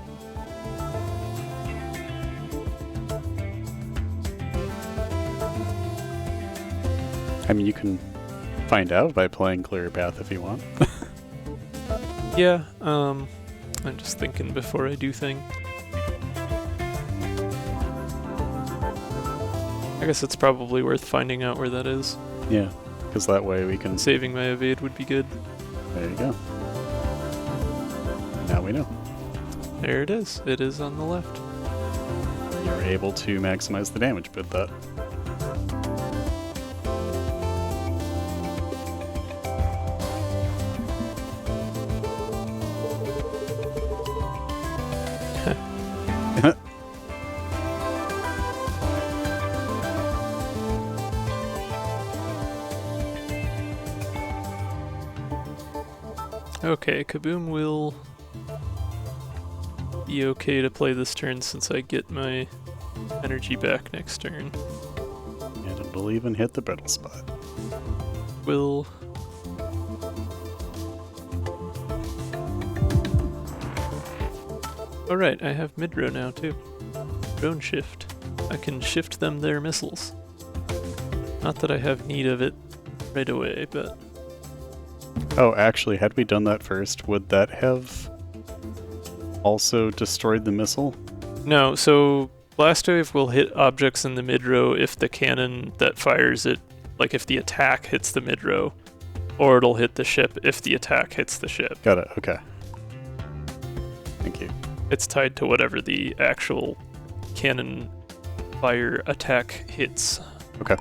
I mean, you can find out by playing Clear Path if you want. Yeah, I'm just thinking before I do thing. I guess it's probably worth finding out where that is. Yeah, because that way we can... Saving my evade would be good. There you go. Now we know. There it is. It is on the left. You're able to maximize the damage with that. Okay, Kaboom will be okay to play this turn since I get my energy back next turn. And it'll even hit the brittle spot. Will... Oh right, I have mid-row now too. Drone shift. I can shift them their missiles. Not that I have need of it right away, but... Oh, actually, had we done that first, would that have also destroyed the missile? No, so Blast Wave will hit objects in the mid-row if the cannon that fires it, like if the attack hits the mid-row, or it'll hit the ship if the attack hits the ship. Got it, okay. Thank you. It's tied to whatever the actual cannon fire attack hits. Okay.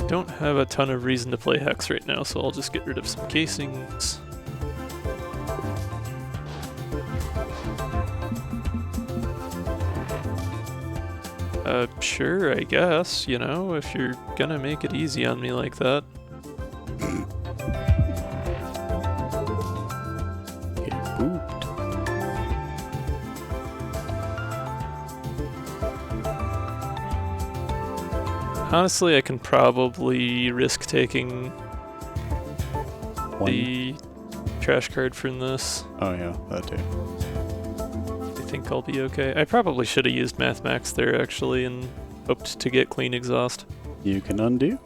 Don't have a ton of reason to play Hex right now, so I'll just get rid of some casings. Sure, I guess, you know, if you're gonna make it easy on me like that. Get booped. Honestly, I can probably risk taking the trash card from this. Oh yeah, that too. I think I'll be okay. I probably should have used Math Max there actually and hoped to get clean exhaust. You can undo.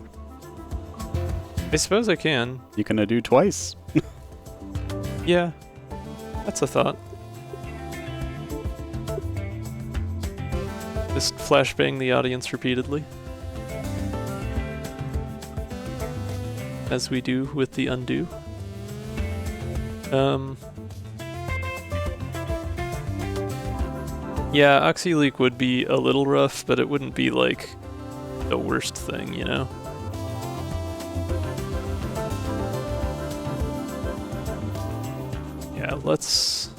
I suppose I can. You can undo twice. Yeah, that's a thought. Just flashbang the audience repeatedly. As we do with the undo. Yeah, Oxyleak would be a little rough, but it wouldn't be like the worst thing, you know? Yeah, let's...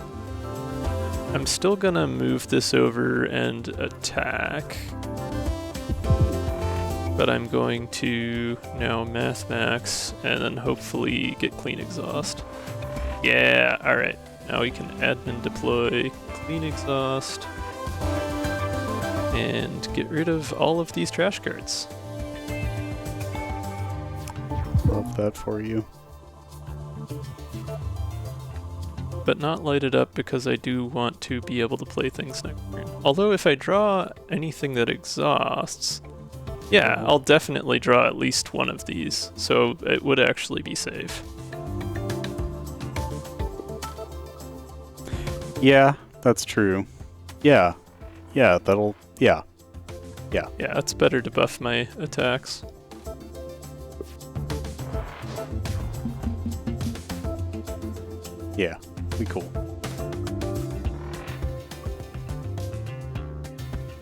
I'm still gonna move this over and attack. But I'm going to now Math Max and then hopefully get clean exhaust. Yeah, alright. Now we can admin deploy clean exhaust and get rid of all of these trash cards. Love that for you. but not light it up because I do want to be able to play things next turn. Although if I draw anything that exhausts, yeah, I'll definitely draw at least one of these, so it would actually be safe. Yeah, that's true. Yeah. Yeah, yeah. Yeah. Yeah, it's better to buff my attacks. Yeah, be cool.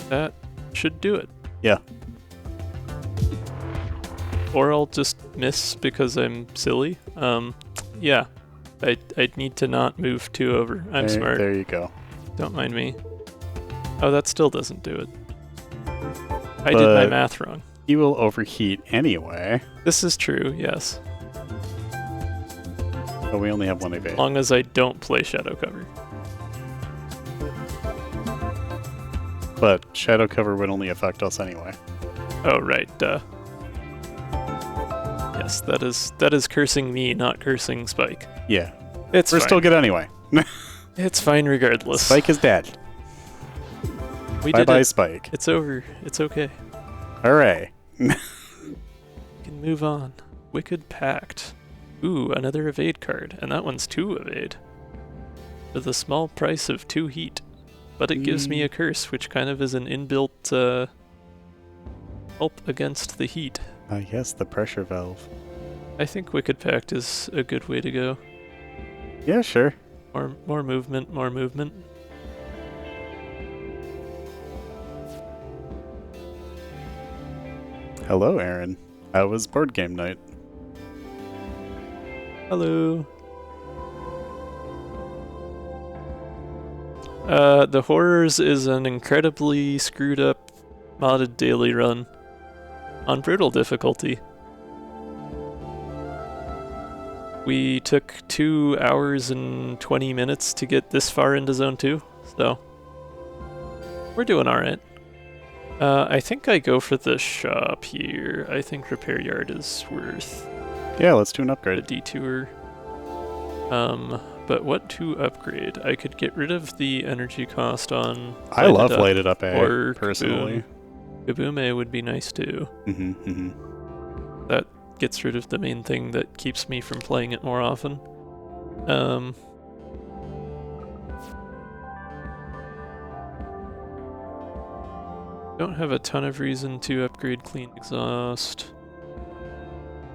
That should do it. Yeah. Or I'll just miss because I'm silly. Yeah. I'd need to not move 2 over. I'm smart. There you go. Don't mind me. Oh, that still doesn't do it. I did my math wrong. You will overheat anyway. This is true, yes. But we only have 1 evade. As long as I don't play Shadow Cover. But Shadow Cover would only affect us anyway. Oh, right, duh. Yes, that is cursing me, not cursing Spike. Yeah. We're still good anyway. It's fine regardless. Spike is dead. We did Bye-bye, it. Spike. It's over. It's okay. Hooray. We can move on. Wicked Pact. Ooh, another evade card, and that one's 2 evade. For the small price of 2 heat. But it gives me a curse, which kind of is an inbuilt help against the heat. Yes, the pressure valve. I think Wicked Pact is a good way to go. Yeah, sure. More movement, more movement. Hello, Aaron. How was board game night? Hello. The Horrors is an incredibly screwed up modded daily run on brutal difficulty. We took 2 hours and 20 minutes to get this far into Zone 2, so we're doing alright. I think I go for the shop here. I think Repair Yard is worth Yeah, let's do an a upgrade. detour. But what to upgrade? I could get rid of the energy cost on I love Lighted Up A, or personally. Kaboom A would be nice too. That gets rid of the main thing that keeps me from playing it more often. Don't have a ton of reason to upgrade Clean Exhaust.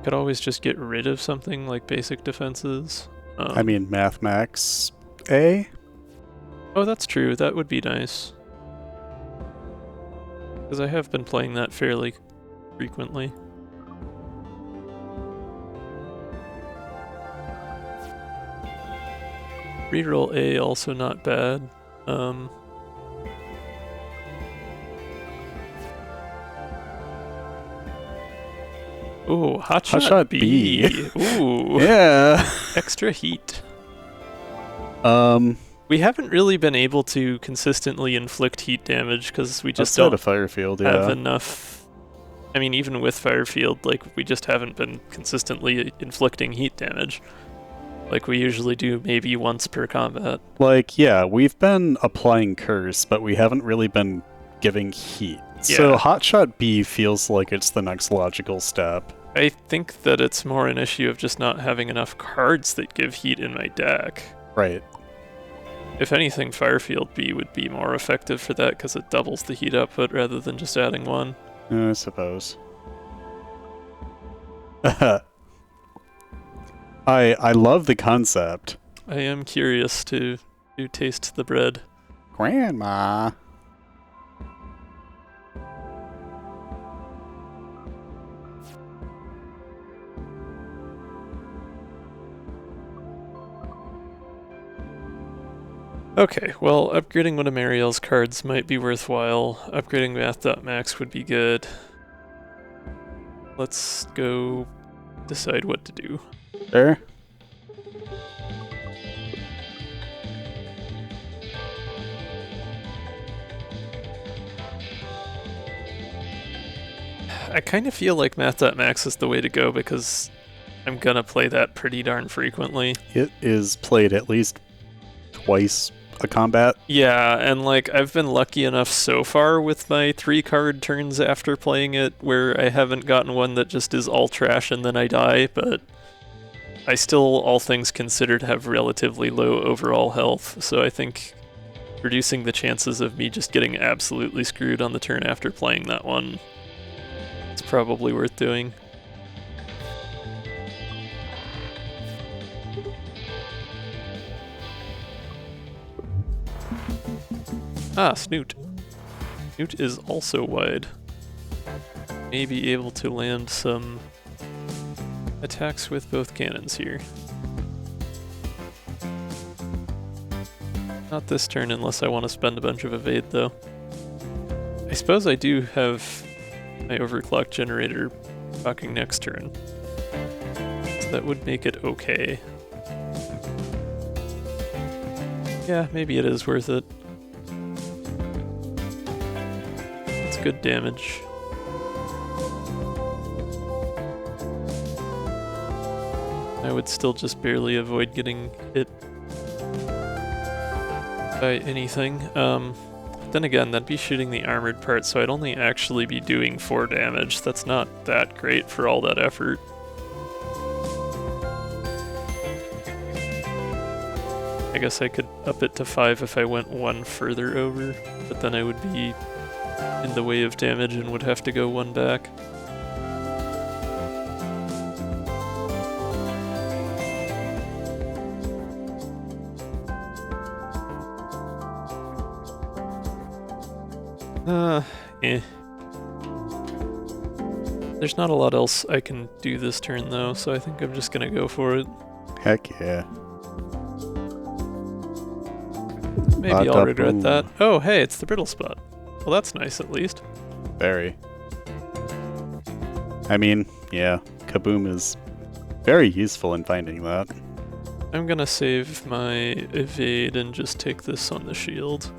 Could always just get rid of something like basic defenses. I mean, Math Max A? Oh, that's true. That would be nice. Because I have been playing that fairly frequently. Reroll A also not bad. Ooh, Hotshot B. Ooh. Yeah. Extra heat. Um, We haven't really been able to consistently inflict heat damage because we just outside don't of Firefield, have yeah. enough. I mean, even with Firefield, like, we just haven't been consistently inflicting heat damage. Like we usually do maybe once per combat. Like, yeah, we've been applying Curse, but we haven't really been giving heat. So Yeah. Hotshot B feels like it's the next logical step. I think that it's more an issue of just not having enough cards that give heat in my deck. Right. If anything, Firefield B would be more effective for that because it doubles the heat output rather than just adding 1. I suppose. I love the concept. I am curious to taste the bread. Grandma. Okay, well, upgrading one of Marielle's cards might be worthwhile. Upgrading Math.max would be good. Let's go decide what to do. There. I kind of feel like Math.max is the way to go because I'm gonna play that pretty darn frequently. It is played at least twice a combat. Yeah, and like I've been lucky enough so far with my 3-card turns after playing it where I haven't gotten one that just is all trash and then I die, but I still, all things considered, have relatively low overall health, so I think reducing the chances of me just getting absolutely screwed on the turn after playing that one is probably worth doing. Ah, Snoot. Snoot is also wide. May be able to land some attacks with both cannons here. Not this turn unless I want to spend a bunch of evade though. I suppose I do have my overclock generator rocking next turn. So that would make it okay. Yeah, maybe it is worth it. It's good damage. I would still just barely avoid getting hit by anything. Then again, that'd be shooting the armored part, so I'd only actually be doing 4 damage. That's not that great for all that effort. I guess I could up it to 5 if I went 1 further over, but then I would be in the way of damage and would have to go 1 back. Eh. There's not a lot else I can do this turn though, so I think I'm just gonna go for it. Heck yeah. Maybe I'll regret that. Oh, hey, it's the brittle spot. Well, that's nice at least. Very. I mean, yeah, Kaboom is very useful in finding that. I'm gonna save my evade and just take this on the shield.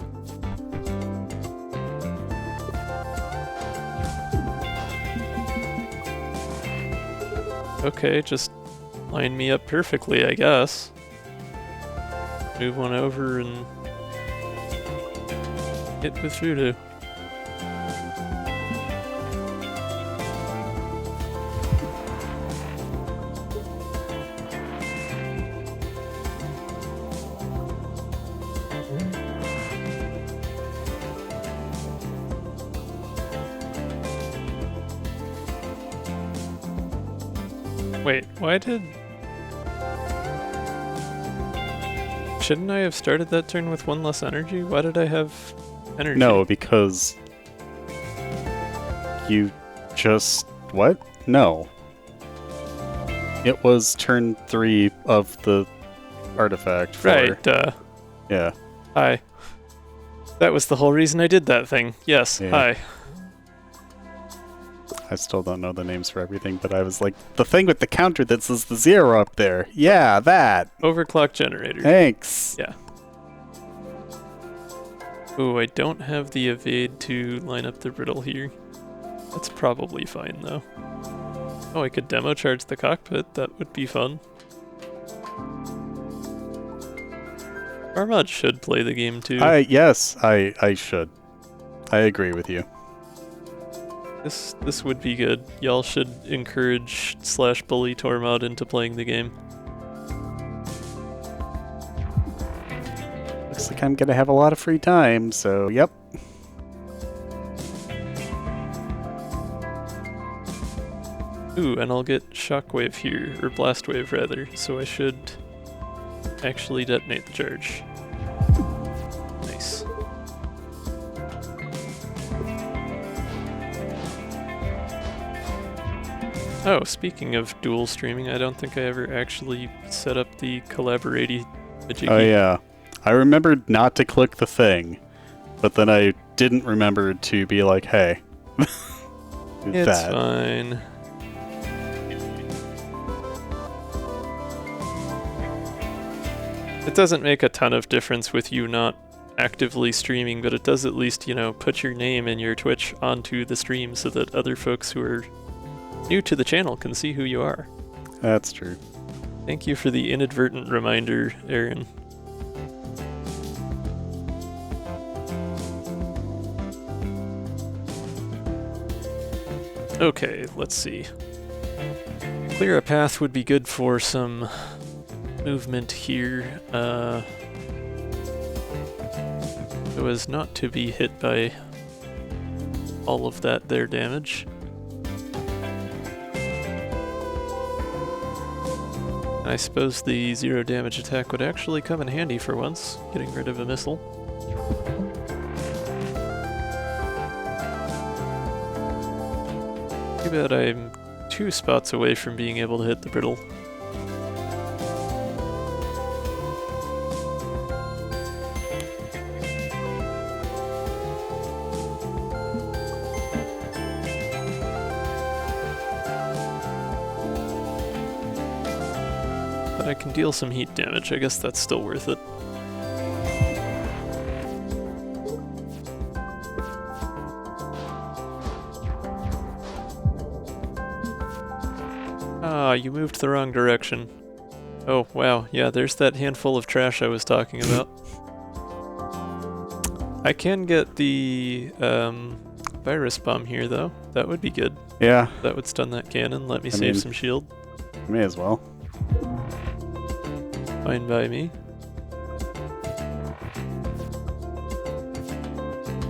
Okay, just line me up perfectly, I guess. Move one over and hit with voodoo. Wait, why did... Shouldn't I have started that turn with 1 less energy? Why did I have energy? No, because you just... What? No. It was turn 3 of the artifact. Right, Yeah. Hi. That was the whole reason I did that thing. Yes, Yeah. hi. I still don't know the names for everything, but I was like, the thing with the counter that says the 0 up there. Yeah, that. Overclock generator. Thanks. Yeah. Ooh, I don't have the evade to line up the brittle here. That's probably fine though. Oh, I could demo charge the cockpit. That would be fun. Armad should play the game too. Yes, I should. I agree with you. This would be good. Y'all should encourage / bully Tormod into playing the game. Looks like I'm gonna have a lot of free time, so yep. Ooh, and I'll get Shockwave here, or Blastwave rather, so I should actually detonate the charge. Nice. Oh, speaking of dual streaming, I don't think I ever actually set up the collaborating majiggy. Oh yeah. I remembered not to click the thing, but then I didn't remember to be like, hey. It's that. fine. It doesn't make a ton of difference with you not actively streaming, but it does at least, you know, put your name and your Twitch onto the stream so that other folks who are new to the channel can see who you are. That's true. Thank you for the inadvertent reminder, Aaron. Okay, let's see. Clear a path would be good for some movement here, so as not to be hit by all of that there damage. I suppose the 0 damage attack would actually come in handy for once, getting rid of a missile. Too bad I'm 2 spots away from being able to hit the brittle. But I can deal some heat damage, I guess that's still worth it. Ah, you moved the wrong direction. Oh, wow, yeah, there's that handful of trash I was talking about. I can get the virus bomb here, though. That would be good. Yeah. That would stun that cannon, let me save some shield. May as well. Fine by me.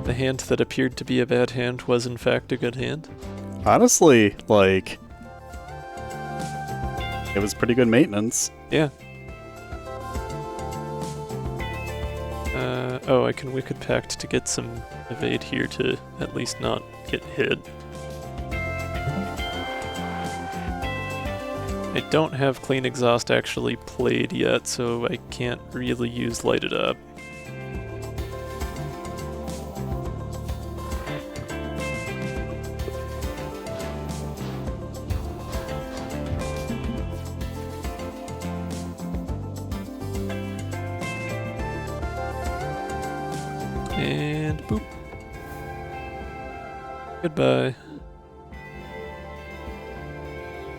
The hand that appeared to be a bad hand was in fact a good hand. Honestly, like, it was pretty good maintenance. Yeah. Oh, I can Wicked Pact to get some evade here to at least not get hit. I don't have Clean Exhaust actually played yet, so I can't really use Light It Up. And boop. Goodbye.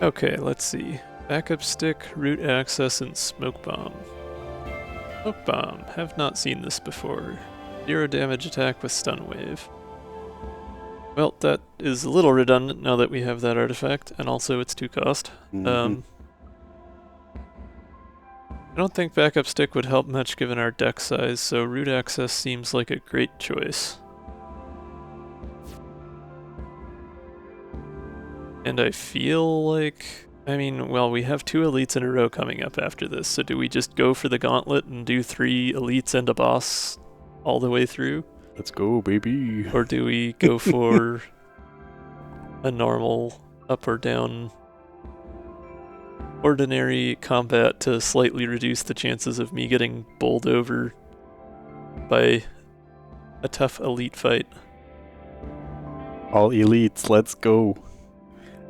Okay, let's see. Backup stick, root access, and smoke bomb. Smoke bomb. Have not seen this before. 0 damage attack with stun wave. Well, that is a little redundant now that we have that artifact, and also it's 2 cost. I don't think backup stick would help much given our deck size, so root access seems like a great choice. And I feel like, I mean, well, we have 2 elites in a row coming up after this, so do we just go for the gauntlet and do 3 elites and a boss all the way through? Let's go, baby. Or do we go for a normal up or down ordinary combat to slightly reduce the chances of me getting bowled over by a tough elite fight? All elites, let's go.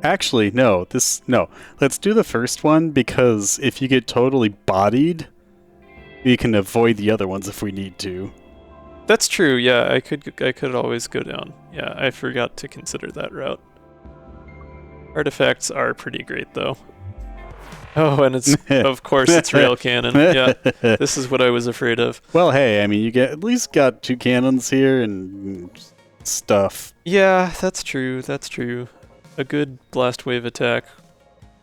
Actually, no. Let's do the first one, because if you get totally bodied, we can avoid the other ones if we need to. That's true, yeah, I could always go down. Yeah, I forgot to consider that route. Artifacts are pretty great, though. Oh, and it's, of course, it's rail cannon. Yeah, this is what I was afraid of. Well, hey, I mean, you at least got 2 cannons here and stuff. Yeah, that's true, that's true. A good blast wave attack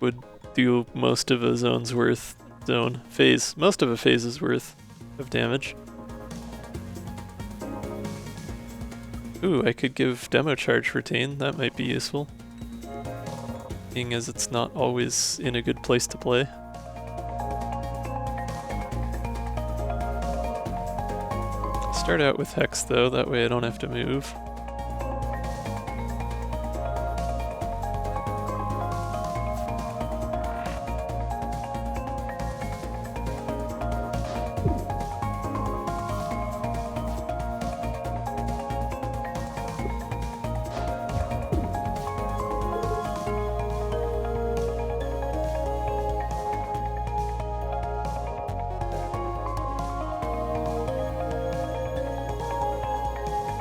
would do most of a zone's worth, most of a phase's worth of damage. Ooh, I could give Demo Charge Retain, that might be useful. Being as it's not always in a good place to play. Start out with Hex though, that way I don't have to move.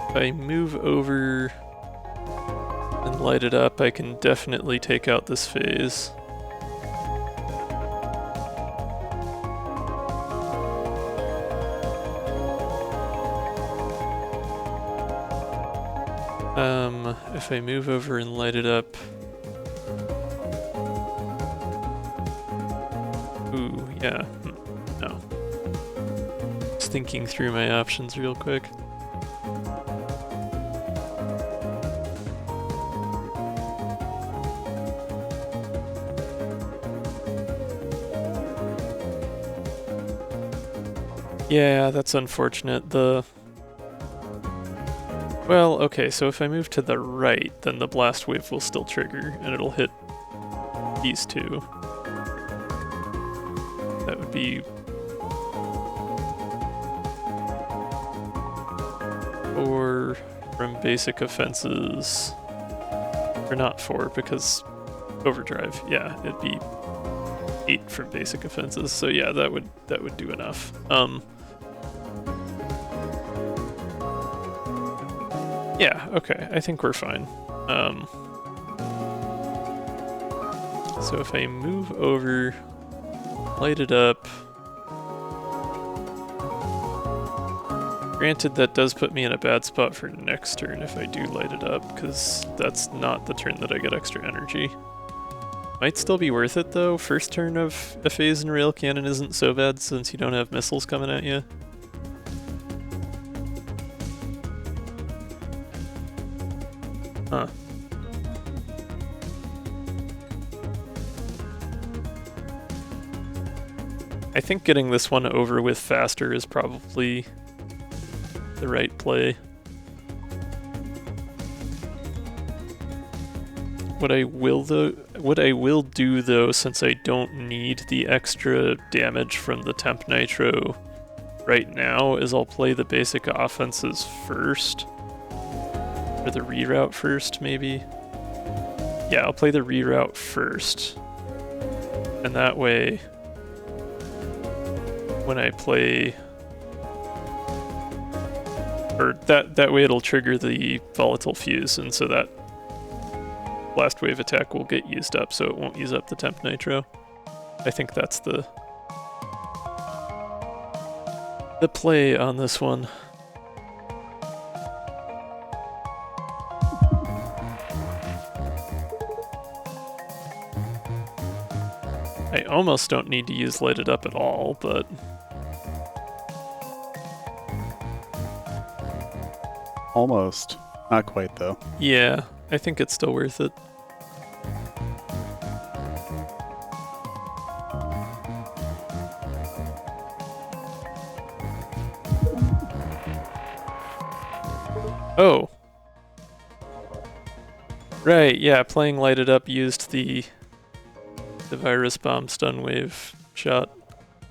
If I move over and light it up, I can definitely take out this phase. If I move over and light it up... Ooh, yeah. No. Just thinking through my options real quick. Yeah, that's unfortunate. Well, okay, so if I move to the right, then the blast wave will still trigger, and it'll hit these two. That would be... 4 from basic offenses. Or not 4, because overdrive. Yeah, it'd be 8 from basic offenses. So yeah, that would do enough. Yeah, okay, I think we're fine. So if I move over, light it up. Granted, that does put me in a bad spot for next turn if I do light it up, because that's not the turn that I get extra energy. Might still be worth it though. First turn of a phase in rail cannon isn't so bad since you don't have missiles coming at you. Huh. I think getting this one over with faster is probably the right play. What I will do though, since I don't need the extra damage from the temp nitro right now, is I'll play the basic offenses first. Or the reroute first, maybe? Yeah, I'll play the reroute first. And that way, when I play... Or that way it'll trigger the volatile fuse, and so that blast wave attack will get used up, so it won't use up the temp nitro. I think that's the play on this one. I almost don't need to use light it up at all, but... Almost. Not quite, though. Yeah, I think it's still worth it. Oh. Right, yeah, playing light it up used the virus bomb stun wave shot.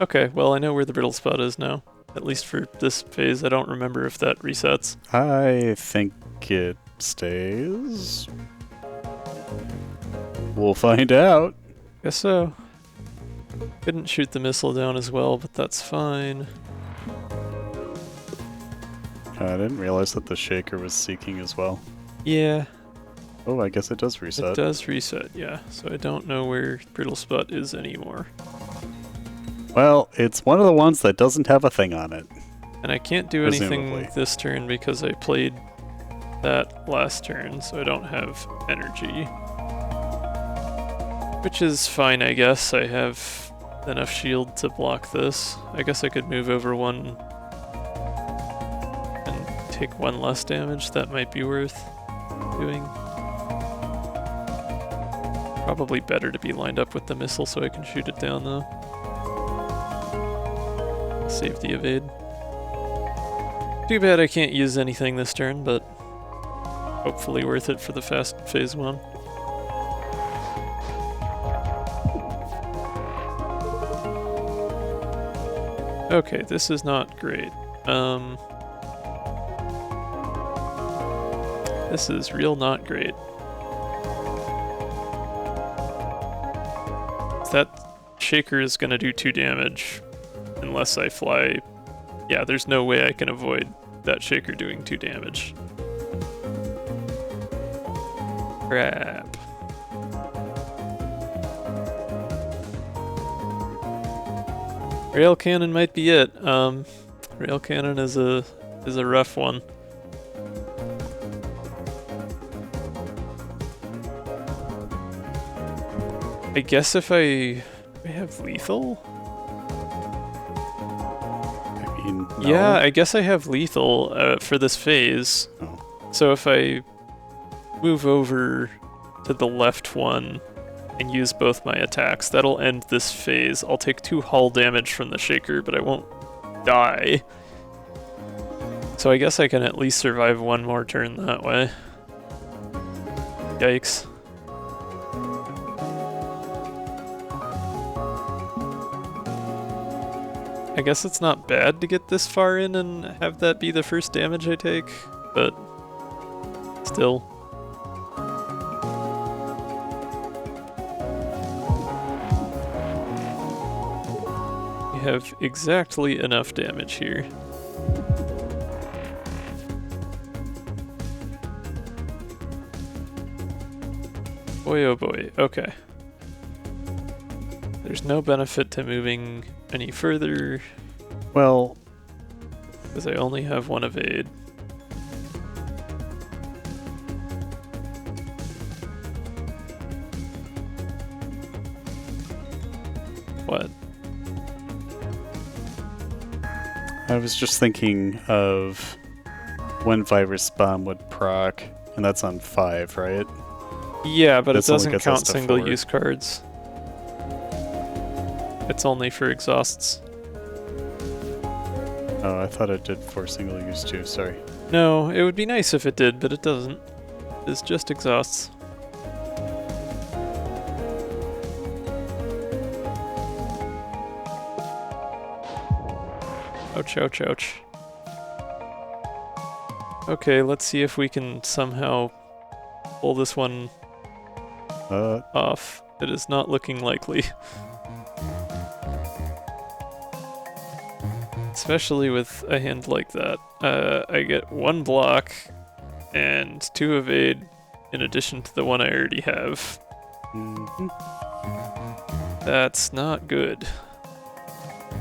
Okay, well I know where the brittle spot is now. At least for this phase. I don't remember if that resets. I think it stays. We'll find out. Guess so. Couldn't shoot the missile down as well, but that's fine. I didn't realize that the shaker was seeking as well. Yeah. Oh, I guess it does reset. It does reset, yeah. So I don't know where brittle spot is anymore. Well, it's one of the ones that doesn't have a thing on it. And I can't do Presumably. anything this turn because I played that last turn, so I don't have energy. Which is fine, I guess. I have enough shield to block this. I guess I could move over one and take one less damage. That might be worth doing. Probably better to be lined up with the missile so I can shoot it down though. Save the evade. Too bad I can't use anything this turn, but hopefully worth it for the fast phase 1. Okay, this is not great. This is real not great. That shaker is gonna do 2 damage. Unless I fly... Yeah, there's no way I can avoid that shaker doing 2 damage. Crap. Rail cannon might be it. Rail cannon is a rough one. I guess if I have lethal? I mean, no. Yeah, I guess I have lethal for this phase. Oh. So if I move over to the left one and use both my attacks, that'll end this phase. I'll take 2 hull damage from the shaker, but I won't die. So I guess I can at least survive 1 more turn that way. Yikes. I guess it's not bad to get this far in and have that be the first damage I take, but still. We have exactly enough damage here. Boy, oh boy, okay. There's no benefit to moving any further. Well, because I only have 1 evade. What? I was just thinking of when Virus Bomb would proc, and that's on 5, right? Yeah, but This it only doesn't gets us count to single-use cards. It's only for exhausts. Oh, I thought it did for single use too, sorry. No, it would be nice if it did, but it doesn't. It's just exhausts. Ouch, ouch, ouch. Okay, let's see if we can somehow pull this one off. It is not looking likely. Especially with a hand like that. I get 1 block and 2 evade in addition to the 1 I already have. That's not good.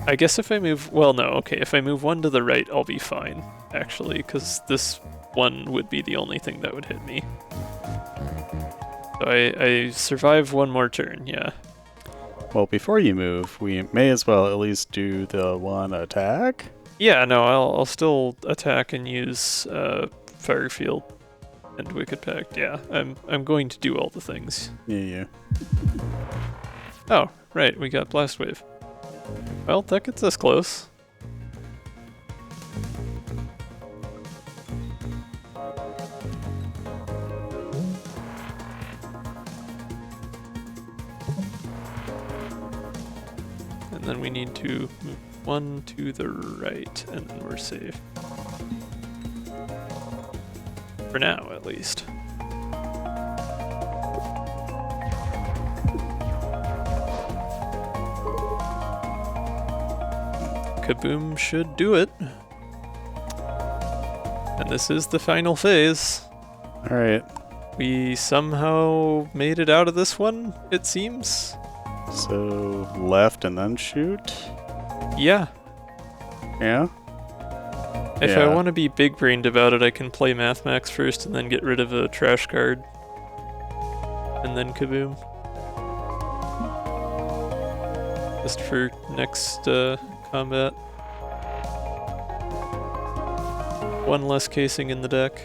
I guess if I move... Well, no, okay. If I move 1 to the right, I'll be fine, actually, because this 1 would be the only thing that would hit me. So I survive 1 more turn, yeah. Well, before you move, we may as well at least do the 1 attack. Yeah, no, I'll still attack and use Fire Field and Wicked Pact. Yeah, I'm going to do all the things. Yeah. Oh, right, we got Blast Wave. Well, that gets us close. And then we need to move 1 to the right, and then we're safe. For now, at least. Kaboom should do it. And this is the final phase. Alright. We somehow made it out of this one, it seems. So, left and then shoot? Yeah. Yeah? If I want to be big-brained about it, I can play Mathmax first and then get rid of a trash card. And then kaboom. Just for next combat. 1 less casing in the deck.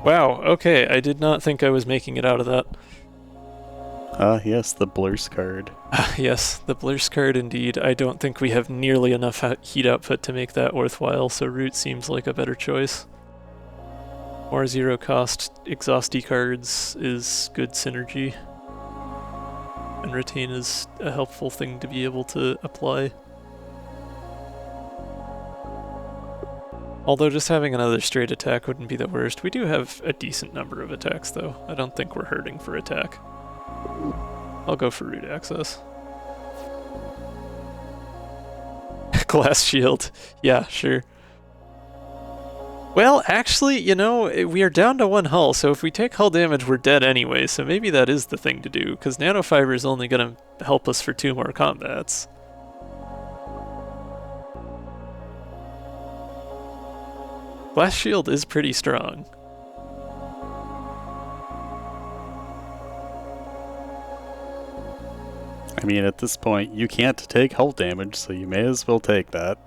Wow, okay, I did not think I was making it out of that. Yes, the Blurse card. Yes, the Blurse card indeed. I don't think we have nearly enough heat output to make that worthwhile, so Root seems like a better choice. More 0 cost exhausty cards is good synergy. And Retain is a helpful thing to be able to apply. Although just having another straight attack wouldn't be the worst. We do have a decent number of attacks though. I don't think we're hurting for attack. I'll go for Root Access. Glass Shield. Yeah, sure. Well, actually, you know, we are down to 1 hull, so if we take hull damage, we're dead anyway, so maybe that is the thing to do, because Nanofiber is only going to help us for 2 more combats. Glass Shield is pretty strong. I mean, at this point, you can't take hull damage, so you may as well take that.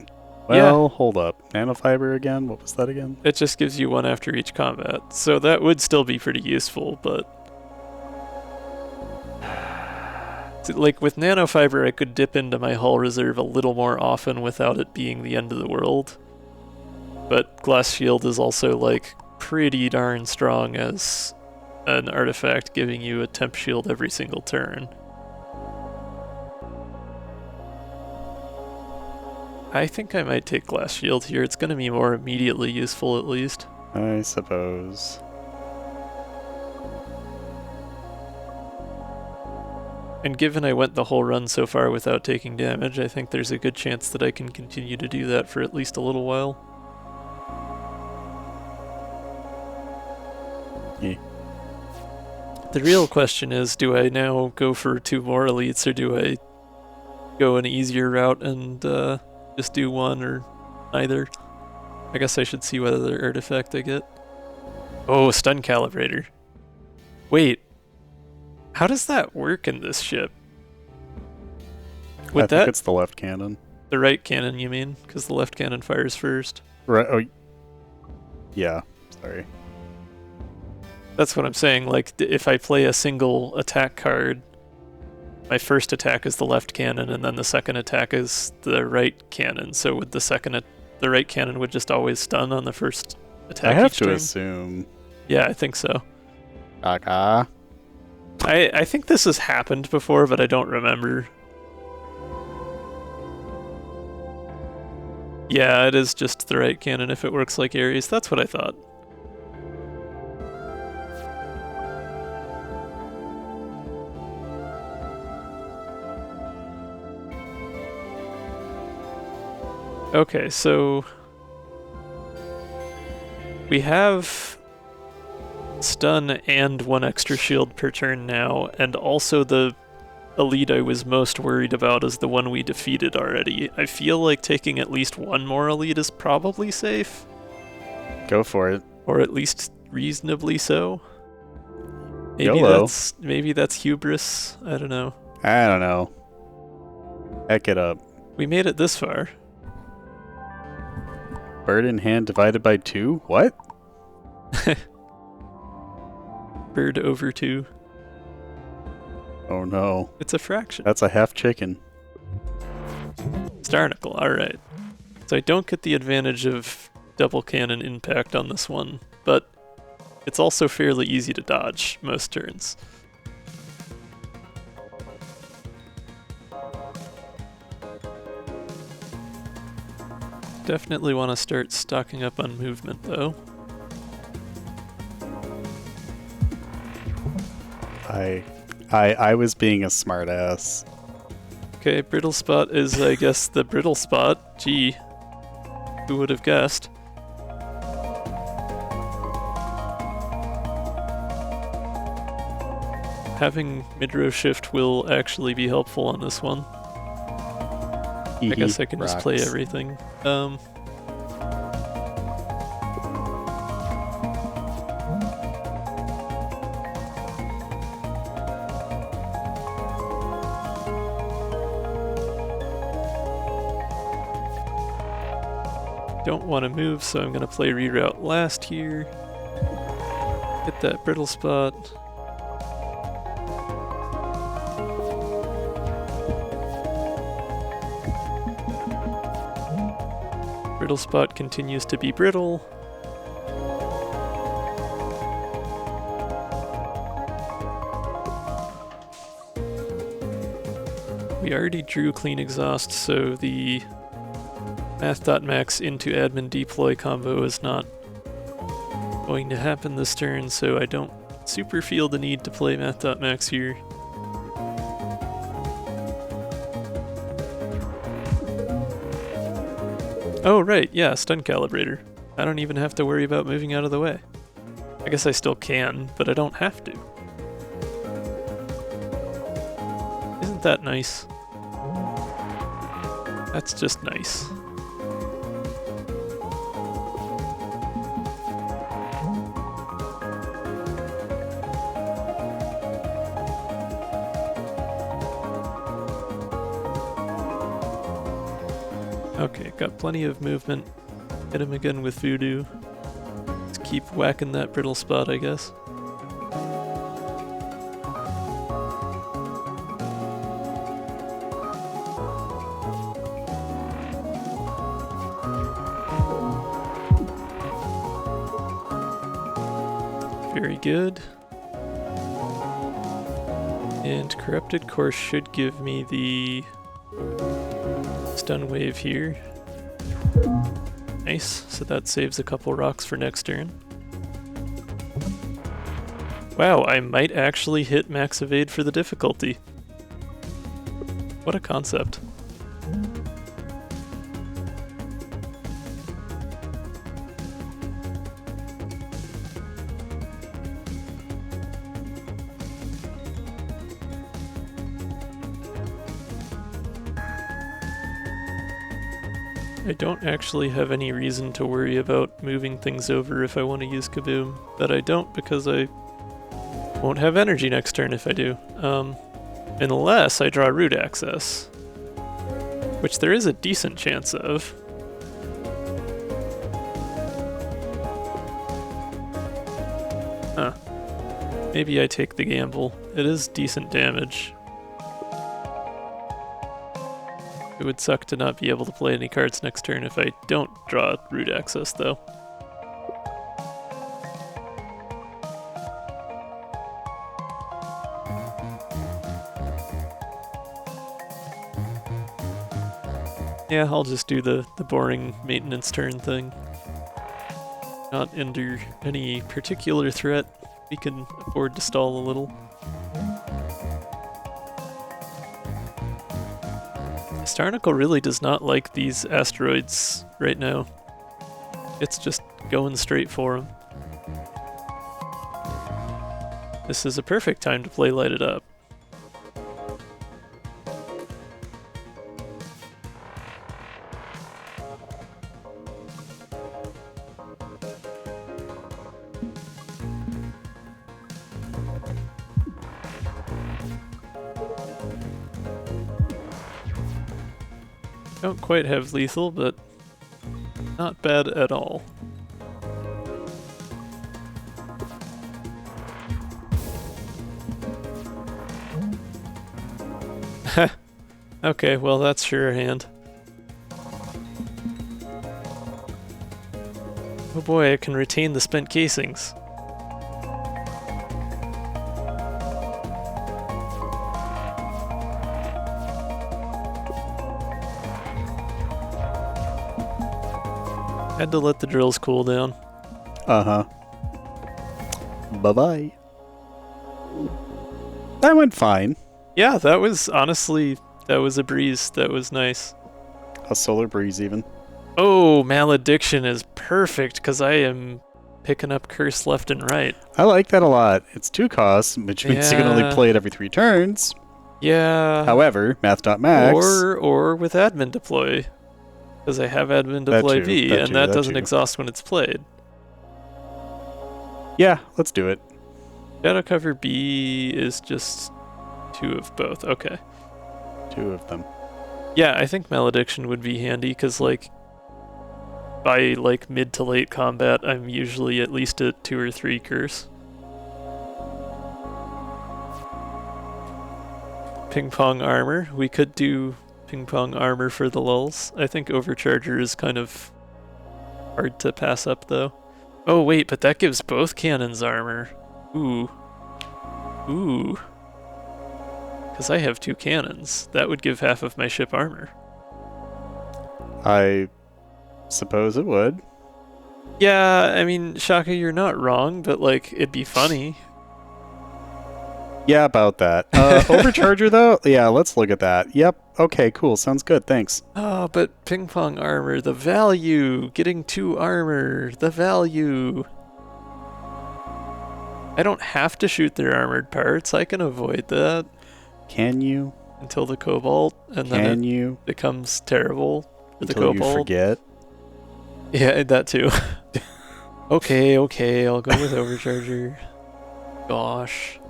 Well, hold up. Nanofiber again? What was that again? It just gives you one after each combat, so that would still be pretty useful, but... like, with Nanofiber, I could dip into my hull reserve a little more often without it being the end of the world. But Glass Shield is also, like, pretty darn strong as an artifact, giving you a temp shield every single turn. I think I might take Glass Shield here. It's going to be more immediately useful, at least. I suppose. And given I went the whole run so far without taking damage, I think there's a good chance that I can continue to do that for at least a little while. Yeah. The real question is, do I now go for 2 more elites, or do I go an easier route and just do one, or neither? I guess I should see what other artifact I get. Oh, Stun Calibrator. Wait. How does that work in this ship? I think it's the left cannon. The right cannon, you mean? Because the left cannon fires first. Right. Oh, yeah. Sorry. That's what I'm saying. Like, if I play a single attack card, my first attack is the left cannon, and then the second attack is the right cannon. So with the right cannon would just always stun on the first attack. I have each to turn. assume. Yeah, I think so. Kaka. I think this has happened before, but I don't remember. Yeah, it is just the right cannon if it works like Ares. That's what I thought. Okay, so we have stun and 1 extra shield per turn now, and also the elite I was most worried about is the one we defeated already. I feel like taking at least 1 more elite is probably safe. Go for it. Or at least reasonably so. YOLO. Maybe that's hubris. I don't know. I don't know. Heck it up. We made it this far. Bird in hand divided by 2? What? Bird over 2. Oh no. It's a fraction. That's a half chicken. Starnacle, alright. So I don't get the advantage of double cannon impact on this one, but it's also fairly easy to dodge most turns. Definitely want to start stocking up on movement, though. I was being a smartass. Okay, brittle spot is, I guess, the brittle spot. Gee, who would have guessed? Having mid-row shift will actually be helpful on this one. I guess I can just play everything. Don't want to move, so I'm going to play reroute last here. Hit that brittle spot. Brittle spot continues to be brittle. We already drew clean exhaust, so the math.max into admin deploy combo is not going to happen this turn, so I don't super feel the need to play math.max here. Oh, right, yeah, stun calibrator. I don't even have to worry about moving out of the way. I guess I still can, but I don't have to. Isn't that nice? That's just nice. Okay, got plenty of movement. Hit him again with voodoo. Let's keep whacking that brittle spot, I guess. Very good. And Corrupted Core should give me the stun wave here. Nice, so that saves a couple rocks for next turn. Wow, I might actually hit max evade for the difficulty. What a concept. I don't actually have any reason to worry about moving things over if I want to use Kaboom, but I don't because I won't have energy next turn if I do. Unless I draw root access, which there is a decent chance of. Huh. Maybe I take the gamble. It is decent damage. It would suck to not be able to play any cards next turn if I don't draw root access, though. Yeah, I'll just do the boring maintenance turn thing. Not under any particular threat. We can afford to stall a little. Starnicle really does not like these asteroids right now. It's just going straight for him. This is a perfect time to play Light It Up. Don't quite have lethal, but not bad at all. Okay, well that's sure a hand. Oh boy, I can retain the spent casings. Had to let the drills cool down. Uh-huh. Bye-bye. That went fine. Yeah, that was honestly, that was a breeze. That was nice. A solar breeze even. Oh, Malediction is perfect because I am picking up Curse left and right. I like that a lot. It's 2 costs, which means you can only play it every 3 turns. Yeah. However, math.max. Or with admin deploy. Because I have admin deploy V, and that doesn't exhaust when it's played. Yeah, let's do it. Shadow cover B is just 2 of both. Okay. 2 of them. Yeah, I think Malediction would be handy, because, like, by, like, mid to late combat, I'm usually at least at 2 or 3 curse. Ping pong armor. We could do ping pong armor for the lulls. I think Overcharger is kind of hard to pass up, though. Oh, wait, but that gives both cannons armor. Ooh. Ooh. Because I have 2 cannons. That would give half of my ship armor. I suppose it would. Yeah, I mean, Shaka, you're not wrong, but, like, it'd be funny. Yeah, about that. Overcharger, though? Yeah, let's look at that. Yep. Okay, cool. Sounds good. Thanks. Oh, but ping pong armor, the value. Getting 2 armor, the value. I don't have to shoot their armored parts. I can avoid that. Can you? Until the Cobalt, and then it becomes terrible for the Cobalt. Until you forget? Yeah, that too. Okay, I'll go with Overcharger. Gosh.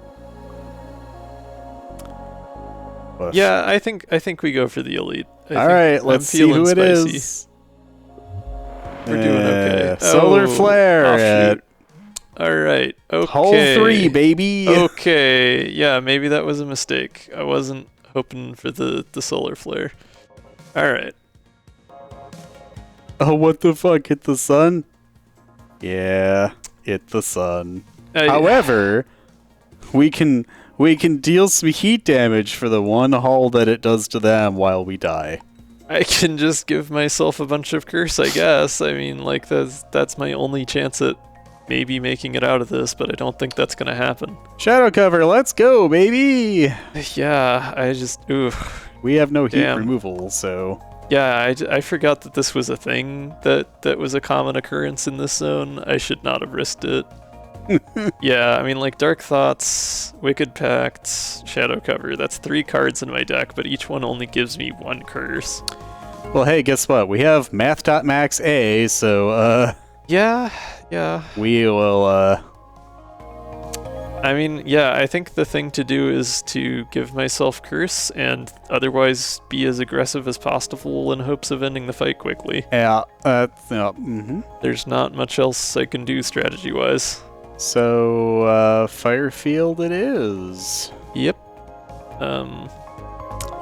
Woof. Yeah, I think we go for the elite. Alright, let's see who it is. We're doing okay. Solar flare. Alright, okay. Hole 3, baby. Okay, yeah, maybe that was a mistake. I wasn't hoping for the solar flare. Alright. Oh, what the fuck? Hit the sun? Yeah, hit the sun. However, we can deal some heat damage for the one hull that it does to them while we die. I can just give myself a bunch of curse, I guess. I mean, like, that's my only chance at maybe making it out of this, but I don't think that's gonna happen. Shadow cover, let's go, baby! Yeah, I just, oof. We have no heat removal, so... Yeah, I forgot that this was a thing that was a common occurrence in this zone. I should not have risked it. Yeah, I mean, like, Dark Thoughts, Wicked Pact, Shadow Cover, that's 3 cards in my deck, but each one only gives me 1 curse. Well, hey, guess what? We have math.max A, so, Yeah. we will, I mean, yeah, I think the thing to do is to give myself curse and otherwise be as aggressive as possible in hopes of ending the fight quickly. Yeah, There's not much else I can do strategy-wise. So, fire field it is. Yep.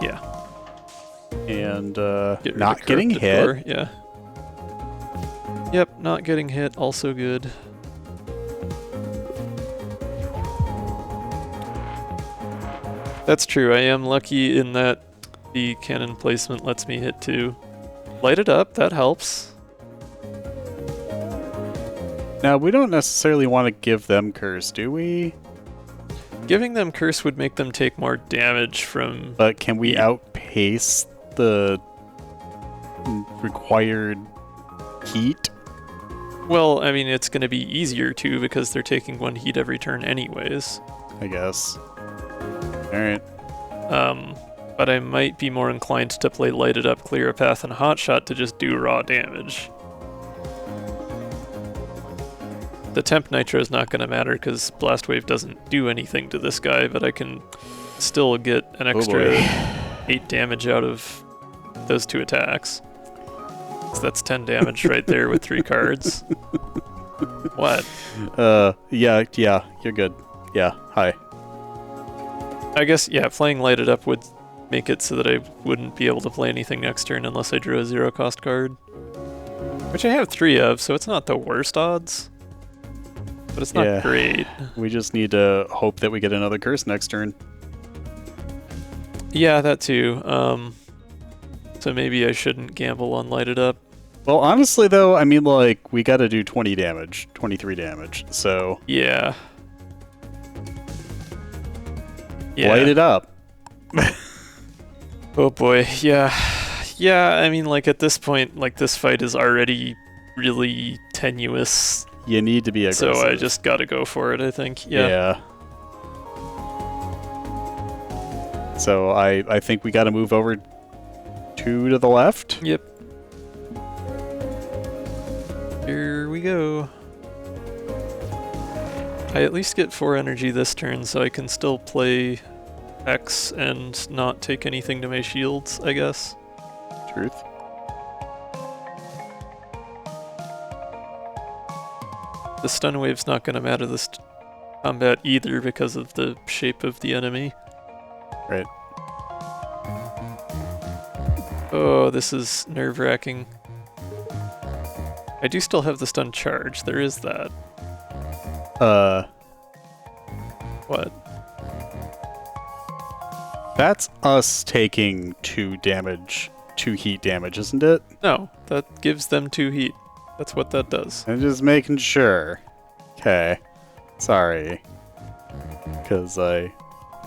Yeah. And, not getting hit. Core, yeah. Yep, not getting hit, also good. That's true, I am lucky in that the cannon placement lets me hit too. Light it up, that helps. Now, we don't necessarily want to give them curse, do we? Giving them curse would make them take more damage from... But can we outpace the required heat? Well, I mean, it's going to be easier too because they're taking 1 heat every turn anyways. I guess. Alright. But I might be more inclined to play Lighted Up, Clear a Path, and Hotshot to just do raw damage. The Temp Nitro is not going to matter because Blast Wave doesn't do anything to this guy, but I can still get an extra 8 damage out of those 2 attacks. So that's 10 damage right there with 3 cards. What? Yeah, you're good. Yeah, hi. I guess, yeah, playing Lighted Up would make it so that I wouldn't be able to play anything next turn unless I drew a 0-cost card. Which I have 3 of, so it's not the worst odds. But it's not great. We just need to hope that we get another curse next turn. Yeah, that too. So maybe I shouldn't gamble on Lighted Up. Well, honestly, though, I mean, like, we gotta do 20 damage, 23 damage, so... Yeah. Light it up. Oh boy, yeah. Yeah, I mean, like, at this point, like, this fight is already really tenuous. You need to be aggressive. So I just gotta go for it, I think. Yeah. So I think we gotta move over 2 to the left. Yep. Here we go. I at least get 4 energy this turn, so I can still play X and not take anything to my shields, I guess. Truth. The stun wave's not going to matter this combat either because of the shape of the enemy. Right. Oh, this is nerve-wracking. I do still have the stun charge, there is that. What? That's us taking 2 damage, 2 heat damage, isn't it? No, that gives them 2 heat. That's what that does. I'm just making sure. Okay. Sorry. Because I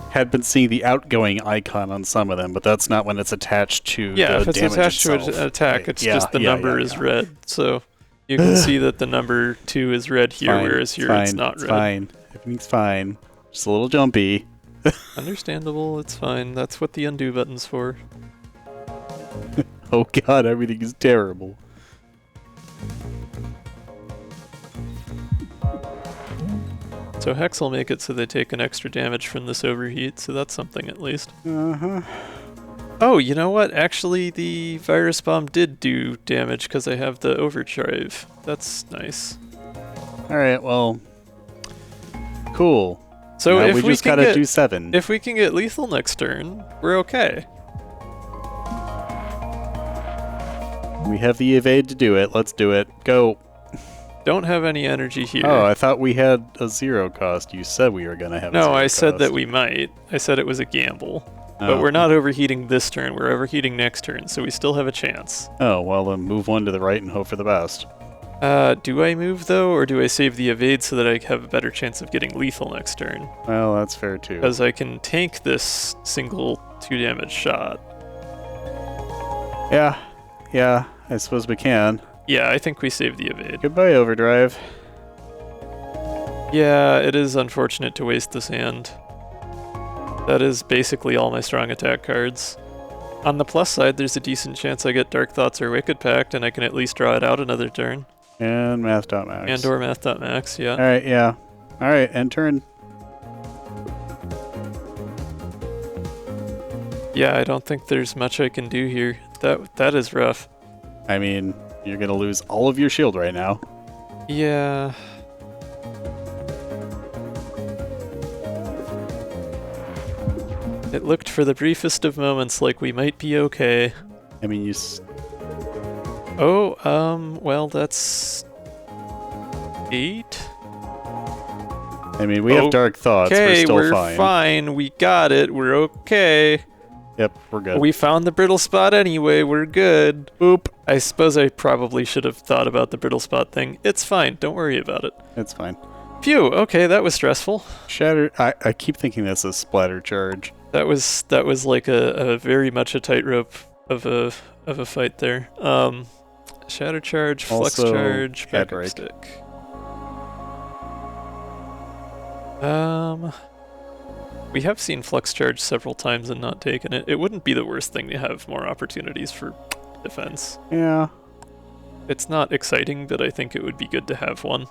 had been seeing the outgoing icon on some of them, but that's not when it's attached to the damage if it's attached itself. to an attack, it's just the number is red. So you can see that the number 2 is red here, whereas here it's not red. Fine. Everything's fine. Just a little jumpy. Understandable, it's fine. That's what the undo button's for. Oh god, everything is terrible. So Hex will make it so they take an extra damage from this overheat, so that's something at least. Uh-huh. Oh, you know what? Actually, the virus bomb did do damage because I have the overdrive. That's nice. Alright, well... Cool. So now if we we just can gotta get, do 7. if we can get lethal next turn, we're okay. We have the evade to do it. Let's do it. Go. Don't have any energy here. Oh, I thought we had a 0 cost. You said we were gonna have a 0 No, I said cost. that we might. I said it was a gamble. Oh. But we're not overheating this turn, we're overheating next turn, so we still have a chance. Oh, well then move one to the right and hope for the best. Do I move though, or do I save the evade so that I have a better chance of getting lethal next turn? Well, that's fair too. Because I can tank this single 2 damage shot. Yeah, I suppose we can. Yeah, I think we save the evade. Goodbye, Overdrive. Yeah, it is unfortunate to waste this hand. That is basically all my strong attack cards. On the plus side, there's a decent chance I get Dark Thoughts or Wicked Pact, and I can at least draw it out another turn. And Math.max. And or Math.max, yeah. Alright, yeah. Alright, end turn. Yeah, I don't think there's much I can do here. That is rough. I mean, you're gonna lose all of your shield right now. Yeah. It looked for the briefest of moments like we might be okay. I mean, Well, that's 8? I mean, we have Dark Thoughts, we're still fine. We got it, we're okay. Yep, we're good. We found the brittle spot anyway, we're good. Boop. I suppose I probably should have thought about the brittle spot thing. It's fine, don't worry about it. It's fine. Phew, okay, that was stressful. Shatter. I keep thinking that's a splatter charge. That was like a very much a tightrope of a fight there. Shatter charge, flux Also, charge, backup break. stick. We have seen flux charge several times and not taken it. It wouldn't be the worst thing to have more opportunities for defense. Yeah. It's not exciting, but I think it would be good to have one.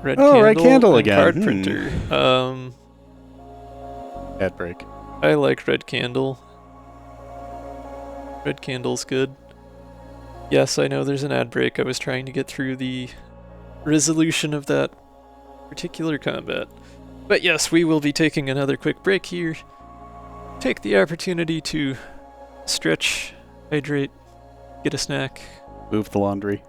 Red candle and again. Card printer. Ad break. I like red candle. Red candle's good. Yes, I know there's an ad break. I was trying to get through the resolution of that particular combat. But yes, we will be taking another quick break here. Take the opportunity to stretch, hydrate, get a snack, Move the laundry.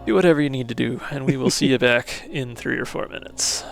do whatever you need to do, and we will see you back in 3 or 4 minutes.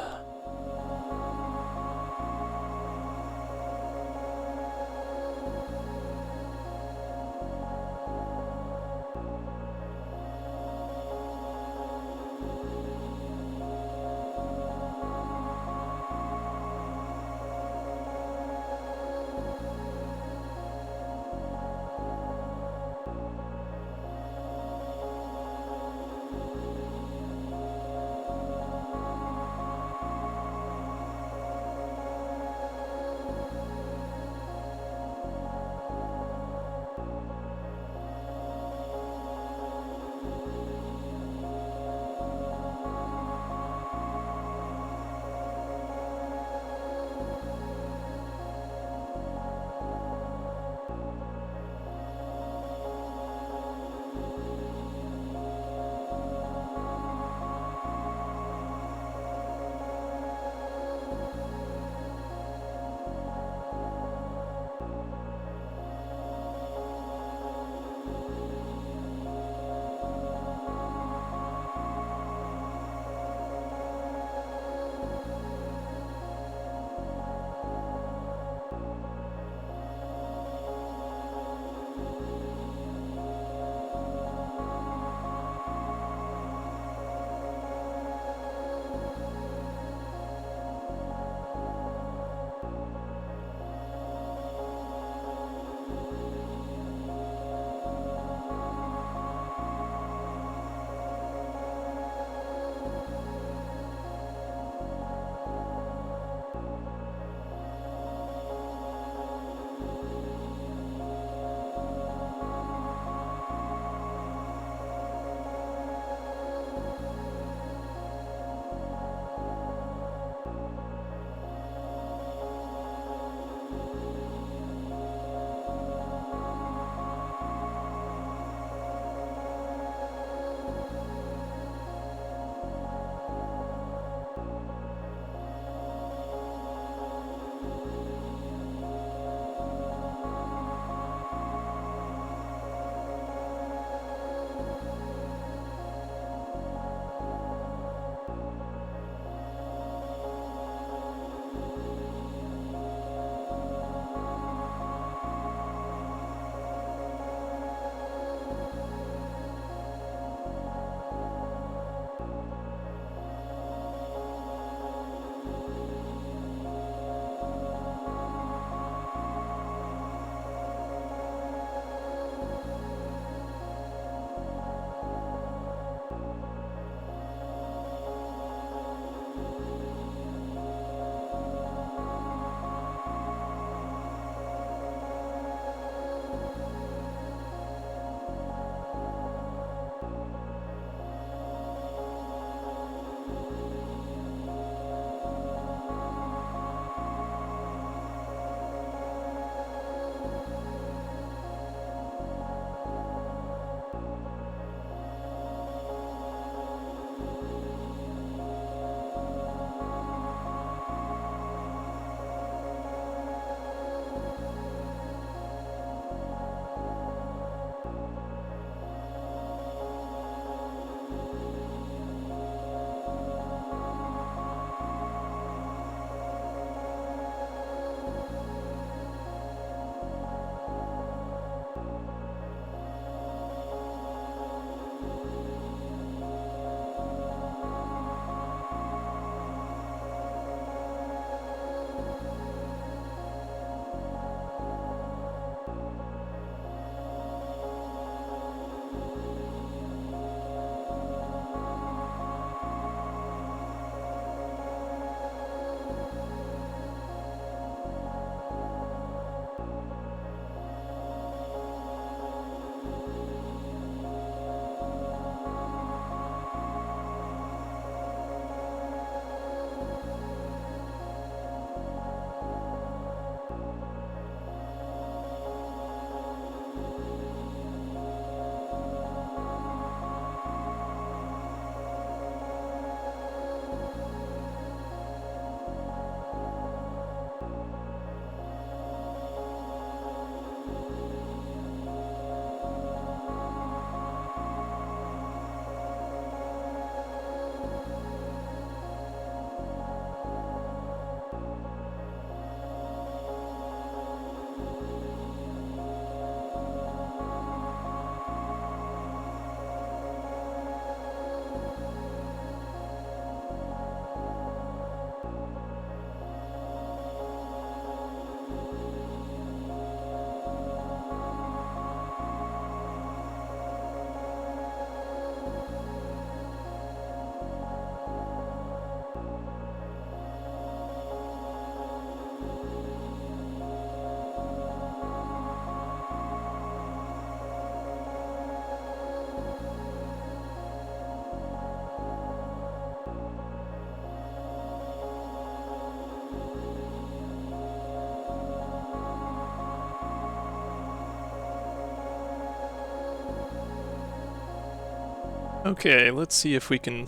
Okay, let's see if we can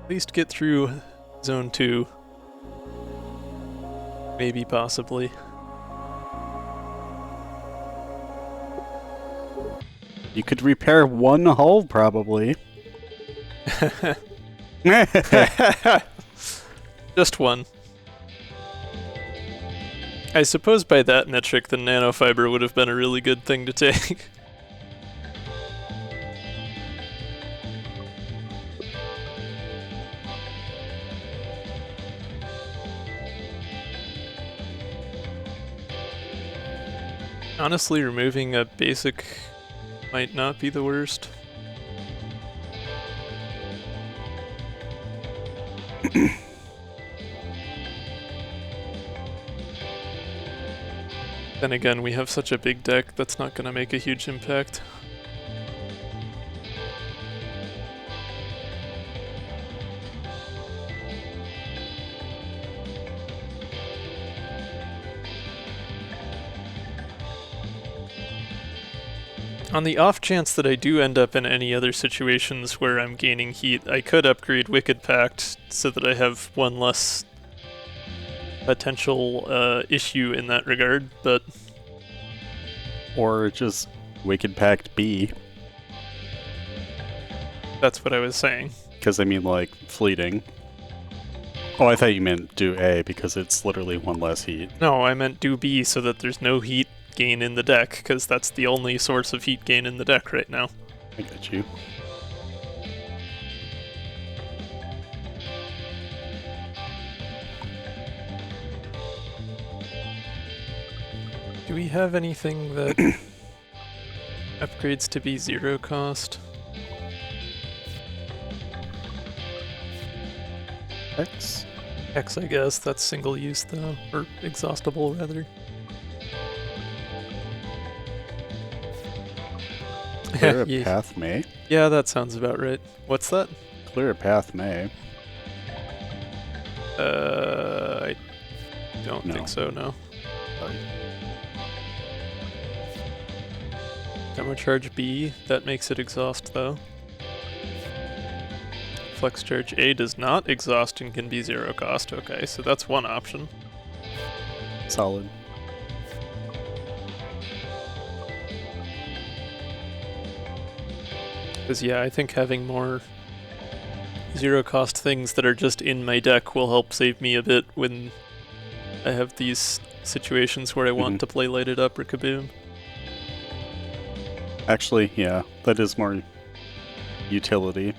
at least get through Zone 2. Maybe, possibly. You could repair one hull, probably. Just one. I suppose by that metric, the nanofiber would have been a really good thing to take. Honestly, removing a basic might not be the worst. Then again, we have such a big deck that's not going to make a huge impact. On the off chance that I do end up in any other situations where I'm gaining heat, I could upgrade Wicked Pact so that I have one less potential issue in that regard, but... Or just Wicked Pact B. That's what I was saying. Because I mean, like, fleeting. Oh, I thought you meant do A, because it's literally one less heat. No, I meant do B so that there's no heat gain in the deck, because that's the only source of heat gain in the deck right now. I got you. Do we have anything that upgrades to be 0 cost? X? X, I guess. That's single use, though. Or exhaustible, rather. Clear a path may? Yeah, that sounds about right. What's that? Clear a path may. I don't think so, no. Demo charge B, that makes it exhaust, though. Flex charge A does not exhaust and can be 0 cost. Okay, so that's one option. Solid. Because yeah, I think having more 0 cost things that are just in my deck will help save me a bit when I have these situations where I want to play Light It Up or Kaboom. Actually, yeah, that is more utility.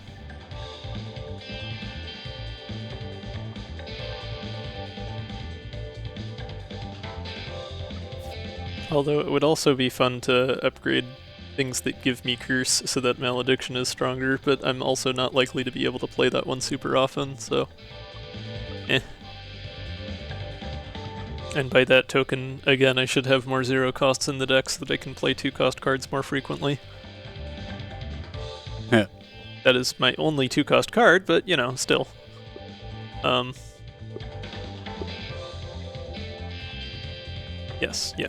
Although it would also be fun to upgrade things that give me Curse so that Malediction is stronger, but I'm also not likely to be able to play that one super often, so... eh. And by that token, again, I should have more 0 costs in the deck so that I can play 2 cost cards more frequently. Yeah. That is my only 2 cost card, but, you know, still. Yes, yeah.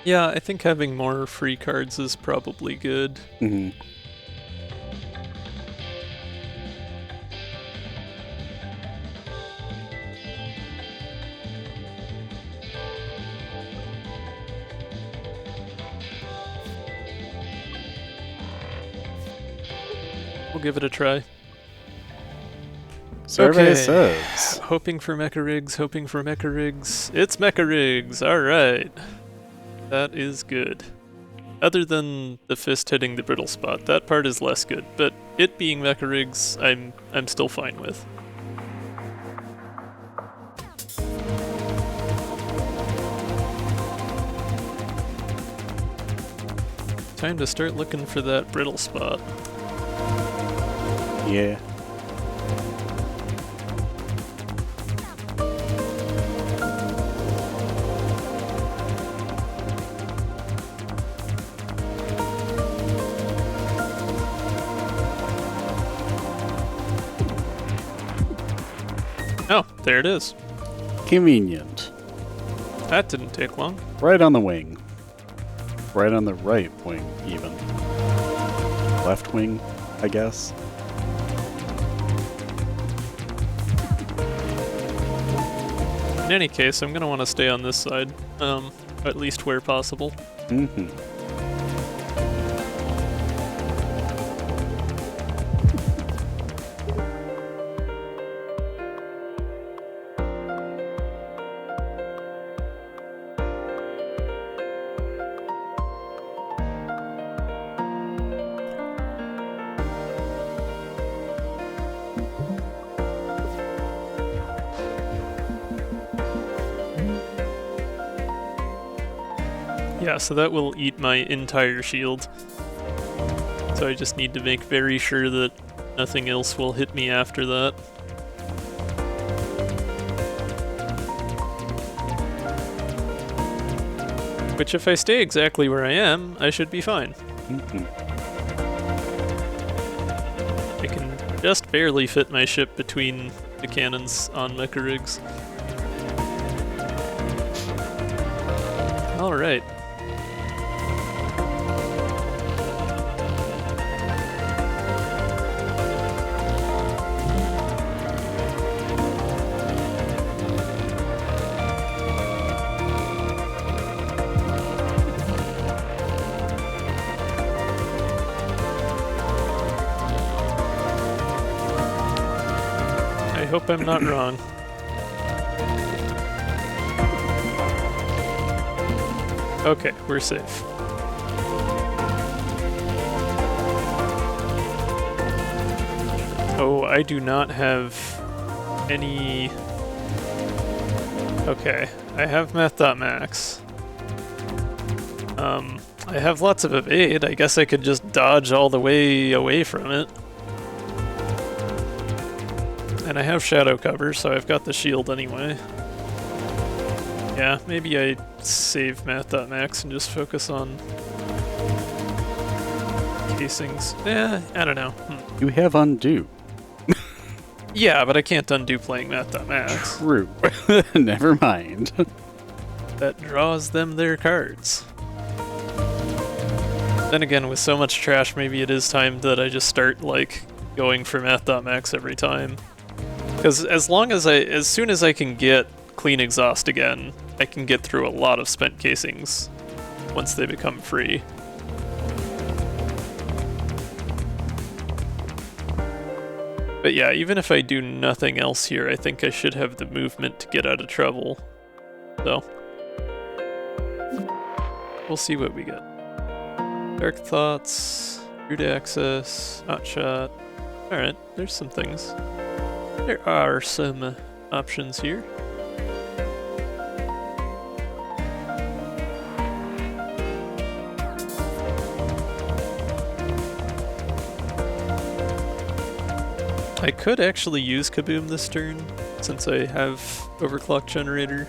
Yeah, I think having more free cards is probably good. Mm-hmm. We'll give it a try. Survey Okay. says. Hoping for Mecha Rigs, hoping for Mecha Rigs. It's Mecha Rigs, alright. That is good. Other than the fist hitting the brittle spot, that part is less good, but it being Mecha Rigs, I'm still fine with. Time to start looking for that brittle spot. Yeah. Oh, there it is. Convenient. That didn't take long. Right on the wing. Right on the right wing, even. Left wing, I guess. In any case, I'm gonna want to stay on this side, at least where possible. Mm-hmm. Yeah, so that will eat my entire shield. So I just need to make very sure that nothing else will hit me after that. Which, if I stay exactly where I am, I should be fine. Mm-hmm. I can just barely fit my ship between the cannons on mecha rigs. Alright. I hope I'm not wrong. Okay, we're safe. Oh, I do not have any... Okay, I have math.max. I have lots of evade. I guess I could just dodge all the way away from it. And I have shadow cover, so I've got the shield anyway. Yeah, maybe I save math.max and just focus on casings. Yeah, I don't know. You have undo. Yeah, but I can't undo playing math.max. True. Never mind. That draws them their cards. Then again, with so much trash, maybe it is time that I just start, like, going for math.max every time. Because as soon as I can get clean exhaust again, I can get through a lot of spent casings once they become free. But yeah, even if I do nothing else here, I think I should have the movement to get out of trouble. So, we'll see what we get. Dark Thoughts, Root Access, Hotshot. Alright, there's some things. There are some options here. I could actually use Kaboom this turn, since I have Overclock Generator.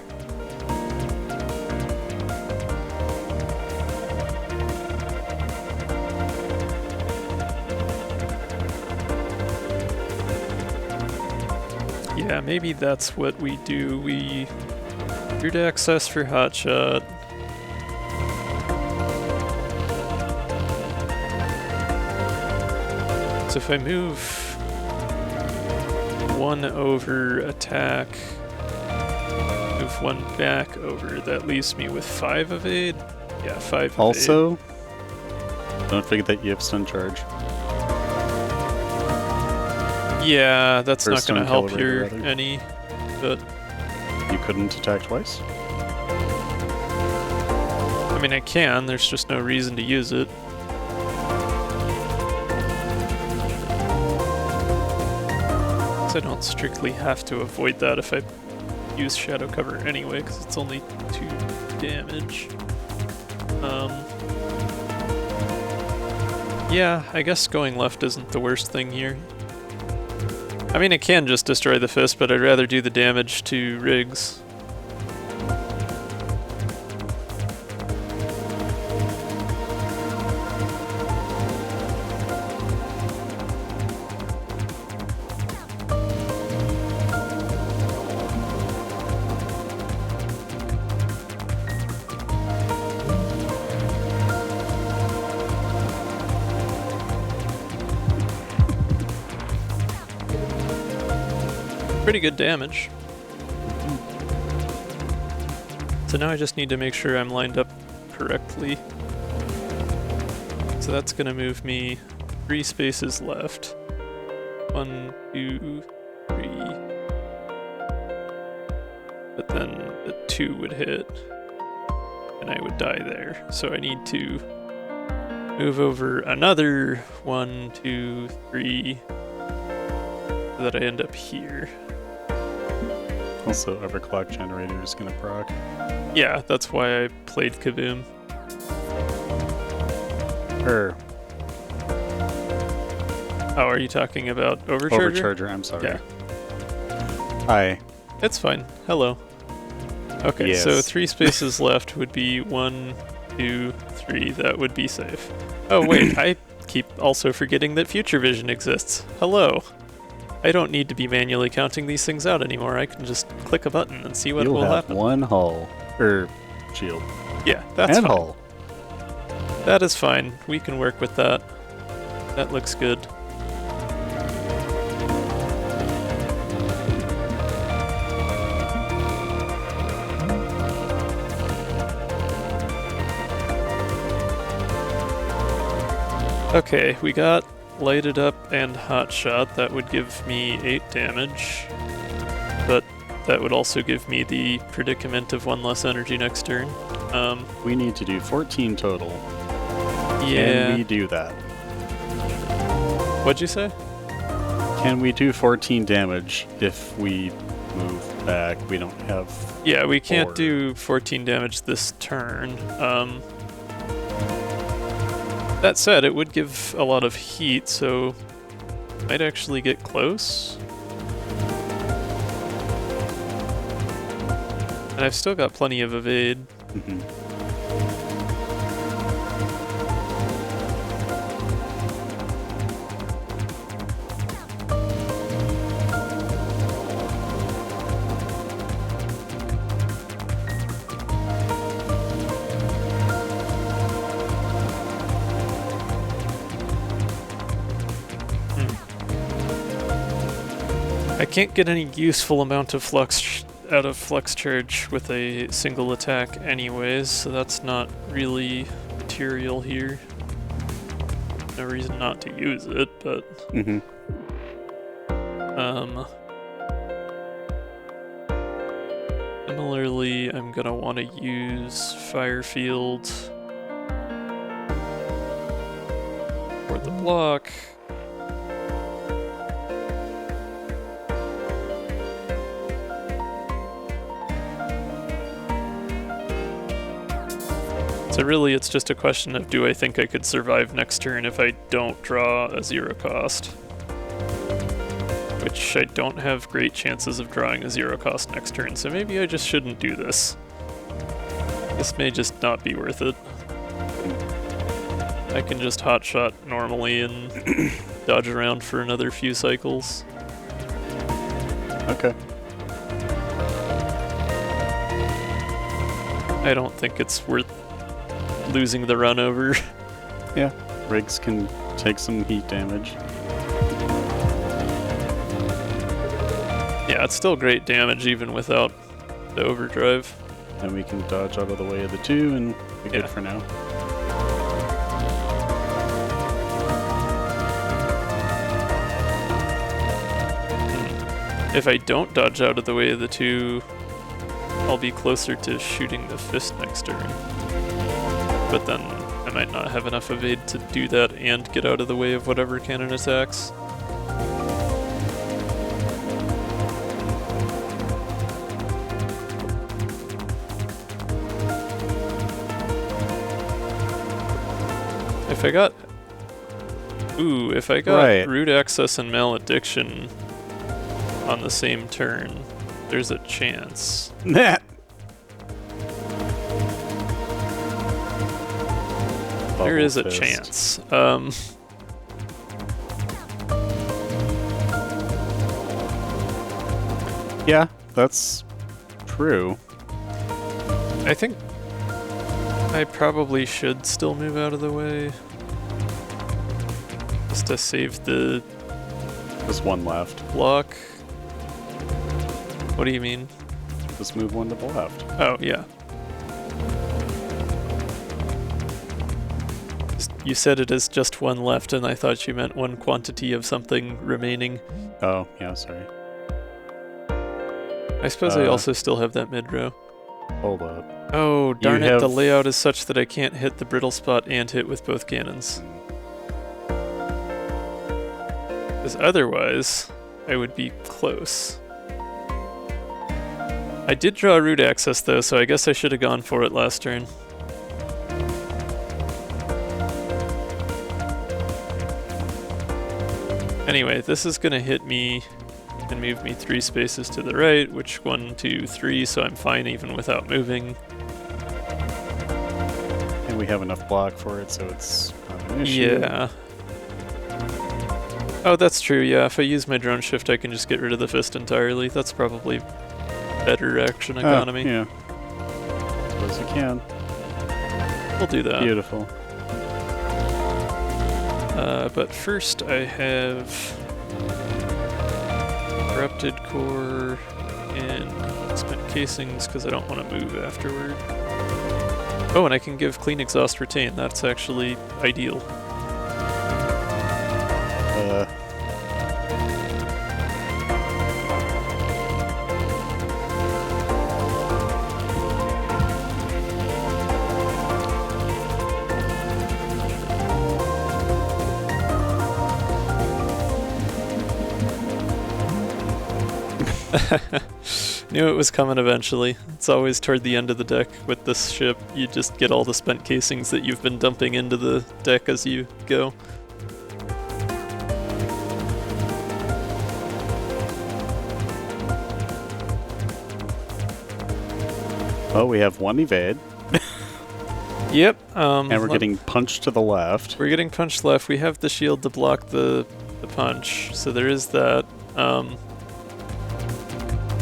Yeah, maybe that's what we do. We root access for Hotshot. So if I move one over attack, move one back over, that leaves me with 5 evade? Yeah, 5 evade. Also, don't forget that you have stun charge. Yeah, that's Or not going to help Stone here Calibrator, rather. any, but You couldn't attack twice? I mean I can, there's just no reason to use it. I don't strictly have to avoid that if I use shadow cover anyway, because it's only 2 damage. Yeah, I guess going left isn't the worst thing here. I mean, it can just destroy the fist, but I'd rather do the damage to rigs. pretty good damage. So now I just need to make sure I'm lined up correctly. So that's gonna move me 3 spaces left. 1, 2, 3. But then the 2 would hit, and I would die there. So I need to move over another 1, 2, 3, so that I end up here. Also, overclock generator is gonna proc. Yeah, that's why I played Kaboom. Oh, are you talking about Overcharger? Overcharger, I'm sorry. Yeah. Hi. It's fine. Hello. Okay, Yes. so 3 spaces left would be 1, 2, 3. That would be safe. Oh wait, I keep also forgetting that Future Vision exists. Hello. I don't need to be manually counting these things out anymore. I can just click a button and see what You'll will have happen. one hull. Shield. Yeah, that's and fine. hull. That is fine. We can work with that. That looks good. Okay, we got lighted up and hot shot. That would give me 8 damage, but that would also give me the predicament of 1 less energy next turn. We need to do 14 total. Yeah. Can we do that? What'd you say? Can we do 14 damage if we move back? We don't have... Yeah, we can't 4. do 14 damage this turn. That said, it would give a lot of heat, so might actually get close. And I've still got plenty of evade. Mhm. I can't get any useful amount of flux out of flux charge with a single attack anyways, so that's not really material here. No reason not to use it, but Mhm. similarly, I'm gonna want to use Fire Field for the block. So really, it's just a question of do I think I could survive next turn if I don't draw a 0 cost? Which I don't have great chances of drawing a 0 cost next turn, so maybe I just shouldn't do this. This may just not be worth it. I can just hotshot normally and dodge around for another few cycles. Okay. I don't think it's worth losing the run over. Yeah. Rigs can take some heat damage. Yeah, it's still great damage even without the overdrive. And we can dodge out of the way of the 2 and be Yeah. good for now. If I don't dodge out of the way of the 2, I'll be closer to shooting the fist next turn. But then I might not have enough evade to do that and get out of the way of whatever cannon attacks. If I got... Ooh, if I got Right. Root Access and Malediction on the same turn, there's a chance. Nah. There is a Bubble fist. chance. Yeah, that's true. I think I probably should still move out of the way. Just to save the There's one left. block. What do you mean? Just move one to the left. Oh, yeah. You said it is just one left, and I thought you meant one quantity of something remaining. Oh, yeah, sorry. I suppose I also still have that mid-row. Hold up. Oh, darn it, the layout is such that I can't hit the brittle spot and hit with both cannons. Because otherwise, I would be close. I did draw a route access though, so I guess I should have gone for it last turn. Anyway, this is gonna hit me and move me 3 spaces to the right, which 1, 2, 3, so I'm fine even without moving. And we have enough block for it, so it's not an issue. Yeah. Oh, that's true, yeah. If I use my drone shift, I can just get rid of the fist entirely. That's probably better action economy. Yeah. Suppose you can. We'll do that. Beautiful. But first I have Corrupted Core and spent casings because I don't want to move afterward. Oh, and I can give Clean Exhaust Retain. That's actually ideal. Knew it was coming eventually. It's always toward the end of the deck with this ship. You just get all the spent casings that you've been dumping into the deck as you go. Oh, we have one evade. Yep. And we're getting punched to the left. We're getting punched left. We have the shield to block the punch, so there is that.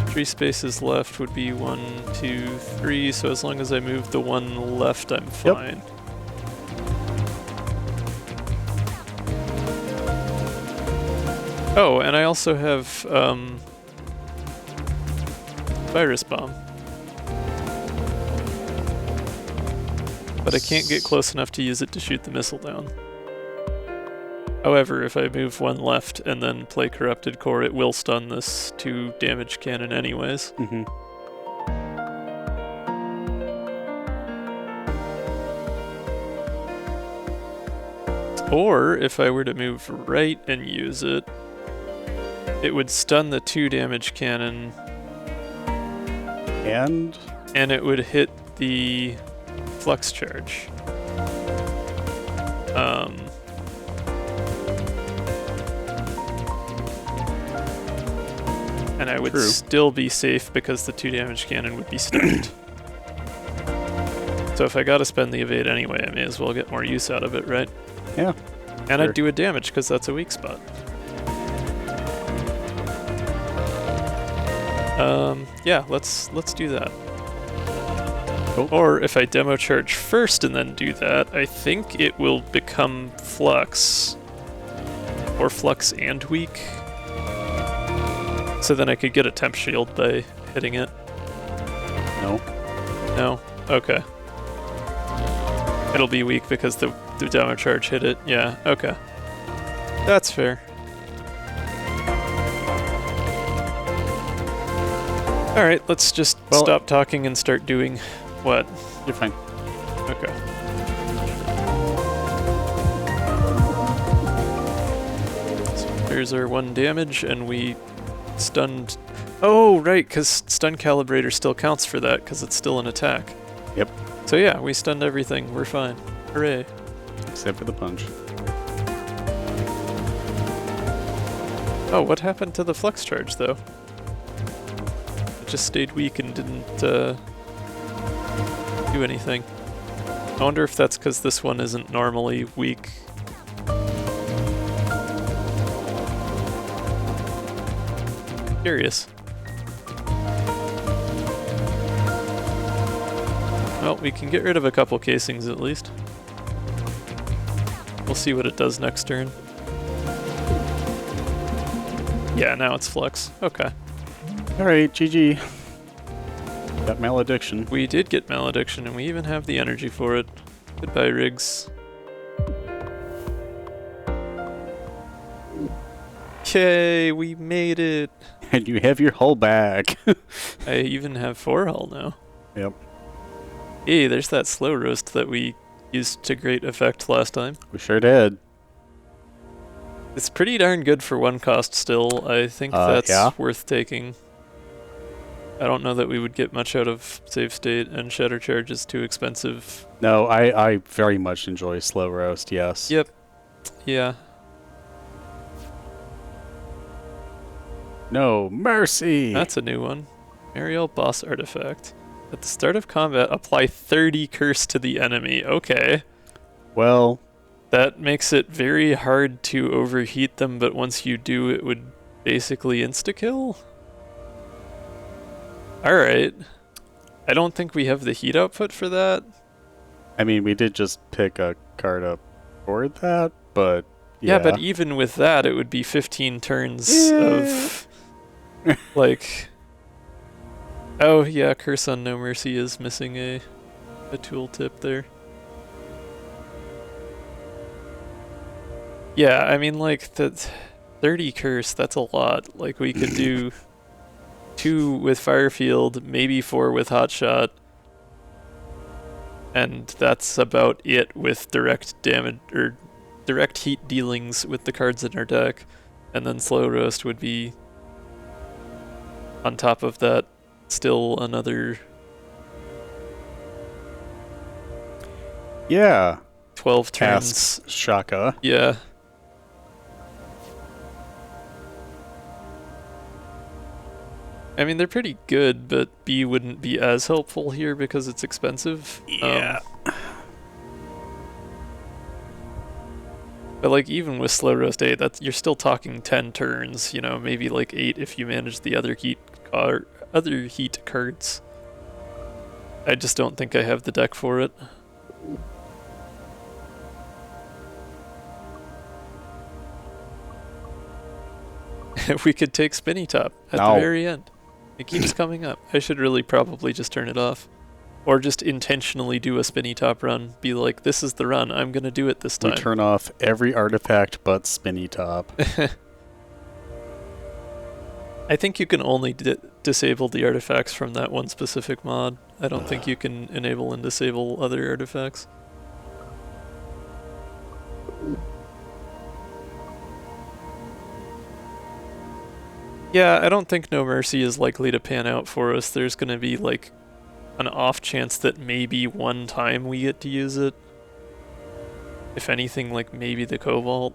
3 spaces left would be 1, 2, 3, so as long as I move the one left, I'm fine. Yep. Oh, and I also have Virus Bomb. But I can't get close enough to use it to shoot the missile down. However, if I move one left and then play Corrupted Core, it will stun this 2 damage cannon anyways. Mm-hmm. Or, if I were to move right and use it, it would stun the 2 damage cannon. And it would hit the flux charge. And I would still be safe because the 2 damage cannon would be stunned. So if I gotta spend the evade anyway, I may as well get more use out of it, right? Yeah. And I'd do a damage because that's a weak spot. Yeah, let's do that. Cool. Or if I demo charge first and then do that, I think it will become flux. Or flux and weak. So then I could get a temp shield by hitting it. No. No? Okay. It'll be weak because the demo charge hit it. Yeah, okay. That's fair. Alright, let's just stop talking and start doing what? You're fine. Okay. So there's our 1 damage, and we stunned... Oh, right, because stun calibrator still counts for that, because it's still an attack. Yep. So yeah, we stunned everything. We're fine. Hooray. Except for the punch. Oh, what happened to the flux charge, though? It just stayed weak and didn't do anything. I wonder if that's because this one isn't normally weak. Curious. Well, we can get rid of a couple casings at least. We'll see what it does next turn. Yeah, now it's flux. Okay. Alright, GG. Got malediction. We did get malediction, and we even have the energy for it. Goodbye, rigs. Yay, we made it! And you have your hull back. I even have 4 hull now. Yep. Hey, there's that slow roast that we used to great effect last time. We sure did. It's pretty darn good for 1 cost still. I think that's worth taking. I don't know that we would get much out of save state, and shatter charge is too expensive. No, I very much enjoy slow roast, yes. Yep. Yeah. No mercy! That's a new one. Marielle boss artifact. At the start of combat, apply 30 curse to the enemy. Okay. Well... That makes it very hard to overheat them, but once you do, it would basically insta-kill? Alright. I don't think we have the heat output for that. I mean, we did just pick a card up for that, but... Yeah, but even with that, it would be 15 turns of... like... Oh, yeah, Curse on No Mercy is missing a tooltip there. Yeah, I mean, like, the 30 Curse, that's a lot. Like, we could do 2 with Firefield, maybe 4 with Hotshot. And that's about it with direct damage, or direct heat dealings with the cards in our deck. And then Slow Roast would be, on top of that, still another... Yeah. 12 turns. Asks Shaka. Yeah. I mean, they're pretty good, but B wouldn't be as helpful here because it's expensive. Yeah. But like, even with Slow Roast 8, you're still talking 10 turns, you know, maybe like 8 if you manage the other heat cards. I just don't think I have the deck for it. We could take Spinny Top at the very end. It keeps coming up. I should really probably just turn it off. Or just intentionally do a Spinny Top run. Be like, this is the run, I'm gonna do it this time. We turn off every artifact but Spinny Top. I think you can only disable the artifacts from that one specific mod. I don't think you can enable and disable other artifacts. Yeah, I don't think No Mercy is likely to pan out for us. There's gonna be like an off chance that maybe one time we get to use it. If anything, like maybe the Cobalt.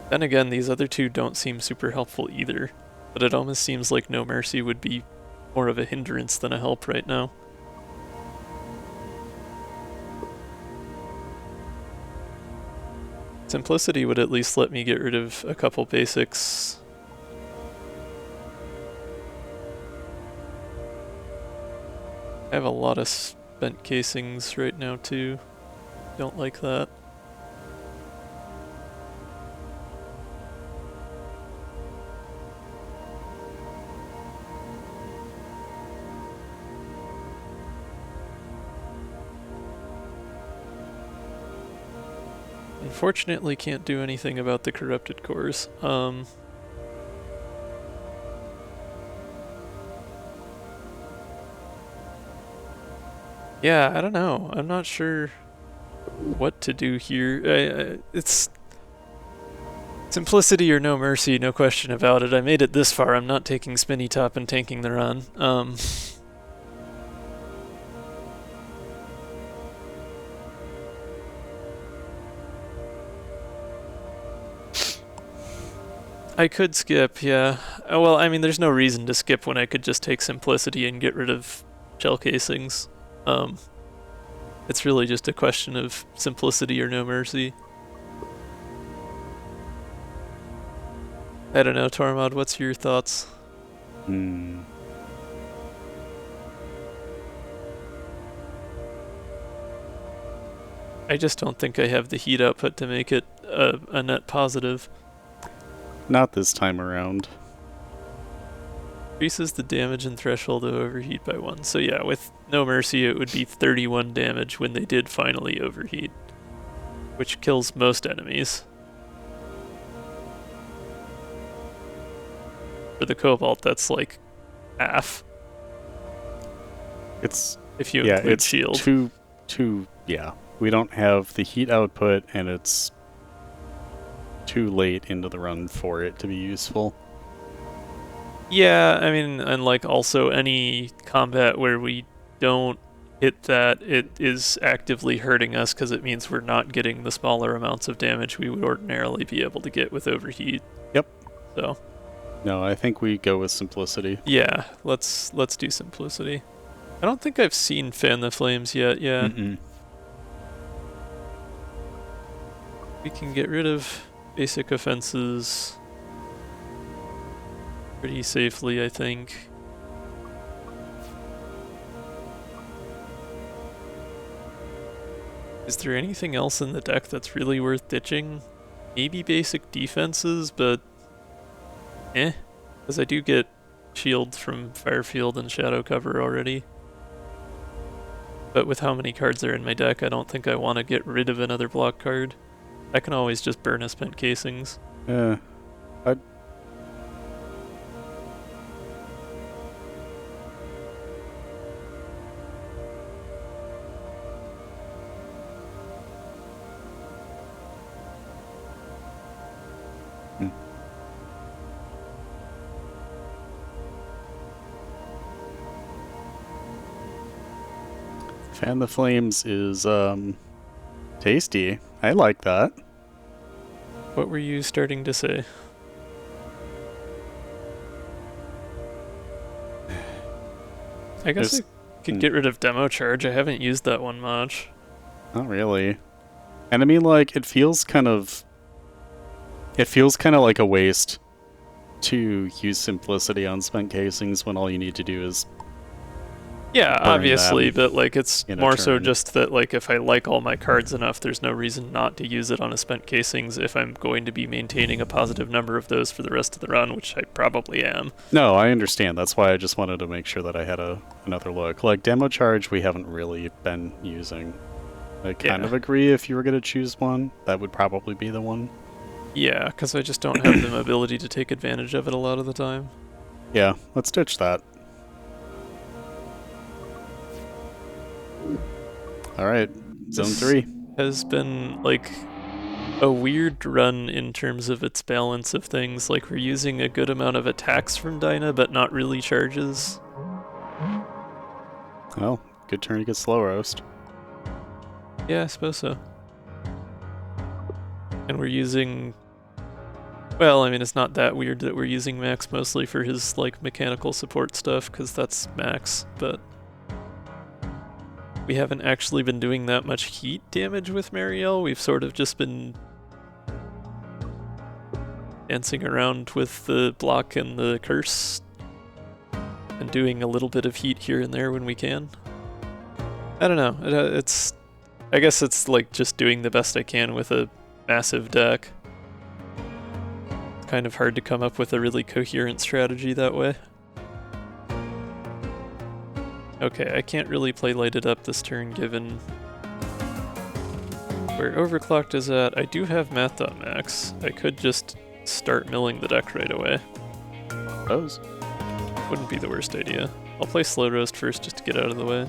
Then again, these other 2 don't seem super helpful either. But it almost seems like No Mercy would be more of a hindrance than a help right now. Simplicity would at least let me get rid of a couple basics. I have a lot of spent casings right now too. Don't like that. Unfortunately, can't do anything about the corrupted cores. Yeah, I don't know. I'm not sure what to do here. It's simplicity or No Mercy, no question about it. I made it this far. I'm not taking Spinny Top and tanking the run. I could skip, yeah. Oh, well, I mean, there's no reason to skip when I could just take Simplicity and get rid of shell casings. It's really just a question of simplicity or No Mercy. I don't know, Tormod, what's your thoughts? I just don't think I have the heat output to make it a net positive. Not this time around. Increases the damage and threshold of overheat by 1. So yeah, with No Mercy it would be 31 damage when they did finally overheat, which kills most enemies. For the Cobalt, that's like half. It's if you include it's shield. too yeah. We don't have the heat output, and it's too late into the run for it to be useful. Yeah, I mean, and like also any combat where we don't hit that, it is actively hurting us because it means we're not getting the smaller amounts of damage we would ordinarily be able to get with overheat. Yep. So. No, I think we go with simplicity. Yeah, let's do simplicity. I don't think I've seen Fan the Flames yet. Yeah. Mm-mm. We can get rid of basic offenses pretty safely, I think. Is there anything else in the deck that's really worth ditching? Maybe basic defenses, but because I do get shield from Firefield and Shadow Cover already. But with how many cards are in my deck, I don't think I want to get rid of another block card. I can always just burn a Spent Casings. Yeah. Fan the Flames is tasty. I like that. What were you starting to say? I guess I could get rid of Demo Charge. I haven't used that one much. Not really. And I mean, like, it feels kind of like a waste to use Simplicity on Spent Casings when all you need to do is yeah, obviously, but like it's more so turn. just that like if I like all my cards enough, there's no reason not to use it on a Spent Casings if I'm going to be maintaining a positive number of those for the rest of the run, which I probably am. No, I understand. That's why I just wanted to make sure that I had another look. Like, Demo Charge we haven't really been using. I kind of agree if you were going to choose one, that would probably be the one. Yeah, because I just don't have the ability to take advantage of it a lot of the time. Yeah, let's ditch that. Alright, Zone 3. Has been, like, a weird run in terms of its balance of things. Like, we're using a good amount of attacks from Dyna, but not really charges. Well, good turn to get Slow Roast. Yeah, I suppose so. And we're using... Well, I mean, it's not that weird that we're using Max mostly for his, like, mechanical support stuff, because that's Max, but... We haven't actually been doing that much heat damage with Marielle. We've sort of just been dancing around with the block and the curse and doing a little bit of heat here and there when we can. I don't know. I guess it's like just doing the best I can with a massive deck. It's kind of hard to come up with a really coherent strategy that way. Okay, I can't really play Lighted Up this turn given where Overclocked is at. I do have Math.max. I could just start milling the deck right away. Suppose. Wouldn't be the worst idea. I'll play Slow Roast first just to get out of the way.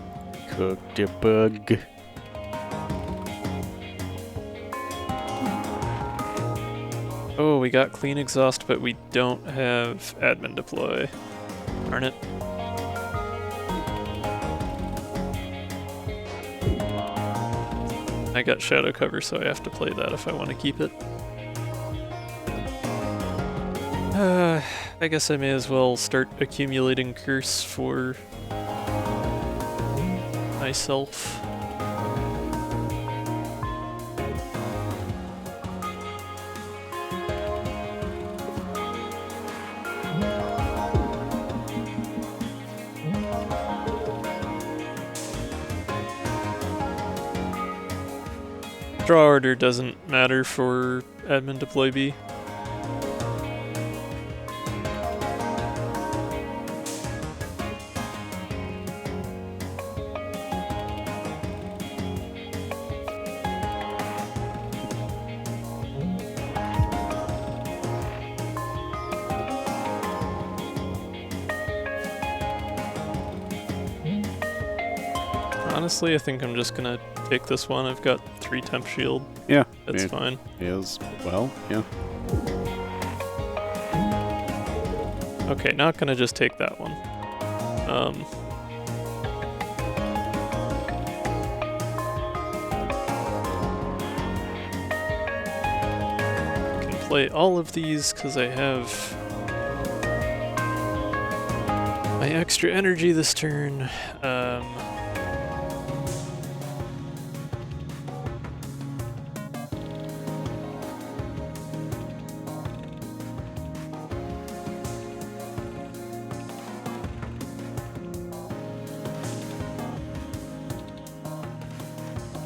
Cooked a bug. Oh, we got Clean Exhaust, but we don't have Admin Deploy. Darn it. I got Shadow Cover, so I have to play that if I want to keep it. I guess I may as well start accumulating Curse for myself. Draw order doesn't matter for Admin Deploy B. Honestly, I think I'm just gonna take this one. I've got 3 temp shield. Yeah. That's it fine. is, well, yeah. Okay, not gonna just take that one. Can play all of these because I have my extra energy this turn.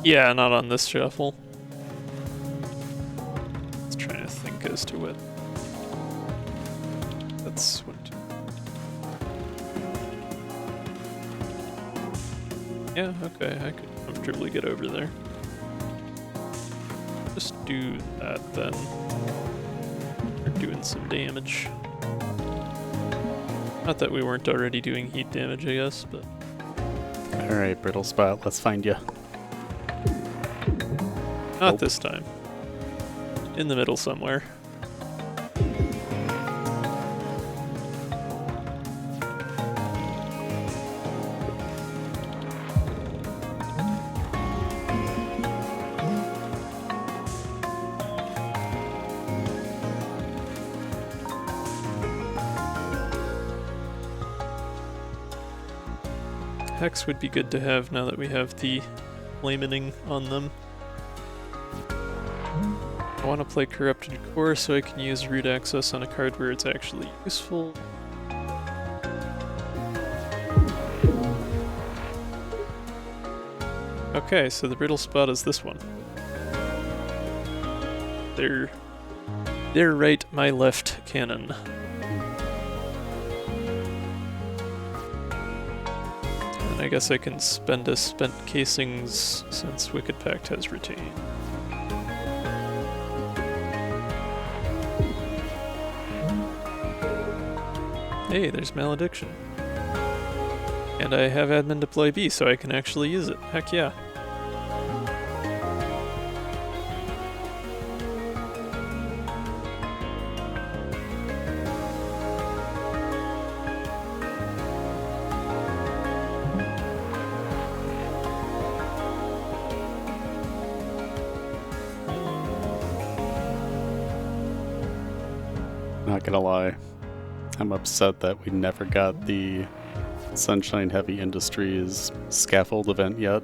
Yeah, not on this shuffle. Just trying to think as to what. That's what. Yeah, okay, I could comfortably get over there. Just do that then. We're doing some damage. Not that we weren't already doing heat damage, I guess, but. Alright, brittle spot, let's find you. Not this time. In the middle somewhere. Hex would be good to have now that we have the flaming on them. I want to play Corrupted Core so I can use root access on a card where it's actually useful. Okay, so the brittle spot is this one. They're right, my left cannon. And I guess I can spend a spent casings since Wicked Pact has retained. Hey, there's Malediction. And I have admin deploy B, so I can actually use it. Heck yeah. Not gonna lie. I'm upset that we never got the Sunshine Heavy Industries scaffold event yet.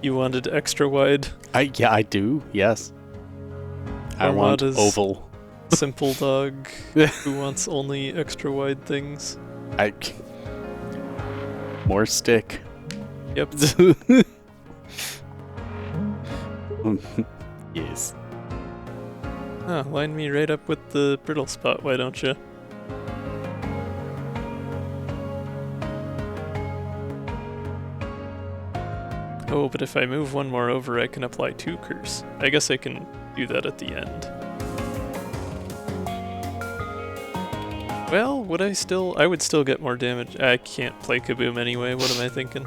You wanted extra wide? Yeah, I do, yes. I want oval. Simple dog who wants only extra wide things. More stick. Yep. Yes. Ah, line me right up with the brittle spot, why don't you? Oh, but if I move one more over, I can apply 2 curse. I guess I can do that at the end. Well, I would still get more damage. I can't play Kaboom anyway, what am I thinking?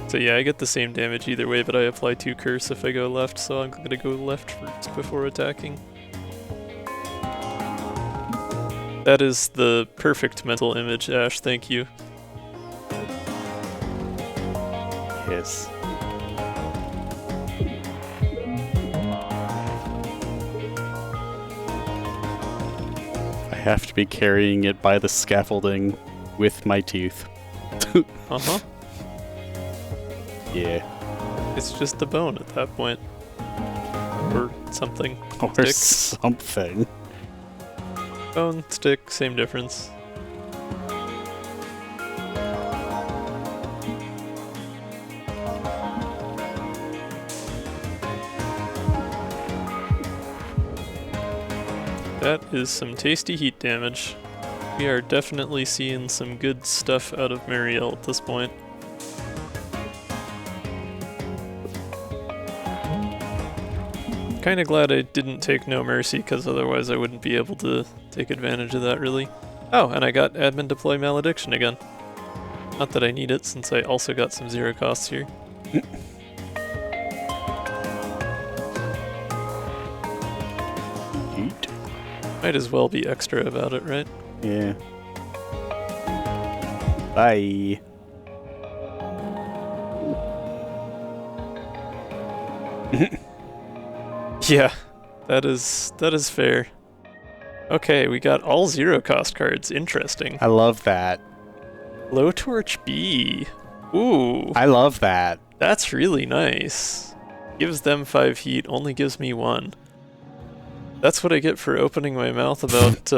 So yeah, I get the same damage either way, but I apply 2 curse if I go left, so I'm gonna go left first before attacking. That is the perfect mental image, Ash, thank you. Yes. I have to be carrying it by the scaffolding with my teeth. Uh-huh. Yeah. It's just the bone at that point. Or something. Or Stick. something. Bone, stick, same difference. That is some tasty heat damage. We are definitely seeing some good stuff out of Marielle at this point. Kinda glad I didn't take No Mercy, because otherwise I wouldn't be able to take advantage of that really. Oh, and I got admin deploy Malediction again. Not that I need it, since I also got some zero costs here. Might as well be extra about it, right? Yeah. Bye. Yeah, that is fair. Okay, we got all zero cost cards. Interesting. I love that. Blowtorch B. Ooh. I love that. That's really nice. Gives them 5 heat, only gives me 1. That's what I get for opening my mouth about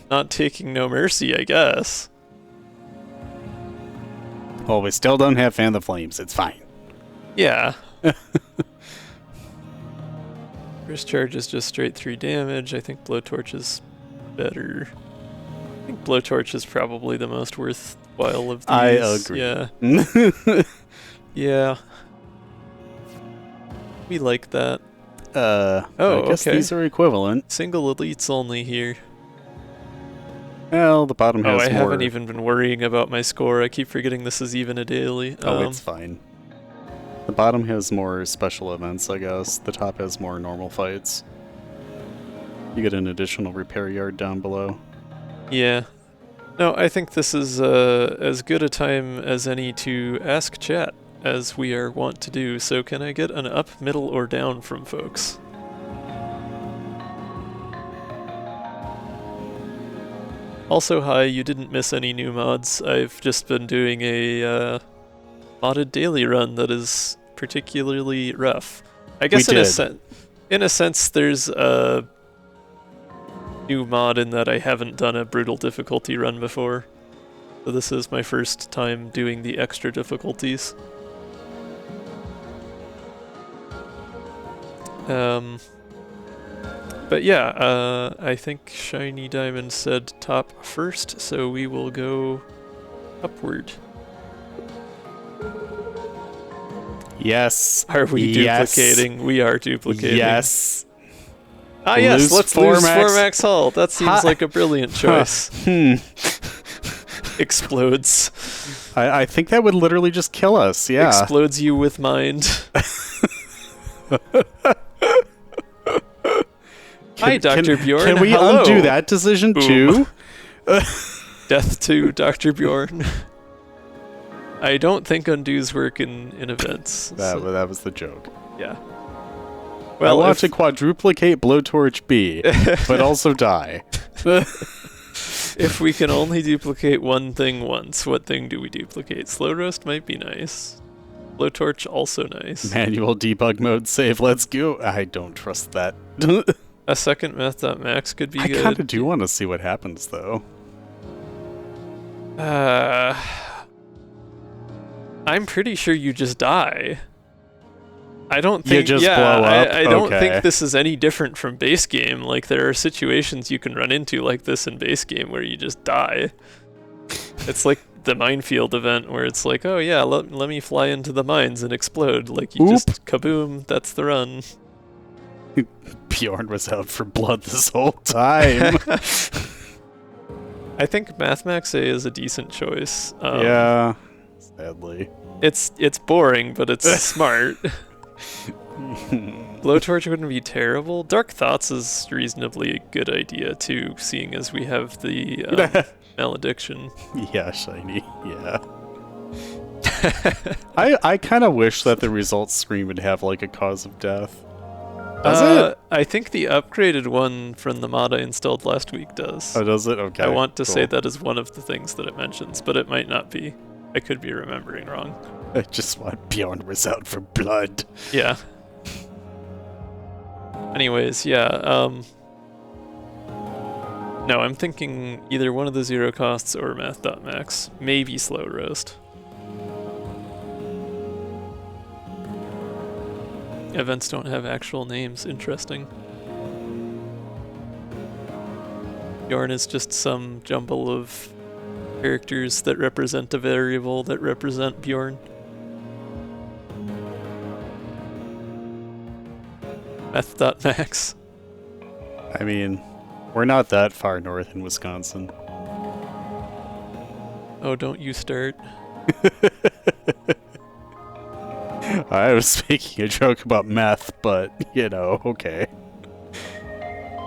not taking no mercy, I guess. Well, we still don't have Fan the Flames. It's fine. Yeah. First charge is just straight 3 damage. I think Blowtorch is better. I think Blowtorch is probably the most worthwhile of these. I agree. Yeah. Yeah. We like that. I guess okay. these are equivalent. Single elites only here. Well, the bottom has I more... haven't even been worrying about my score. I keep forgetting this is even a daily. it's fine. The bottom has more special events, I guess. The top has more normal fights. You get an additional repair yard down below. Yeah. No, I think this is as good a time as any to ask chat, as we are wont to do. So can I get an up, middle, or down from folks? Also, hi, you didn't miss any new mods. I've just been doing a modded daily run that is particularly rough. I guess in a sense there's a new mod in that I haven't done a brutal difficulty run before. So this is my first time doing the extra difficulties. But yeah, I think Shiny Diamond said top first, so we will go upward. Yes. Are we duplicating? We are duplicating. Yes. Ah, yes, let's lose 4 max hull. That seems like a brilliant choice. Explodes. I think that would literally just kill us, yeah. Explodes you with mind. Hi, Dr. Bjorn. Can we Hello. undo that decision too? Death to Dr. Bjorn. I don't think undos work in events. That was the joke. Yeah. Well, I want to quadruplicate Blowtorch B, but also die. If we can only duplicate one thing once, what thing do we duplicate? Slow roast might be nice. Blowtorch also nice. Manual debug mode save, let's go. I don't trust that. A second meth.max could be good. I kind of do want to see what happens, though. I'm pretty sure you just die. I don't think... You just blow up? I don't think this is any different from base game. Like, there are situations you can run into like this in base game where you just die. It's like the minefield event where it's like, oh yeah, let me fly into the mines and explode. Like, you just kaboom, that's the run. Bjorn was out for blood this whole time. I think MathMax A is a decent choice. Yeah, sadly. It's boring, but it's smart. Blowtorch wouldn't be terrible. Dark Thoughts is reasonably a good idea too, seeing as we have the malediction. Yeah, Shiny, yeah. I kind of wish that the results screen would have like a cause of death. Does it? I think the upgraded one from the mod I installed last week does. Oh, does it? Okay. I want to say that is one of the things that it mentions, but it might not be. I could be remembering wrong. I just want Bjorn was out for blood. Yeah. Anyways, yeah. No, I'm thinking either one of the zero costs or math.max. Maybe slow roast. Events don't have actual names. Interesting. Bjorn is just some jumble of characters that represent a variable that represent Bjorn. Meth.max. I mean, we're not that far north in Wisconsin. Oh, don't you start. I was making a joke about meth, but, you know, okay.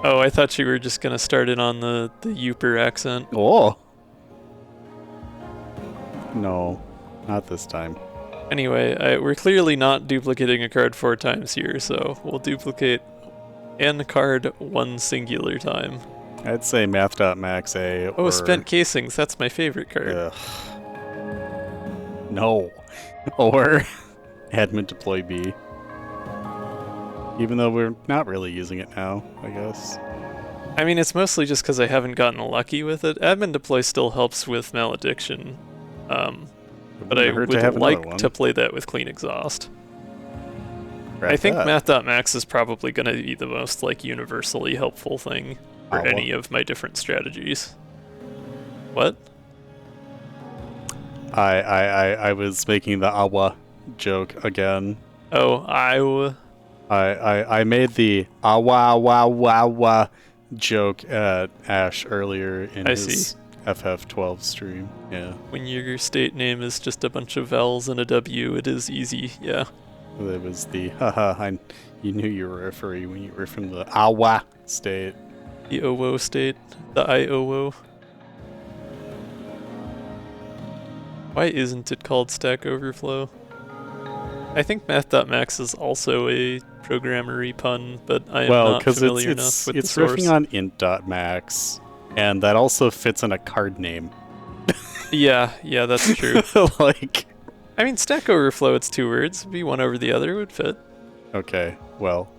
Oh, I thought you were just gonna start it on the Youper accent. Oh! No, not this time. Anyway, we're clearly not duplicating a card 4 times here, so we'll duplicate an card 1 singular time. I'd say math.max A or... Oh, spent casings, that's my favorite card. Ugh. No. Or admin deploy B. Even though we're not really using it now, I guess. I mean, it's mostly just because I haven't gotten lucky with it. Admin deploy still helps with malediction. But I would like to play that with clean exhaust. I think math.max is probably going to be the most like universally helpful thing for any of my different strategies. What? I was making the awa joke again. Oh, I made the awa joke at Ash earlier in his FF12 stream. Yeah. When your state name is just a bunch of vowels and a W, it is easy. Yeah. It was the haha. You knew you were referring when you were from the awa state. The owo state. The I-owo. Why isn't it called Stack Overflow? I think math.max is also a programmery pun, but I am not familiar enough with the source. It's riffing on int.max, and that also fits in a card name. Yeah, that's true. Like, I mean, Stack Overflow, it's 2 words. Be one over the other would fit. Okay, well,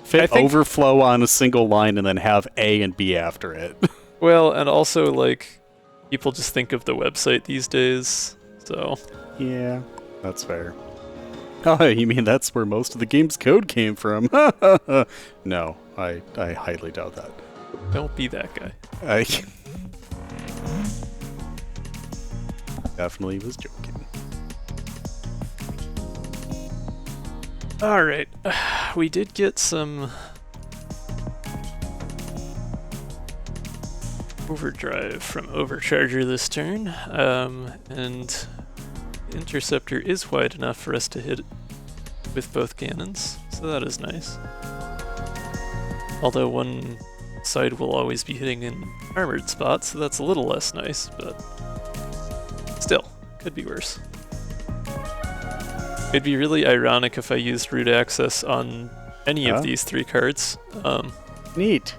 fit overflow on a single line and then have A and B after it. Well, and also, like, people just think of the website these days, so... Yeah, that's fair. Oh, you mean that's where most of the game's code came from? No, I highly doubt that. Don't be that guy. I definitely was joking. Alright, we did get some overdrive from Overcharger this turn, and Interceptor is wide enough for us to hit it with both cannons, so that is nice. Although one side will always be hitting in armored spots, so that's a little less nice, but still, could be worse. It'd be really ironic if I used root access on any of these 3 cards. Neat.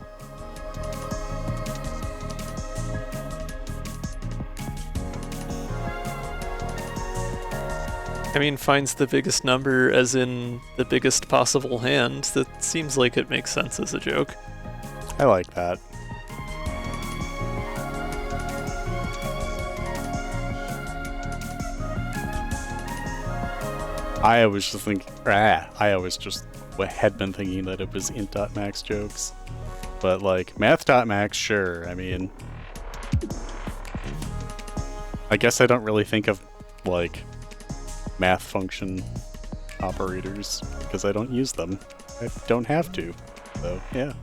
I mean, finds the biggest number as in the biggest possible hand. That seems like it makes sense as a joke. I like that. I always just had been thinking that it was int.max jokes. But like, math.max, sure, I mean... I guess I don't really think of, like, math function operators, because I don't use them. I don't have to. So, yeah.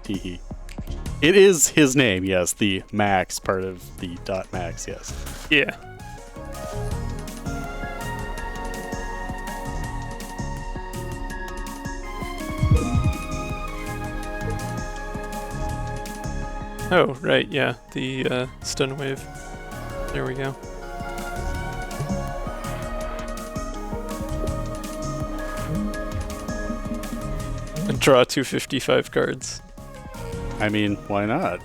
Teehee. It is his name, yes, the max part of the .max, yes. Yeah. Oh, right, yeah, the stun wave. There we go. And draw 255 cards. I mean, why not?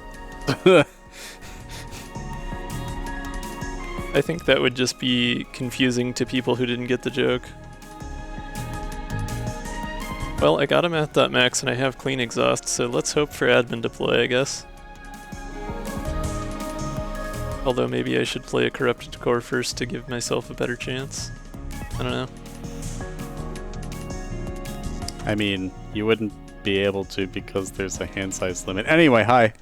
I think that would just be confusing to people who didn't get the joke. Well, I got a math.max and I have clean exhaust, so let's hope for admin deploy, I guess. Although maybe I should play a corrupted core first to give myself a better chance. I don't know. I mean, you wouldn't be able to because there's a hand size limit. Anyway, hi.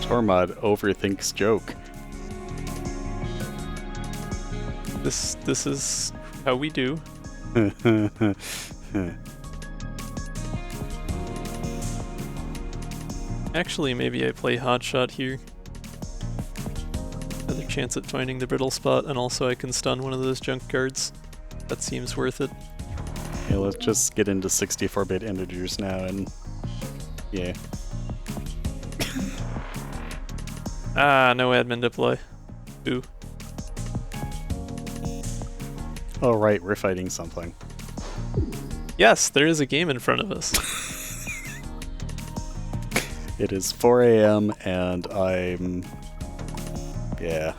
Tormod overthinks joke. This is how we do. Actually, maybe I play hotshot here. Another chance at finding the brittle spot, and also I can stun one of those junk guards. That seems worth it. Yeah, let's just get into 64-bit integers now and... yeah. Ah, no admin deploy. Ooh. Oh right, we're fighting something. Yes, there is a game in front of us. It is 4 a.m. and I'm... yeah.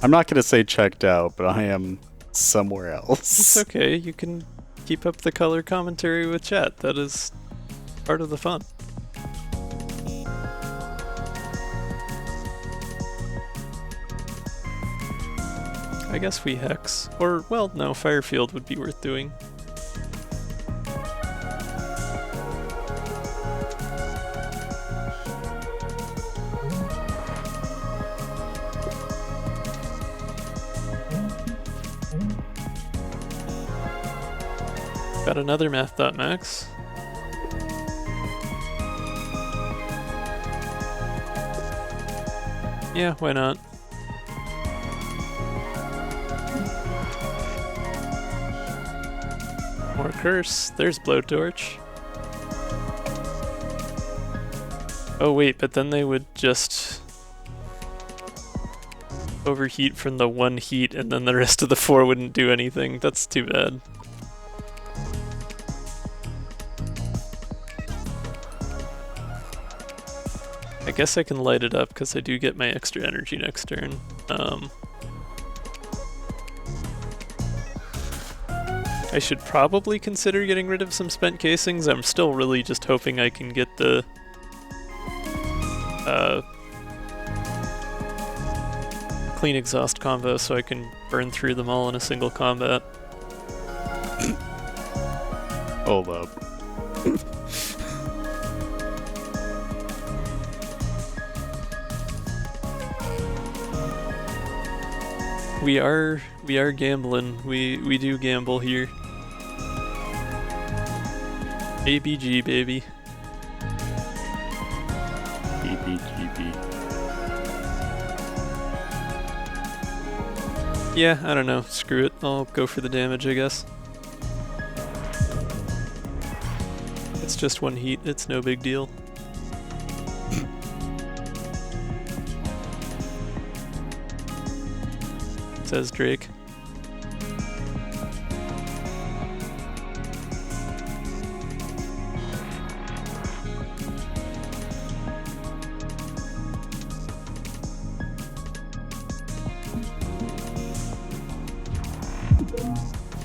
I'm not gonna say checked out, but I am somewhere else. It's okay, you can keep up the color commentary with chat. That is part of the fun. I guess we hex. Or, well, no, Firefield would be worth doing. Got another math.max. Yeah, why not? More curse. There's blowtorch. Oh wait, but then they would just overheat from the one heat and then the rest of the 4 wouldn't do anything. That's too bad. I guess I can light it up because I do get my extra energy next turn. I should probably consider getting rid of some spent casings. I'm still really just hoping I can get the clean exhaust combo so I can burn through them all in a single combat. Hold up. We are gambling. We do gamble here. ABG, baby. ABGB. Yeah, I don't know. Screw it. I'll go for the damage, I guess. It's just one heat. It's no big deal. Says Drake.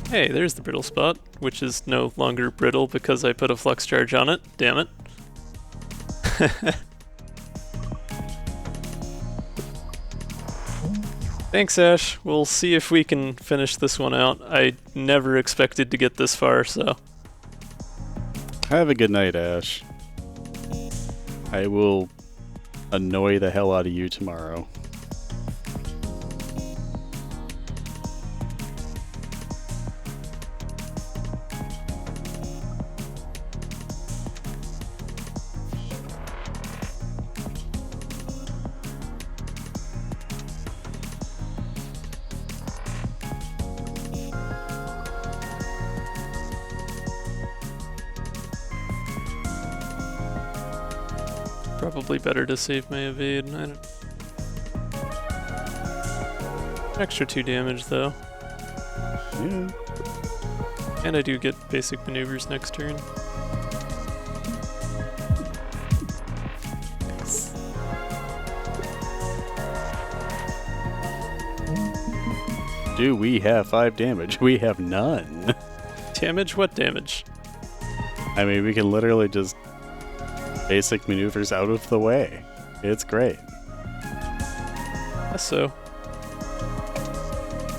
Hey, there's the brittle spot, which is no longer brittle because I put a flux charge on it. Damn it. Thanks, Ash. We'll see if we can finish this one out. I never expected to get this far, so... Have a good night, Ash. I will annoy the hell out of you tomorrow. Probably better to save my evade. I don't... Extra 2 damage though. Yeah. And I do get basic maneuvers next turn. Do we have 5 damage? We have none. Damage? What damage? I mean, we can literally just basic maneuvers out of the way. It's great. Guess so.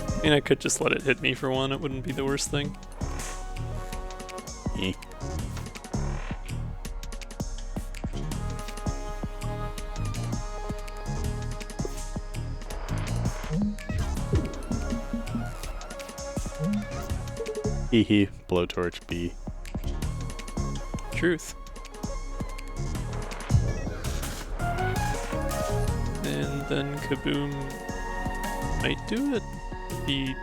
I mean, I could just let it hit me for one. It wouldn't be the worst thing. Eh. Hee blowtorch B. Truth. then Kaboom might do it. The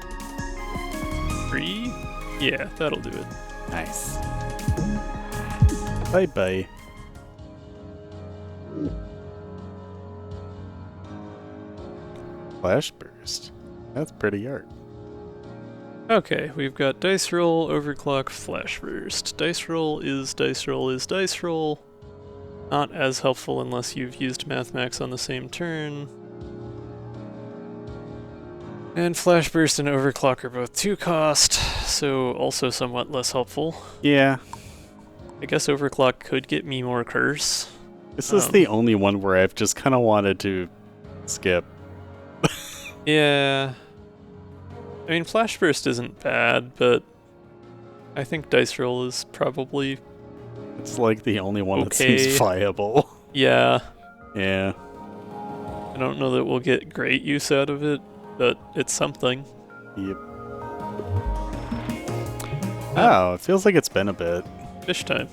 3? Yeah, that'll do it. Nice. Bye-bye. Flash burst. That's pretty art. Okay, we've got dice roll, overclock, flash burst. Dice roll is dice roll is dice roll. Not as helpful unless you've used mathmax on the same turn. And flash burst and overclock are both 2 cost, so also somewhat less helpful. Yeah. I guess overclock could get me more curse. This is the only one where I've just kind of wanted to skip. Yeah. I mean, flash burst isn't bad, but I think dice roll is probably It's like the only one that okay. seems viable. Yeah. Yeah. I don't know that we'll get great use out of it, but it's something. Yep. Oh, it feels like it's been a bit. Fish time.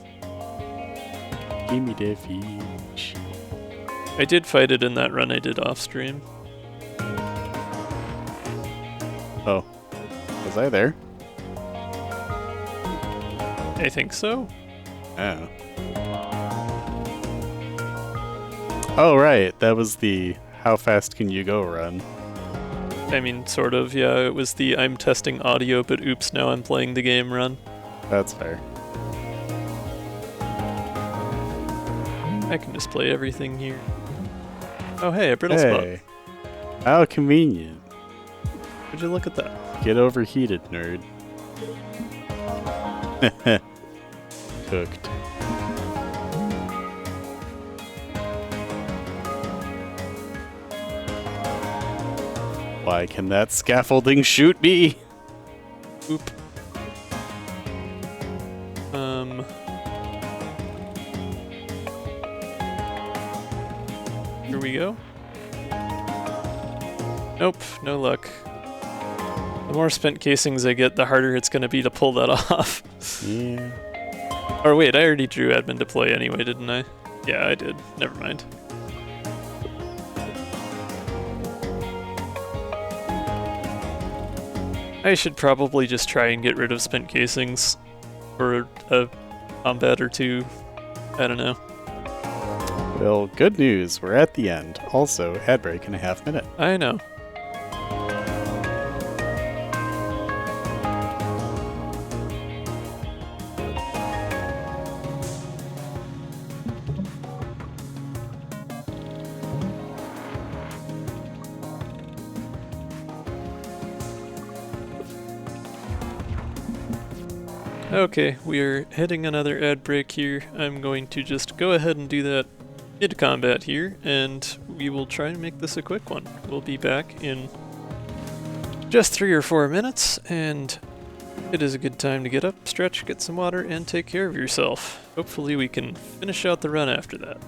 Give me the fish. I did fight it in that run I did off stream. Oh. Was I there? I think so. Oh. Oh, right. That was the how fast can you go run. I mean, sort of, yeah. It was the I'm testing audio, but oops, now I'm playing the game run. That's fair. I can display everything here. Oh, hey, a brittle spot. Hey. How convenient. Would you look at that? Get overheated, nerd. Cooked. Why can that scaffolding shoot me? Oop. Here we go. Nope, no luck. The more spent casings I get, the harder it's gonna be to pull that off. Yeah. Or wait, I already drew admin deploy anyway, didn't I? Yeah, I did. Never mind. I should probably just try and get rid of spent casings for a combat or two. I don't know. Well, good news. We're at the end. Also, ad break in a half minute. I know. Okay, we are hitting another ad break here. I'm going to just go ahead and do that mid-combat here, and we will try and make this a quick one. We'll be back in just 3 or 4 minutes, and it is a good time to get up, stretch, get some water, and take care of yourself. Hopefully we can finish out the run after that.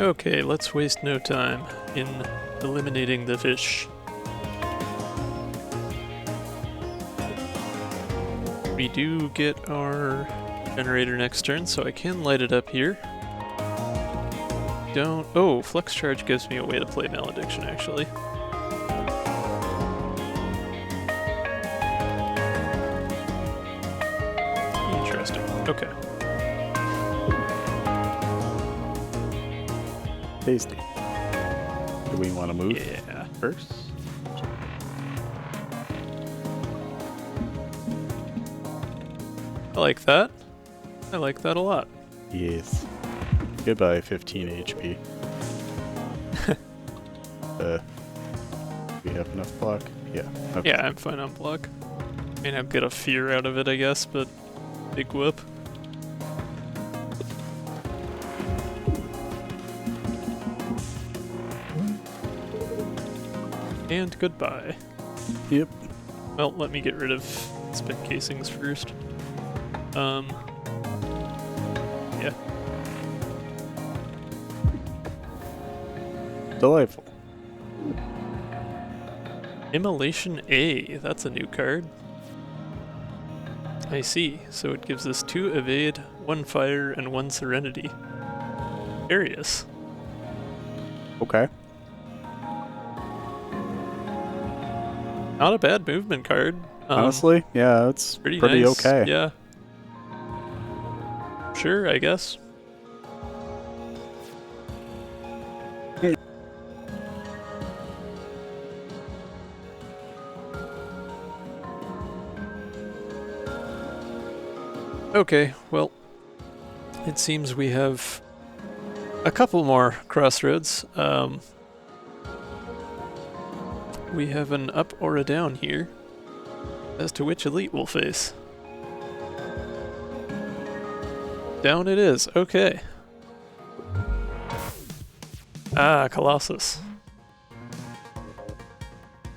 Okay, let's waste no time in eliminating the fish. We do get our generator next turn, so I can light it up here. Don't... Oh, Flux Charge gives me a way to play Malediction, actually. Interesting. Okay. Tasty. Do we want to move Yeah. first? I like that. I like that a lot. Yes. Goodbye, 15 HP. We have enough block? Yeah. Okay. Yeah, I'm fine on block. I mean, I'll get a fear out of it, I guess, but big whoop. And goodbye. Yep. Well, let me get rid of spin casings first. Yeah. Delightful. Immolation A, that's a new card. I see, so it gives us 2 evade, 1 fire, and 1 serenity. Curious. Okay. Not a bad movement card. Honestly, yeah, it's pretty nice. okay. Yeah. Sure, I guess. Okay, well, it seems we have a couple more crossroads. We have an up or a down here, as to which elite we'll face. Down it is, okay. Ah, Colossus.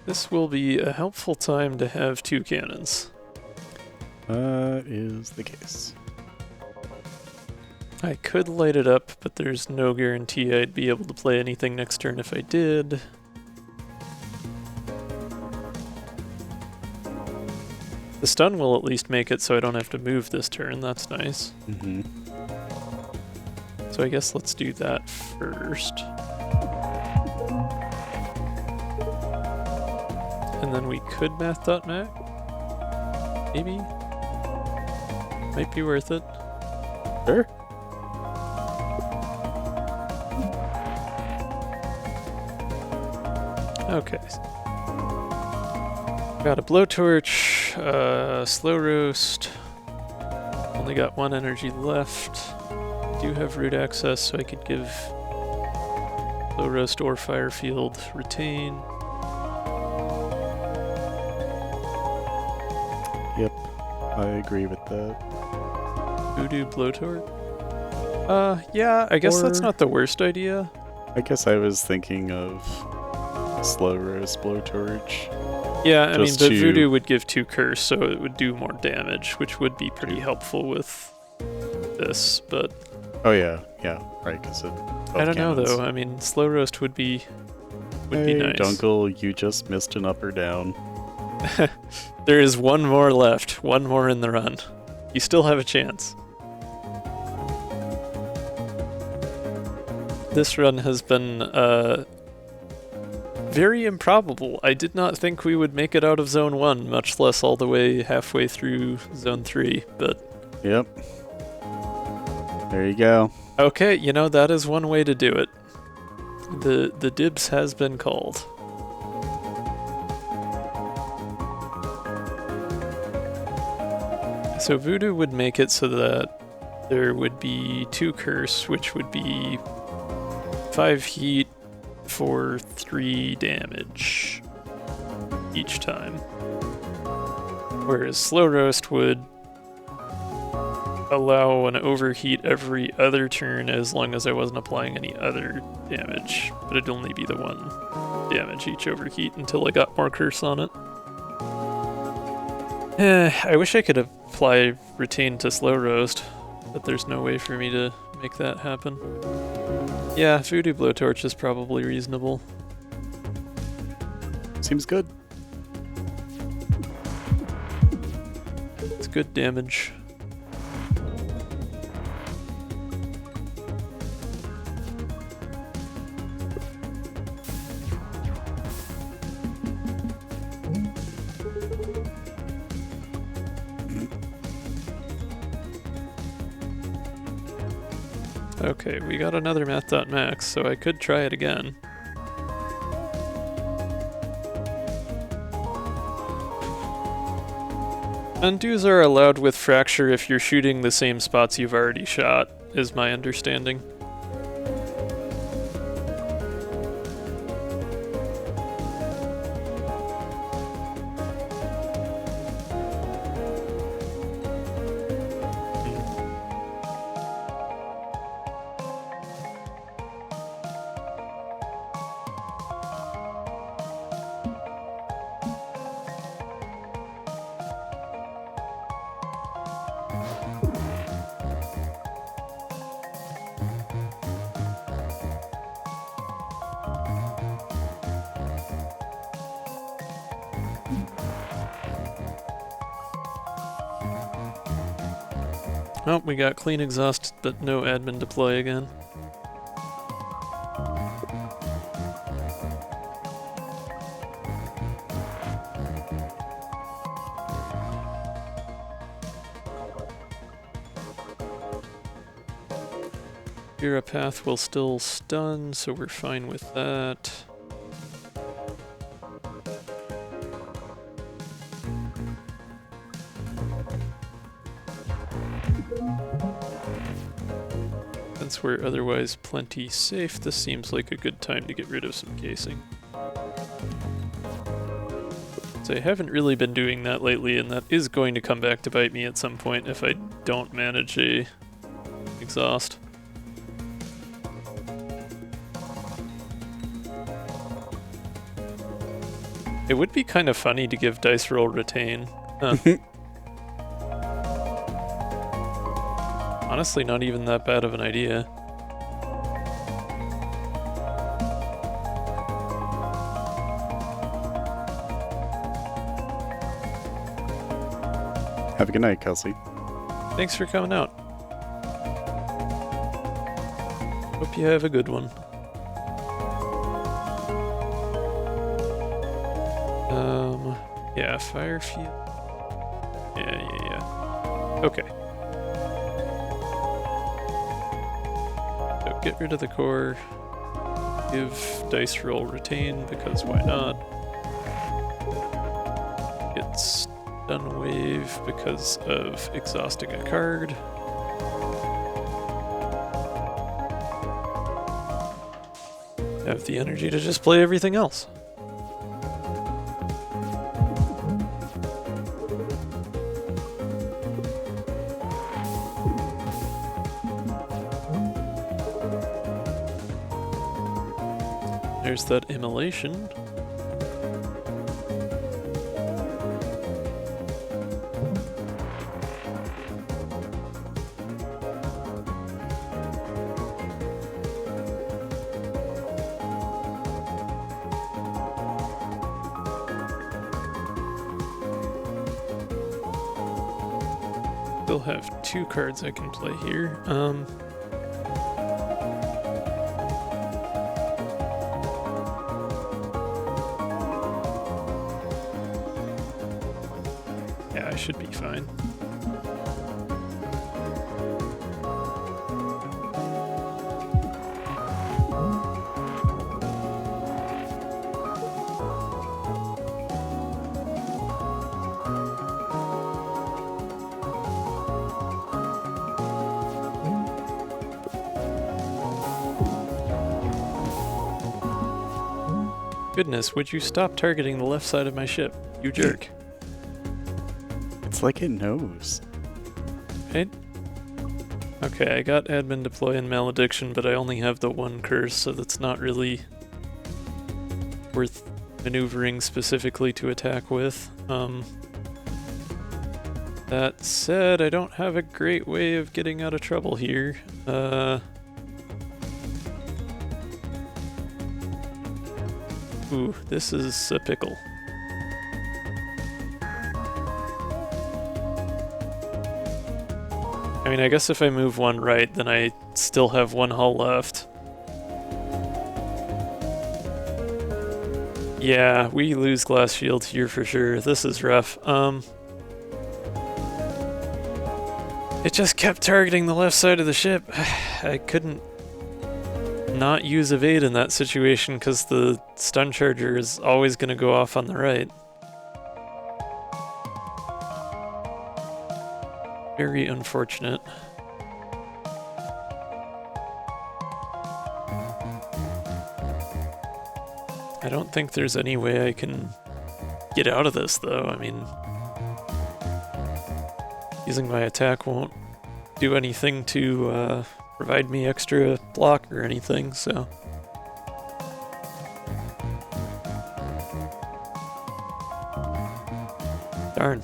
This will be a helpful time to have 2 cannons. That is the case. I could light it up, but there's no guarantee I'd be able to play anything next turn if I did. The stun will at least make it so I don't have to move this turn, that's nice. Mm-hmm. So I guess let's do that first. And then we could math.mac? Maybe? Might be worth it. Sure. Okay. Got a blowtorch, slow roast. Only got 1 energy left. Do have root access, so I could give slow roast or fire field retain. Yep, I agree with that. Voodoo blowtorch. Yeah, I guess that's Or- not the worst idea. I guess I was thinking of slow roast blowtorch. Yeah, I mean, Just the to- voodoo would give 2 curse, so it would do more damage, which would be pretty helpful with this, but Oh yeah, right, because I don't know though. I mean, slow roast would be nice. Dunkel, you just missed an up or down. There is 1 more left, 1 more in the run. You still have a chance. This run has been very improbable. I did not think we would make it out of Zone 1, much less all the way halfway through Zone 3, but... Yep. There you go. Okay, you know, that is one way to do it. The dibs has been called. So Voodoo would make it so that there would be 2 curse, which would be 5 heat for 3 damage each time. Whereas Slow Roast would allow an overheat every other turn as long as I wasn't applying any other damage, but it'd only be the 1 damage each overheat until I got more curse on it. I wish I could apply Retain to Slow Roast. but there's no way for me to make that happen. Yeah, Voodoo Blowtorch is probably reasonable. Seems good. It's good damage. Okay, we got another math.max, so I could try it again. Undos are allowed with Fracture if you're shooting the same spots you've already shot, is my understanding. Oh, we got clean exhaust, but no admin deploy again. Here a path will still stun, so we're fine with that. Since we're otherwise plenty safe, this seems like a good time to get rid of some casing. So I haven't really been doing that lately, and that is going to come back to bite me at some point if I don't manage a exhaust. It would be kind of funny to give dice roll retain. Huh. Honestly, not even that bad of an idea. Have a good night, Kelsey. Thanks for coming out. Hope you have a good one. Yeah, fire field. Yeah. Okay. So get rid of the core. Give dice roll retain, because why not? Get stun wave because of exhausting a card. Have the energy to just play everything else. There's that immolation. Still have 2 cards I can play here. Yeah, I should be fine. Goodness, would you stop targeting the left side of my ship, you jerk? It's like it knows. Right? Okay, I got admin deploy and malediction, but I only have the 1 curse, so that's not really worth maneuvering specifically to attack with. That That said, I don't have a great way of getting out of trouble here. Ooh, this is a pickle. I mean, I guess if I move one right, then I still have one hull left. Yeah, we lose glass shield here for sure. This is rough. It just kept targeting the left side of the ship. I couldn't not use evade in that situation because the stun charger is always going to go off on the right. Very unfortunate. I don't think there's any way I can get out of this though. I mean, using my attack won't do anything to provide me extra block or anything, so. Darn.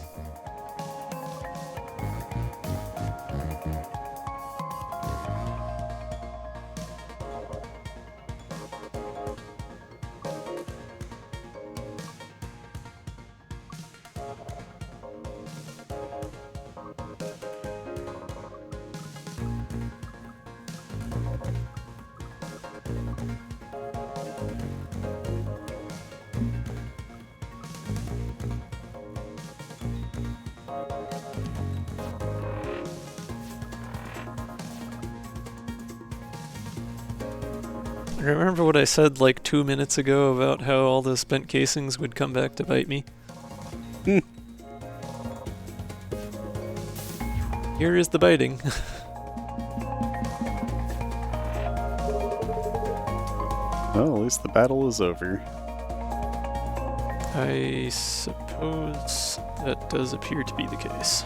Remember what I said like 2 minutes ago about how all the spent casings would come back to bite me? Here is the biting. Well, at least the battle is over. I suppose that does appear to be the case.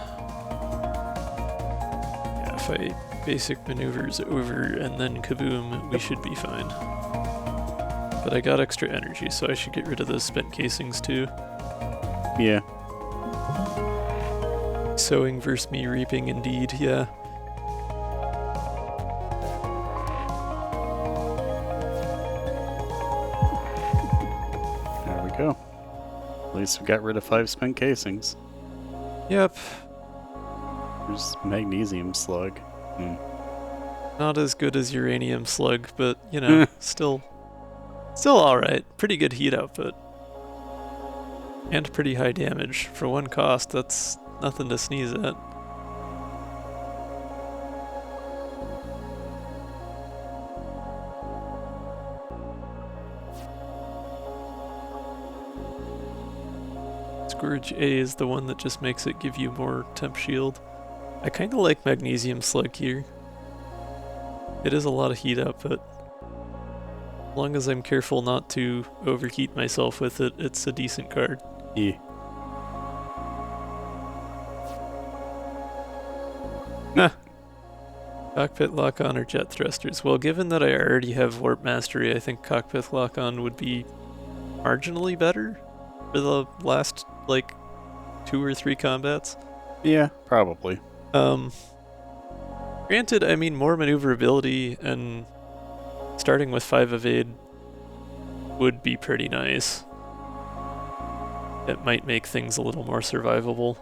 Yeah, if I basic maneuvers over and then kaboom, we should be fine. But I got extra energy, so I should get rid of those spent casings too. Yeah. Sowing versus me reaping indeed, yeah. There we go. At least we got rid of 5 spent casings. Yep. There's magnesium slug. Not as good as uranium slug, but, you know, still alright. Pretty good heat output. And pretty high damage. For one cost, that's nothing to sneeze at. Scourge A is the one that just makes it give you more temp shield. I kinda like magnesium slug here. It is a lot of heat output. As long as I'm careful not to overheat myself with it, it's a decent card. Yeah. Cockpit lock-on or jet thrusters? Well, given that I already have warp mastery, I think cockpit lock-on would be marginally better for the last, like, 2 or 3 combats. Yeah, probably. Granted, I mean, more maneuverability and starting with 5 evade would be pretty nice. It might make things a little more survivable.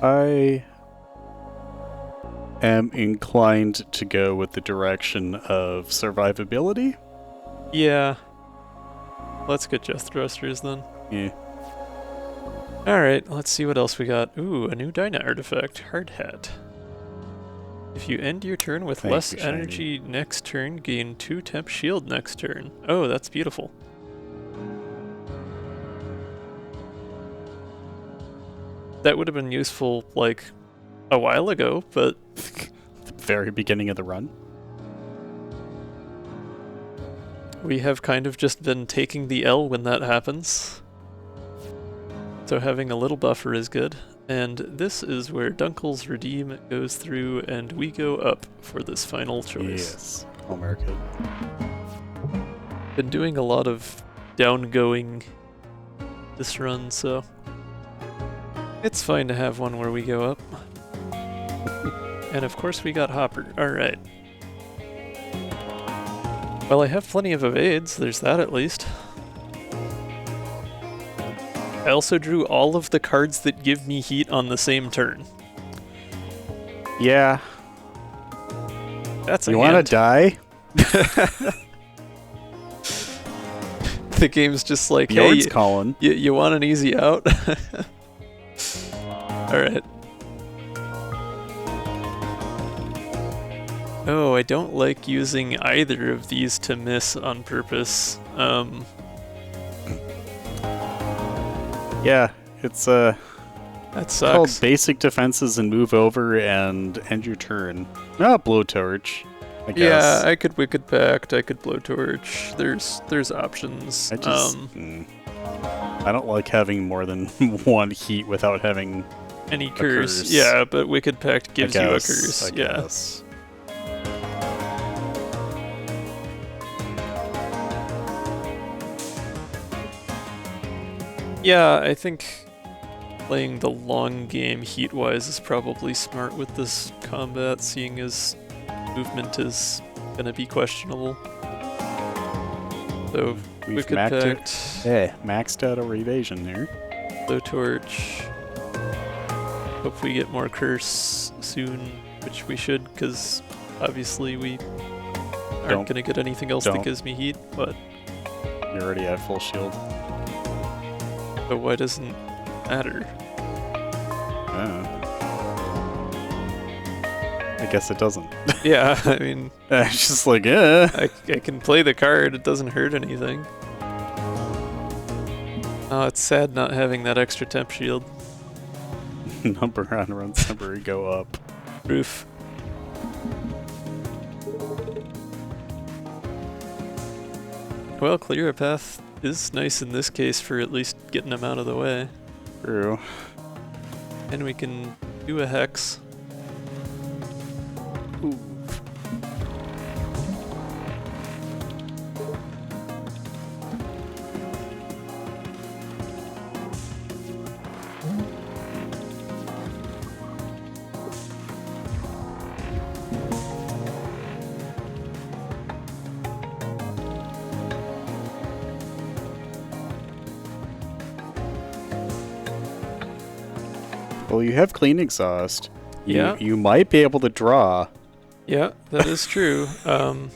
I am inclined to go with the direction of survivability. Yeah. Let's get jet thrusters then. Yeah. Alright, let's see what else we got. Ooh, a new Dyna artifact. Hard hat. If you end your turn with Thank less you, Shiny. energy next turn, gain 2 temp shield next turn. Oh, that's beautiful. That would have been useful, like, a while ago, but... The very beginning of the run. we have kind of just been taking the L when that happens. So having a little buffer is good. And this is where Dunkel's Redeem goes through, and we go up for this final choice. Yes. I'll mark it. Been doing a lot of down-going this run, so... It's fine to have one where we go up. And of course we got Hopper. Alright. Well, I have plenty of evades, there's that at least. I also drew all of the cards that give me heat on the same turn. Yeah. That's a You want to die? The game's just like, Bjorn's hey, calling. you want an easy out? Alright. Oh, I don't like using either of these to miss on purpose. Yeah, it's That called sucks. basic defenses and move over and end your turn. Not blowtorch, I guess. Yeah, I could Wicked Pact, I could Blowtorch. There's options. I just I don't like having more than one heat without having Any a curse. curse. Yeah, but Wicked Pact gives you a guess, curse. I Yeah. guess. Yeah, I think playing the long game heat-wise is probably smart with this combat, seeing as movement is gonna be questionable. So, We've Wicked maxed Pact, maxed out our evasion there. Blowtorch. Hope we get more curse soon, which we should, because obviously we aren't Don't- gonna get anything else that don't. gives me heat, but You're already at full shield. why doesn't matter? I guess it doesn't. Yeah, I mean, It's just like, eh. I can play the card, it doesn't hurt anything. Oh, it's sad not having that extra temp shield. Number on runs number go up. Roof. Well, clear a path is nice in this case for at least getting them out of the way. True. And we can do a hex. Ooh. Well, you have clean exhaust. Yeah. You might be able to draw. Yeah, that is true. And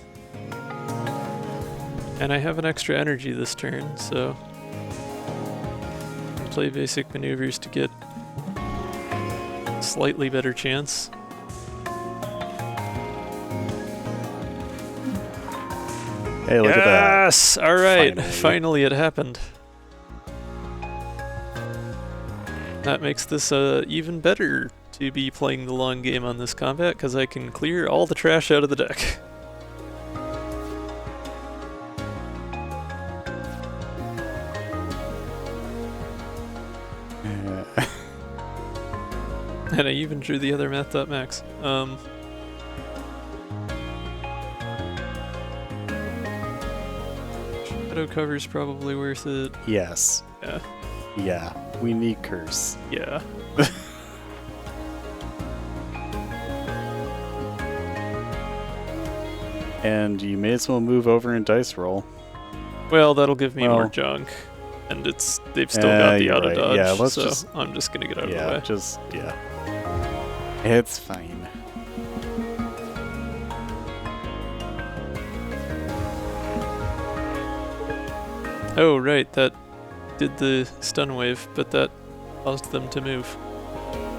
I have an extra energy this turn, so play basic maneuvers to get a slightly better chance. Hey, look at that. Yes! Alright, Finally. finally it happened. That makes this even better to be playing the long game on this combat, because I can clear all the trash out of the deck. And I even drew the other math.max. Shadow cover's probably worth it. Yes. Yeah. Yeah. We need curse. Yeah. And you may as well move over and dice roll. Well, that'll give me more Well. junk. And they've still got the you're auto right. dodge, Yeah, let's so just- I'm just gonna get out of the Yeah, way. It's fine. Oh, right, that did the stun wave, but that caused them to move.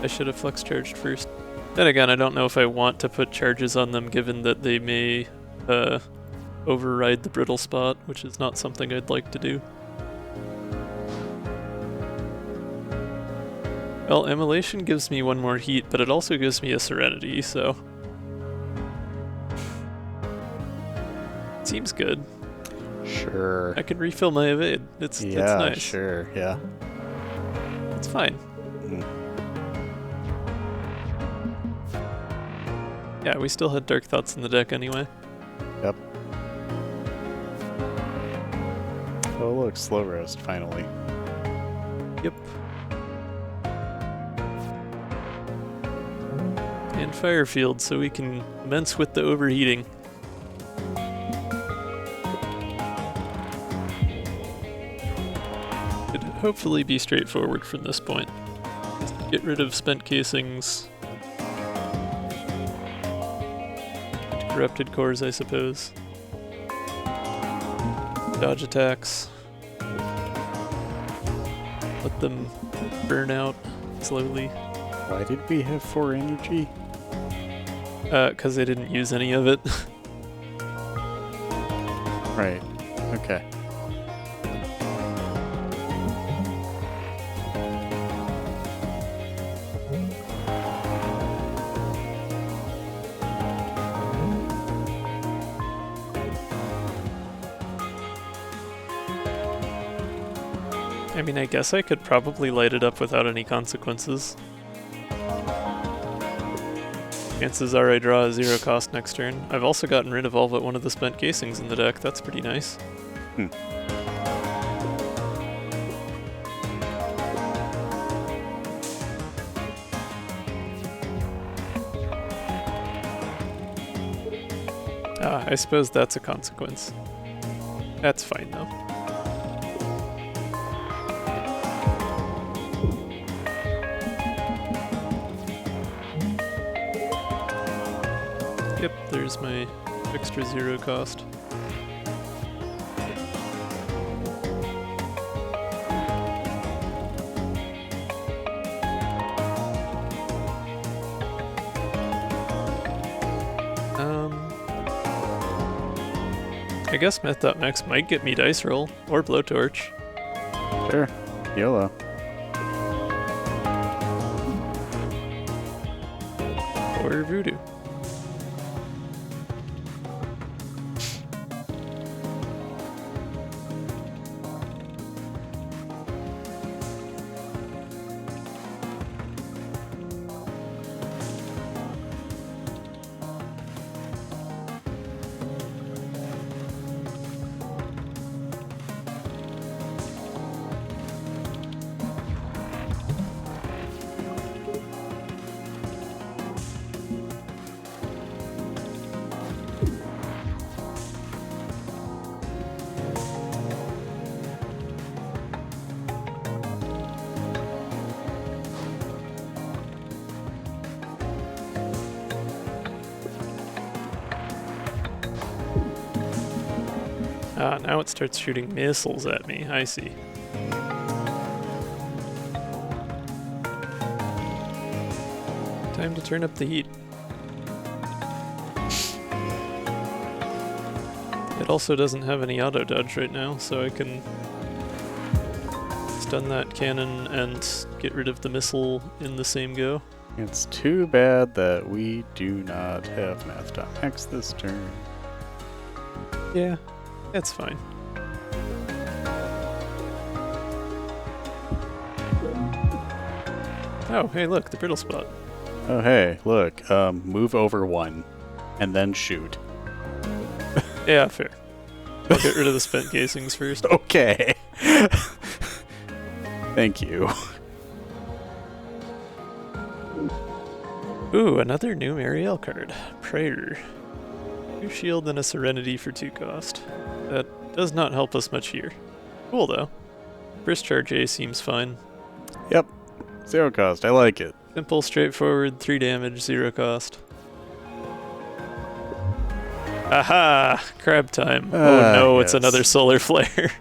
I should have flex charged first. Then again, I don't know if I want to put charges on them given that they may override the brittle spot, which is not something I'd like to do. Well, Immolation gives me one more heat, but it also gives me a Serenity, so... Seems good. Sure. I can refill my evade. It's nice. Sure. Yeah. It's fine. Mm. Yeah, we still had Dark Thoughts in the deck anyway. Yep. Oh, look, slow roast finally. Yep. And Firefield, so we can commence with the overheating. Should hopefully be straightforward from this point. Just get rid of spent casings. Corrupted cores, I suppose. Dodge attacks. Let them burn out slowly. Why did we have 4 energy? 'Cause they didn't use any of it. Right. Okay. I mean, I guess I could probably light it up without any consequences. Chances are I draw a 0 cost next turn. I've also gotten rid of all but one of the spent casings in the deck. That's pretty nice. I suppose that's a consequence. That's fine though. Yep, there's my extra 0 cost. I guess Meth.Max might get me Dice Roll or Blowtorch. Sure. YOLO. Or Voodoo. Ah, now it starts shooting missiles at me. I see. Time to turn up the heat. It also doesn't have any auto dodge right now, so I can stun that cannon and get rid of the missile in the same go. It's too bad that we do not have Math.X this turn. Yeah, that's fine. Oh, hey, look, the brittle spot. Oh hey, look, move over 1, and then shoot. Yeah, fair. I'll get rid of the spent casings first. Okay. Thank you. Ooh, another new Marielle card. Prayer. 2 shield and a serenity for 2 cost. That does not help us much here. Cool though. First charge A seems fine. Yep. 0 cost, I like it. Simple, straightforward, 3 damage, 0 cost. Aha! Crab time. Oh no, yes. It's another solar flare.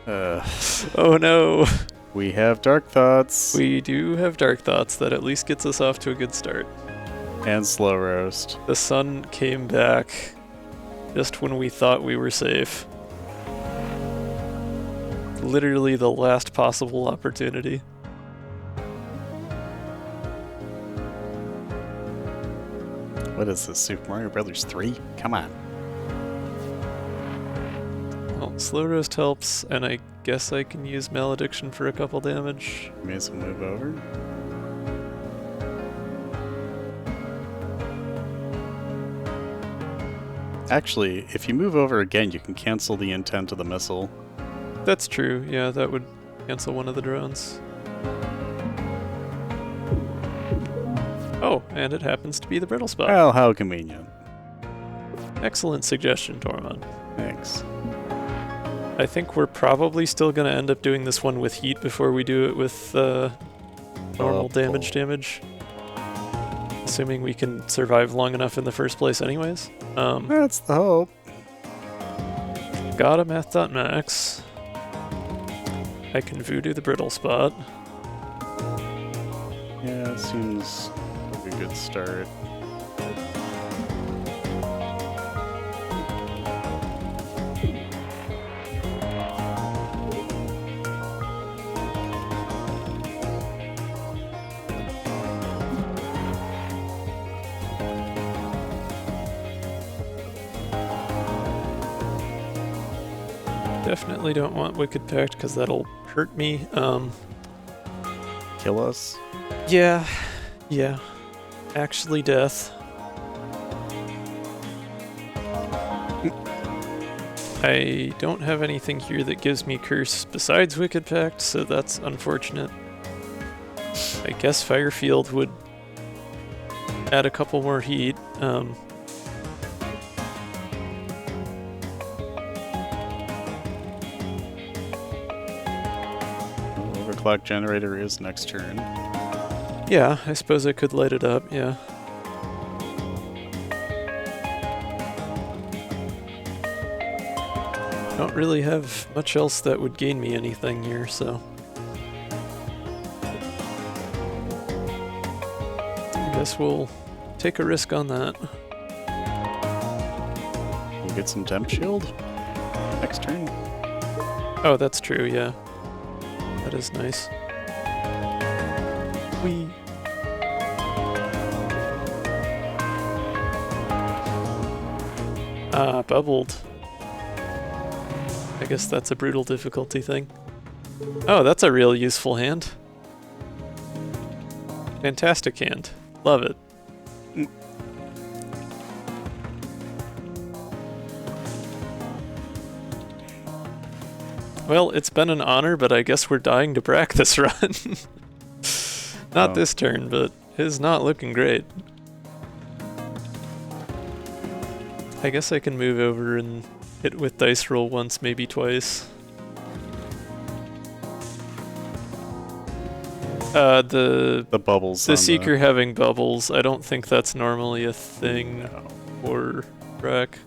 Oh no. We have Dark Thoughts. We do have Dark Thoughts. That at least gets us off to a good start. And Slow Roast. The sun came back just when we thought we were safe. Literally the last possible opportunity. What is this, Super Mario Brothers 3? Come on. Well, Slow Roast helps, and I guess I can use Malediction for a couple damage. May as well move over. Actually, if you move over again, you can cancel the intent of the missile. That's true, yeah, that would cancel one of the drones. Oh, and it happens to be the brittle spot. Well, how convenient. Excellent suggestion, Tormund. Thanks. I think we're probably still going to end up doing this one with heat before we do it with normal damage. Assuming we can survive long enough in the first place anyways. That's the hope. Got a math.max. I can voodoo the brittle spot. Yeah, it seems like a good start. Definitely don't want Wicked Pact because that'll hurt me. Kill us? Yeah. Actually, death. I don't have anything here that gives me curse besides Wicked Pact, so that's unfortunate. I guess Firefield would add a couple more heat. Overclock generator is next turn. Yeah, I suppose I could light it up, yeah. Don't really have much else that would gain me anything here, so... I guess we'll take a risk on that. We'll get some temp shield next turn. Oh, that's true, yeah. That is nice. Whee! Ah, bubbled. I guess that's a brutal difficulty thing. Oh, that's a real useful hand. Fantastic hand. Love it. Well, it's been an honor, but I guess we're dying to brack this run. Not this turn, but it's not looking great. I guess I can move over and hit with dice roll once, maybe twice. The bubbles. The Seeker having bubbles, I don't think that's normally a thing for brack.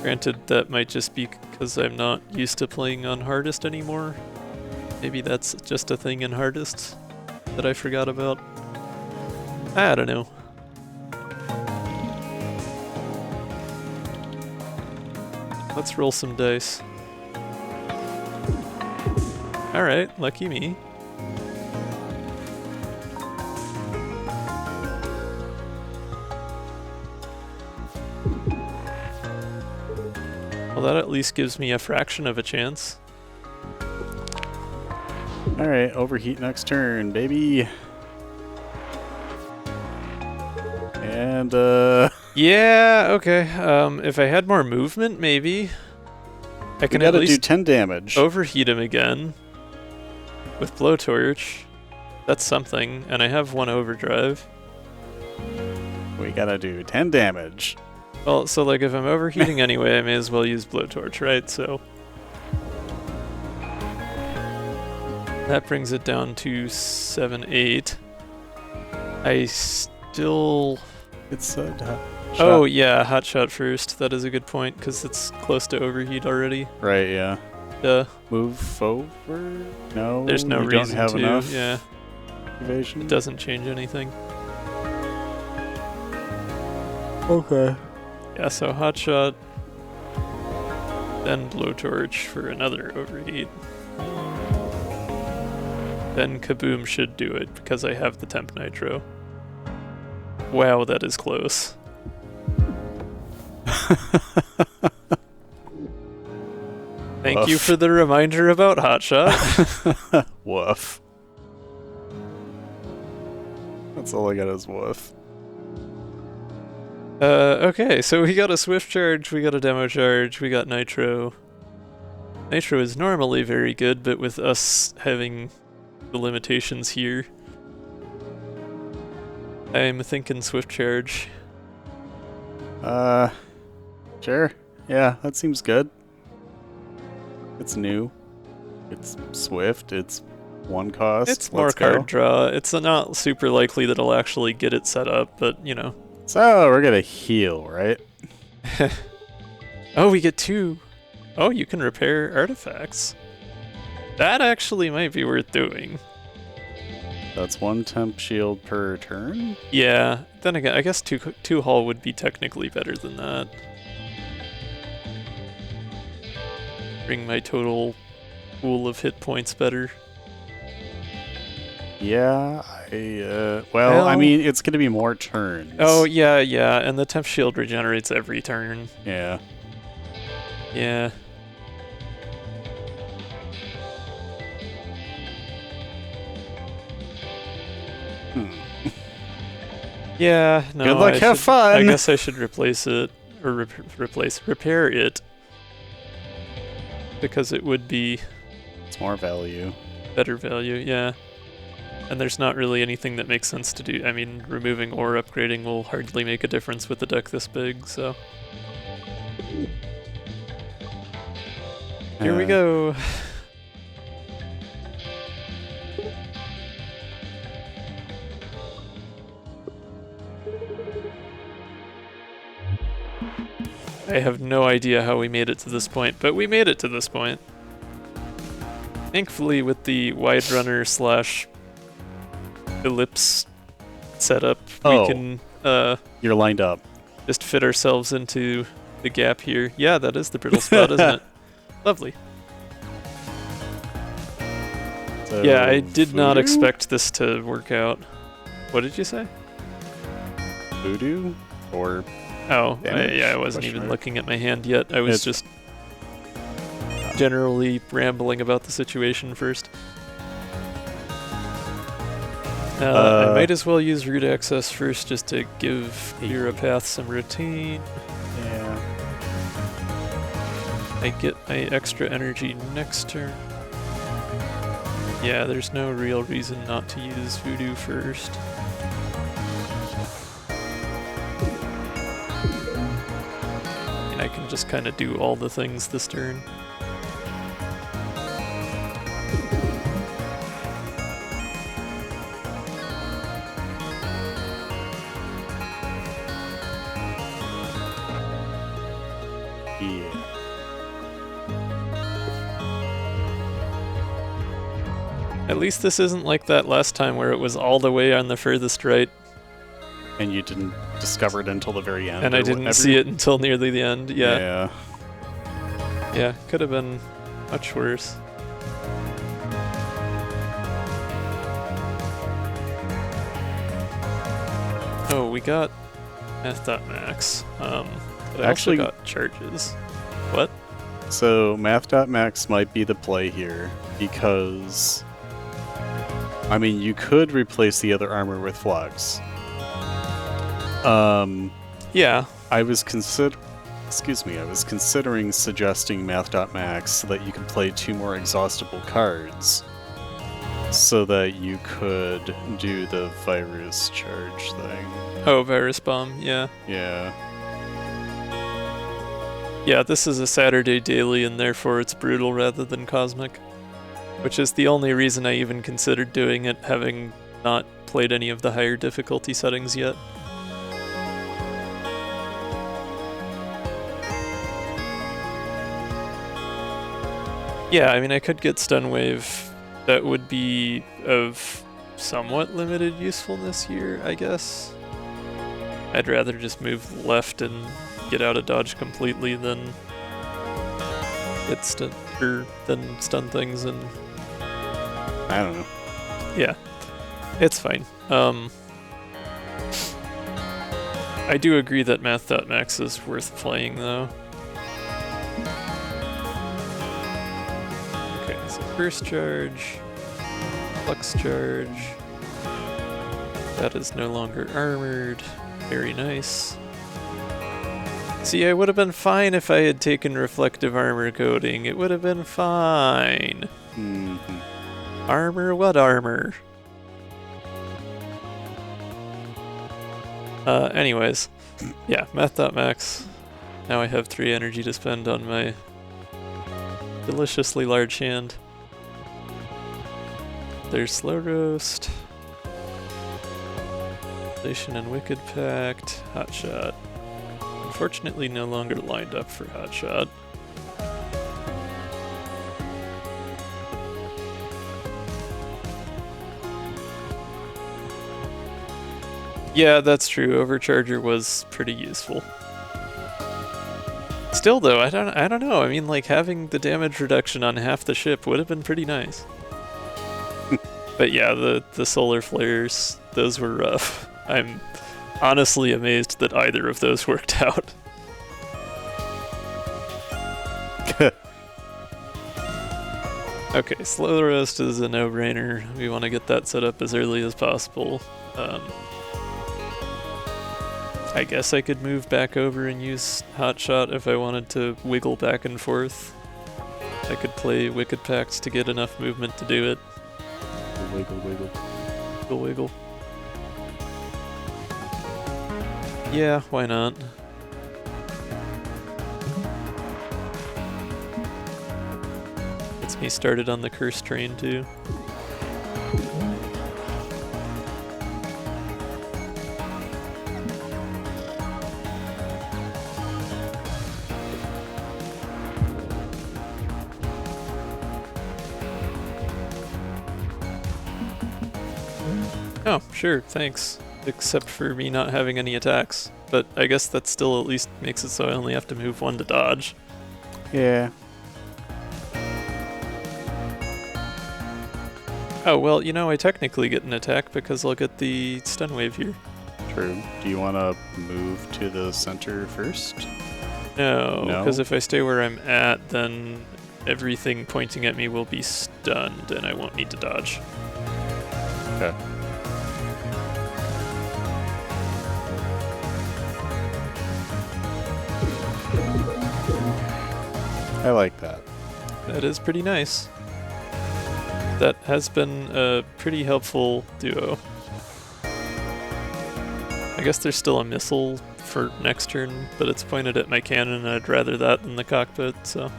Granted, that might just be because I'm not used to playing on hardest anymore. Maybe that's just a thing in hardest that I forgot about. I don't know. Let's roll some dice. Alright, lucky me. Well, that at least gives me a fraction of a chance. Alright, overheat next turn, baby. And, Yeah, okay. If I had more movement, maybe. I can at least do 10 damage. Overheat him again. With Blowtorch. That's something. And I have one overdrive. We gotta do 10 damage. Well, so like if I'm overheating anyway, I may as well use Blowtorch, right? So that brings it down to 7, 8. I still... It's Oh yeah, hot shot first. That is a good point because it's close to overheat already. Right, yeah. Duh. Move over? No, There's no we reason don't have to. enough Yeah, evasion. it doesn't change anything. Okay. Yeah, so hot shot, then Blowtorch for another overheat. Then Kaboom should do it because I have the temp nitro. Wow, that is close. Thank you for the reminder about hotshot. Woof. That's all I got is woof. Okay, so we got a swift charge, we got a demo charge, we got nitro. Nitro is normally very good, but with us having the limitations here, I'm thinking Swift Charge. Sure. Yeah, that seems good. It's new. It's swift. It's one cost. It's more card draw. It's not super likely that I'll actually get it set up, but you know. So we're gonna heal, right? Oh, we get 2. Oh, you can repair artifacts. That actually might be worth doing. That's 1 temp shield per turn? Yeah, then again, I guess two hull would be technically better than that. Bring my total pool of hit points better. Yeah, well, I mean, it's gonna be more turns. Oh, yeah, and the temp shield regenerates every turn. Yeah. Yeah. Yeah, no. Good luck, have fun! I guess I should replace it, or repair it. Because it would be... It's more value. Better value, yeah. And there's not really anything that makes sense to do. I mean, removing or upgrading will hardly make a difference with a deck this big, so... Here we go! I have no idea how we made it to this point, but we made it to this point. Thankfully, with the wide runner / ellipse setup, we can you're lined up. Just fit ourselves into the gap here. Yeah, that is the brittle spot, isn't it? Lovely. So Yeah, I did not voodoo? expect this to work out. What did you say? Voodoo? Or Oh, damage? I wasn't Question even mark. looking at my hand yet. I was just generally rambling about the situation first. I might as well use root access first just to give Europath some routine. Yeah. I get my extra energy next turn. Yeah, there's no real reason not to use Voodoo first. And I can just kind of do all the things this turn. Yeah. At least this isn't like that last time where it was all the way on the furthest right. And you didn't discover it until the very end. And I didn't see it until nearly the end. Yeah. Yeah. Yeah, could have been much worse. Oh, we got Math.max. But I Actually- also got charges. What? So Math.max might be the play here because, I mean, you could replace the other armor with Flux. Yeah. I was considering suggesting Math.max so that you could play 2 more exhaustible cards, so that you could do the virus charge thing. Oh, Virus Bomb, yeah. Yeah. Yeah, this is a Saturday daily and therefore it's brutal rather than cosmic. Which is the only reason I even considered doing it, having not played any of the higher difficulty settings yet. Yeah, I mean, I could get Stun Wave. That would be of somewhat limited usefulness here, I guess. I'd rather just move left and get out of dodge completely than stun things and... I don't know. Yeah, it's fine. I do agree that Math.max is worth playing, though. Okay, so first charge, flux charge. That is no longer armored. Very nice. See, I would have been fine if I had taken reflective armor coating. It would have been fine. Mm-hmm. Armor? What armor? Anyways, yeah, math.max. Now I have 3 energy to spend on my deliciously large hand. There's Slow Roast, Station and Wicked Pact, Hotshot. Unfortunately, no longer lined up for Hotshot. Yeah, that's true. Overcharger was pretty useful. Still, though, I don't know. I mean, like having the damage reduction on half the ship would have been pretty nice. But yeah, the solar flares, those were rough. I'm honestly amazed that either of those worked out. Okay, slow roast is a no-brainer. We want to get that set up as early as possible. I guess I could move back over and use Hotshot if I wanted to wiggle back and forth. I could play Wicked Pacts to get enough movement to do it. Wiggle, wiggle. Wiggle, wiggle. Yeah, why not? Gets me started on the curse train too. Oh, sure, thanks. Except for me not having any attacks. But I guess that still at least makes it so I only have to move 1 to dodge. Yeah. Oh, well, you know, I technically get an attack because I'll get the stun wave here. True. Do you want to move to the center first? No, No? because if I stay where I'm at, then everything pointing at me will be stunned and I won't need to dodge. Okay. I like that. That is pretty nice. That has been a pretty helpful duo. I guess there's still a missile for next turn, but it's pointed at my cannon and I'd rather that than the cockpit, so.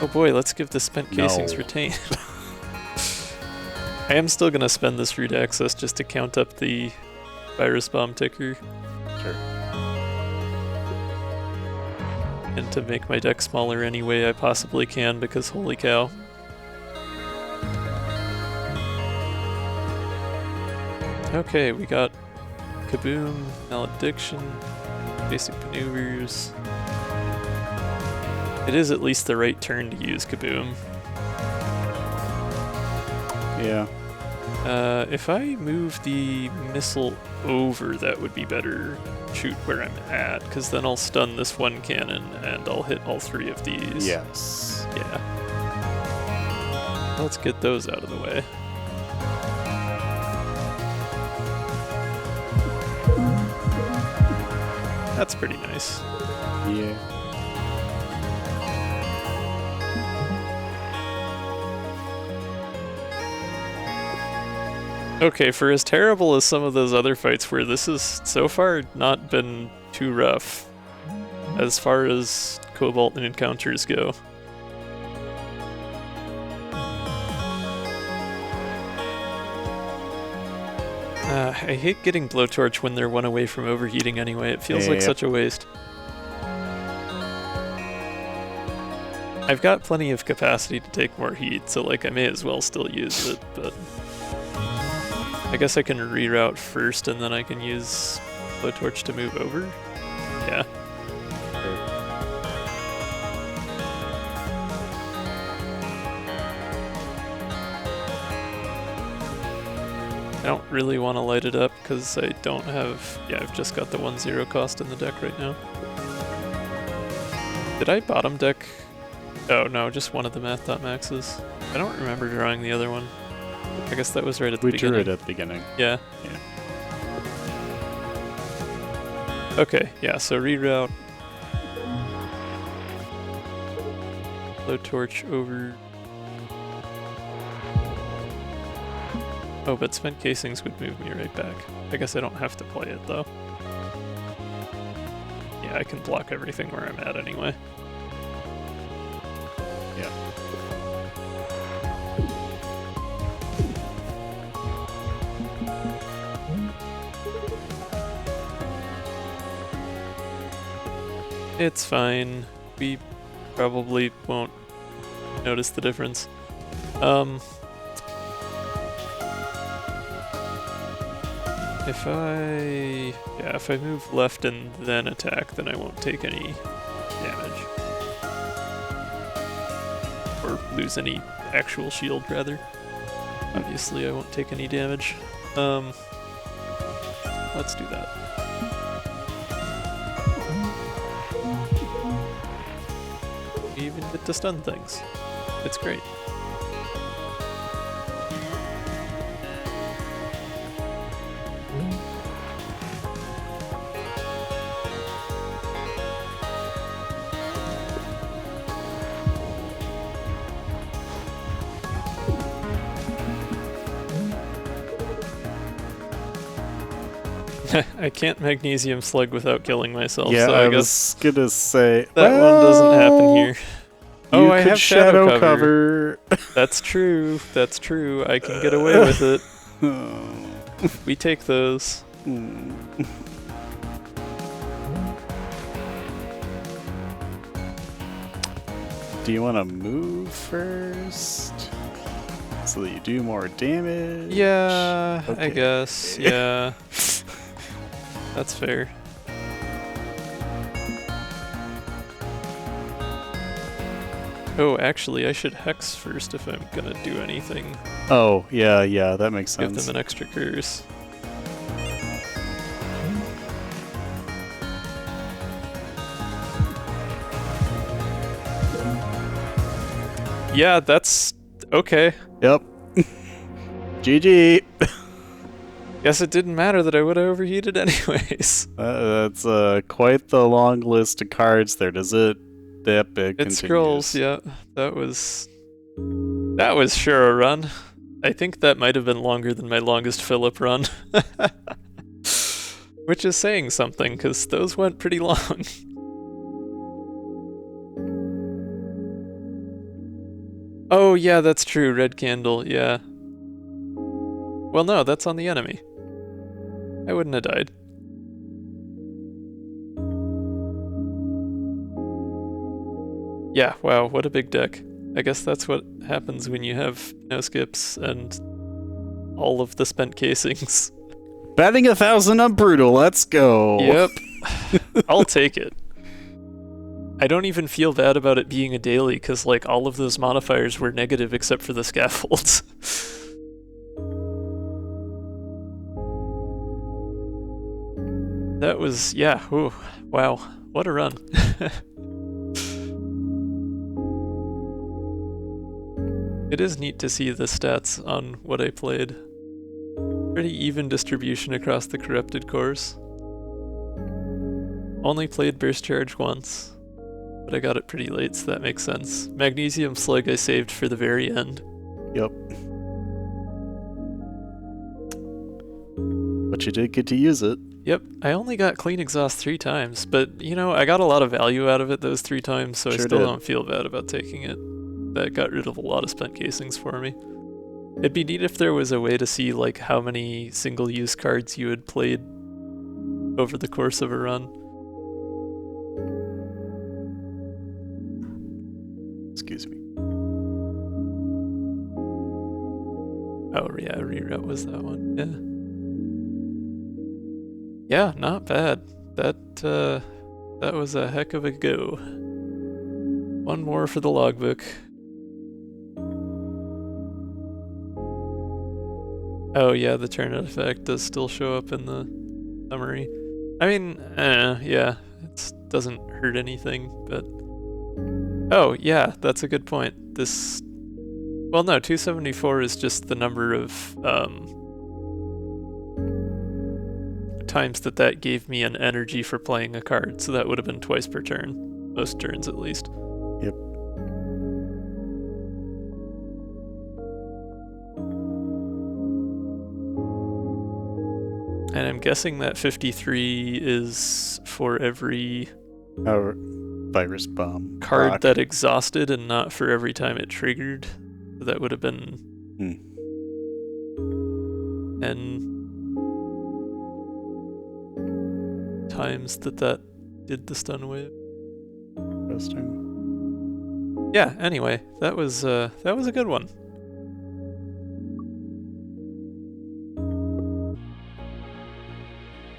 Oh boy, let's give the spent casings No. retain. I am still gonna spend this root access just to count up the virus bomb ticker. Sure. And to make my deck smaller any way I possibly can, because holy cow. Okay, we got Kaboom, Malediction, Basic Maneuvers. It is at least the right turn to use Kaboom. Yeah. If I move the missile over, that would be better. Shoot where I'm at, because then I'll stun this one cannon and I'll hit all 3 of these. Yes. Yeah. Let's get those out of the way. That's pretty nice. Yeah. Okay, for as terrible as some of those other fights were, this has so far not been too rough as far as Cobalt and encounters go. I hate getting Blowtorch when they're 1 away from overheating anyway. It feels like such a waste. I've got plenty of capacity to take more heat, so like I may as well still use it, but I guess I can reroute first and then I can use Blowtorch to move over. Yeah. I don't really want to light it up because I don't have... Yeah, I've just got the 1-0 cost in the deck right now. Did I bottom deck? Oh no, just one of the math.maxes. I don't remember drawing the other one. I guess that was right at the beginning. We drew it at the beginning. Yeah. Yeah. Okay, yeah, so reroute. Blowtorch over. Oh, but spent casings would move me right back. I guess I don't have to play it, though. Yeah, I can block everything where I'm at anyway. Yeah. It's fine. We probably won't notice the difference. If I move left and then attack, then I won't take any damage. Or lose any actual shield, rather. Obviously, I won't take any damage. Let's do that. We even get to stun things. It's great. I can't Magnesium Slug without killing myself, Yeah, so I I was guess gonna say that one doesn't happen here. Oh, I have shadow cover. That's true. That's true. I can get away with it. We take those. Do you want to move first? So that you do more damage? Yeah, Okay. I guess. Yeah. That's fair. Oh, actually, I should Hex first if I'm gonna do anything. Oh, yeah, that makes Give sense. them an extra curse. Yeah, that's okay. Yep. GG. Guess it didn't matter that I would have overheated anyways. That's quite the long list of cards there. Does it? Yep, it continues. Scrolls, yeah. That was sure a run. I think that might have been longer than my longest Philip run. Which is saying something, because those went pretty long. Oh, yeah, that's true. Red candle, yeah. Well, no, that's on the enemy. I wouldn't have died. Yeah, wow, what a big deck. I guess that's what happens when you have no skips and all of the spent casings. Batting 1,000 on Brutal, let's go. Yep. I'll take it. I don't even feel bad about it being a daily, because like all of those modifiers were negative except for the scaffolds. That was, yeah, ooh, wow, what a run. It is neat to see the stats on what I played. Pretty even distribution across the corrupted cores. Only played Burst Charge once, but I got it pretty late, so that makes sense. Magnesium Slug I saved for the very end. Yep. But you did get to use it. Yep, I only got Clean Exhaust 3 times, but you know, I got a lot of value out of it those 3 times, so I still don't feel bad about taking it. That got rid of a lot of spent casings for me. It'd be neat if there was a way to see like how many single-use cards you had played over the course of a run. Excuse me. Oh yeah, reroute was that one. Yeah. Yeah, not bad. That was a heck of a go. One more for the logbook. Oh yeah, the turn effect does still show up in the summary. I mean, yeah, it doesn't hurt anything, but... Oh yeah, that's a good point. This... Well no, 274 is just the number of times that gave me an energy for playing a card, so that would have been twice per turn. Most turns at least. Yep. And I'm guessing that 53 is for every Virus bomb. card proc. that exhausted and not for every time it triggered. So that would have been N times that did the stun wave. Interesting. Yeah, anyway, that was a good one.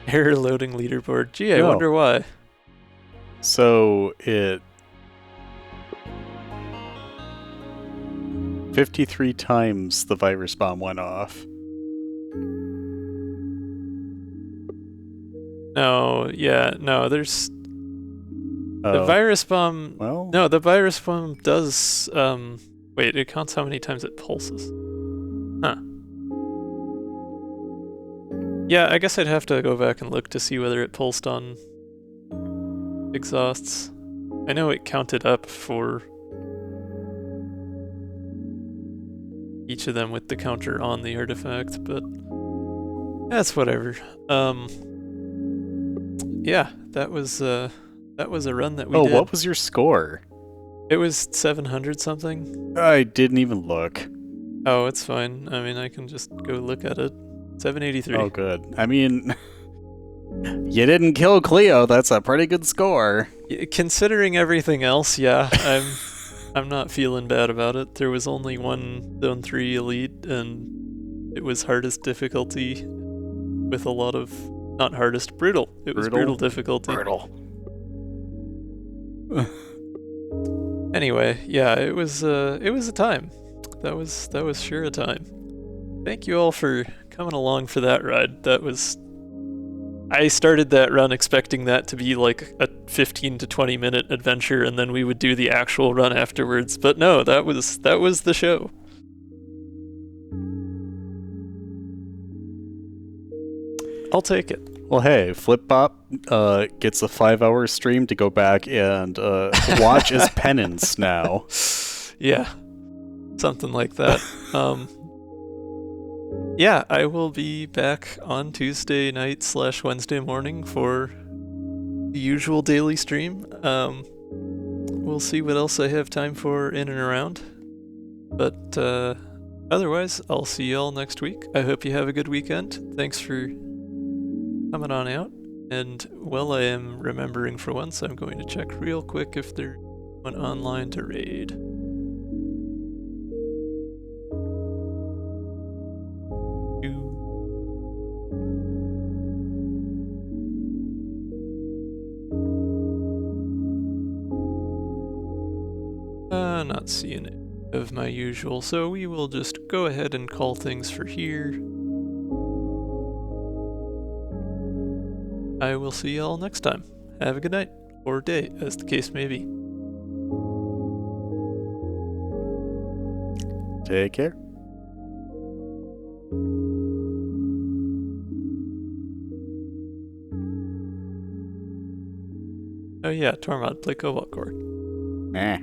Error loading leaderboard. Gee, I wonder why. So it 53 times the virus bomb went off. No, yeah, no, there's the virus bomb. Well, No, the virus bomb does wait, it counts how many times it pulses. Huh. Yeah, I guess I'd have to go back and look to see whether it pulsed on exhausts. I know it counted up for each of them with the counter on the artifact, but that's whatever. Yeah, that was a run that we did. what was your score? It was 700 something. I didn't even look. Oh, it's fine. I mean, I can just go look at it. 783. Oh, good. I mean, you didn't kill Cleo. That's a pretty good score. Considering everything else, yeah, I'm not feeling bad about it. There was only one Zone 3 Elite, and it was hardest difficulty with a lot of... Not hardest, brutal. It was brutal difficulty. Brutal. Anyway, yeah, it was a time. That was sure a time. Thank you all for coming along for that ride. That was... I started that run expecting that to be like a 15 to 20 minute adventure, and then we would do the actual run afterwards. But no, that was the show. I'll take it. Well, hey, Flipbop gets a 5-hour stream to go back and watch as penance now. Yeah, something like that. Yeah, I will be back on Tuesday night / Wednesday morning for the usual daily stream. We'll see what else I have time for in and around. But otherwise, I'll see you all next week. I hope you have a good weekend. Thanks for coming on out. And while I am remembering for once, I'm going to check real quick if there's one online to raid. Not seeing it of my usual, so we will just go ahead and call things for here. I will see y'all next time. Have a good night, or day, as the case may be. Take care. Oh yeah, Tormod, play Cobalt Core. Eh.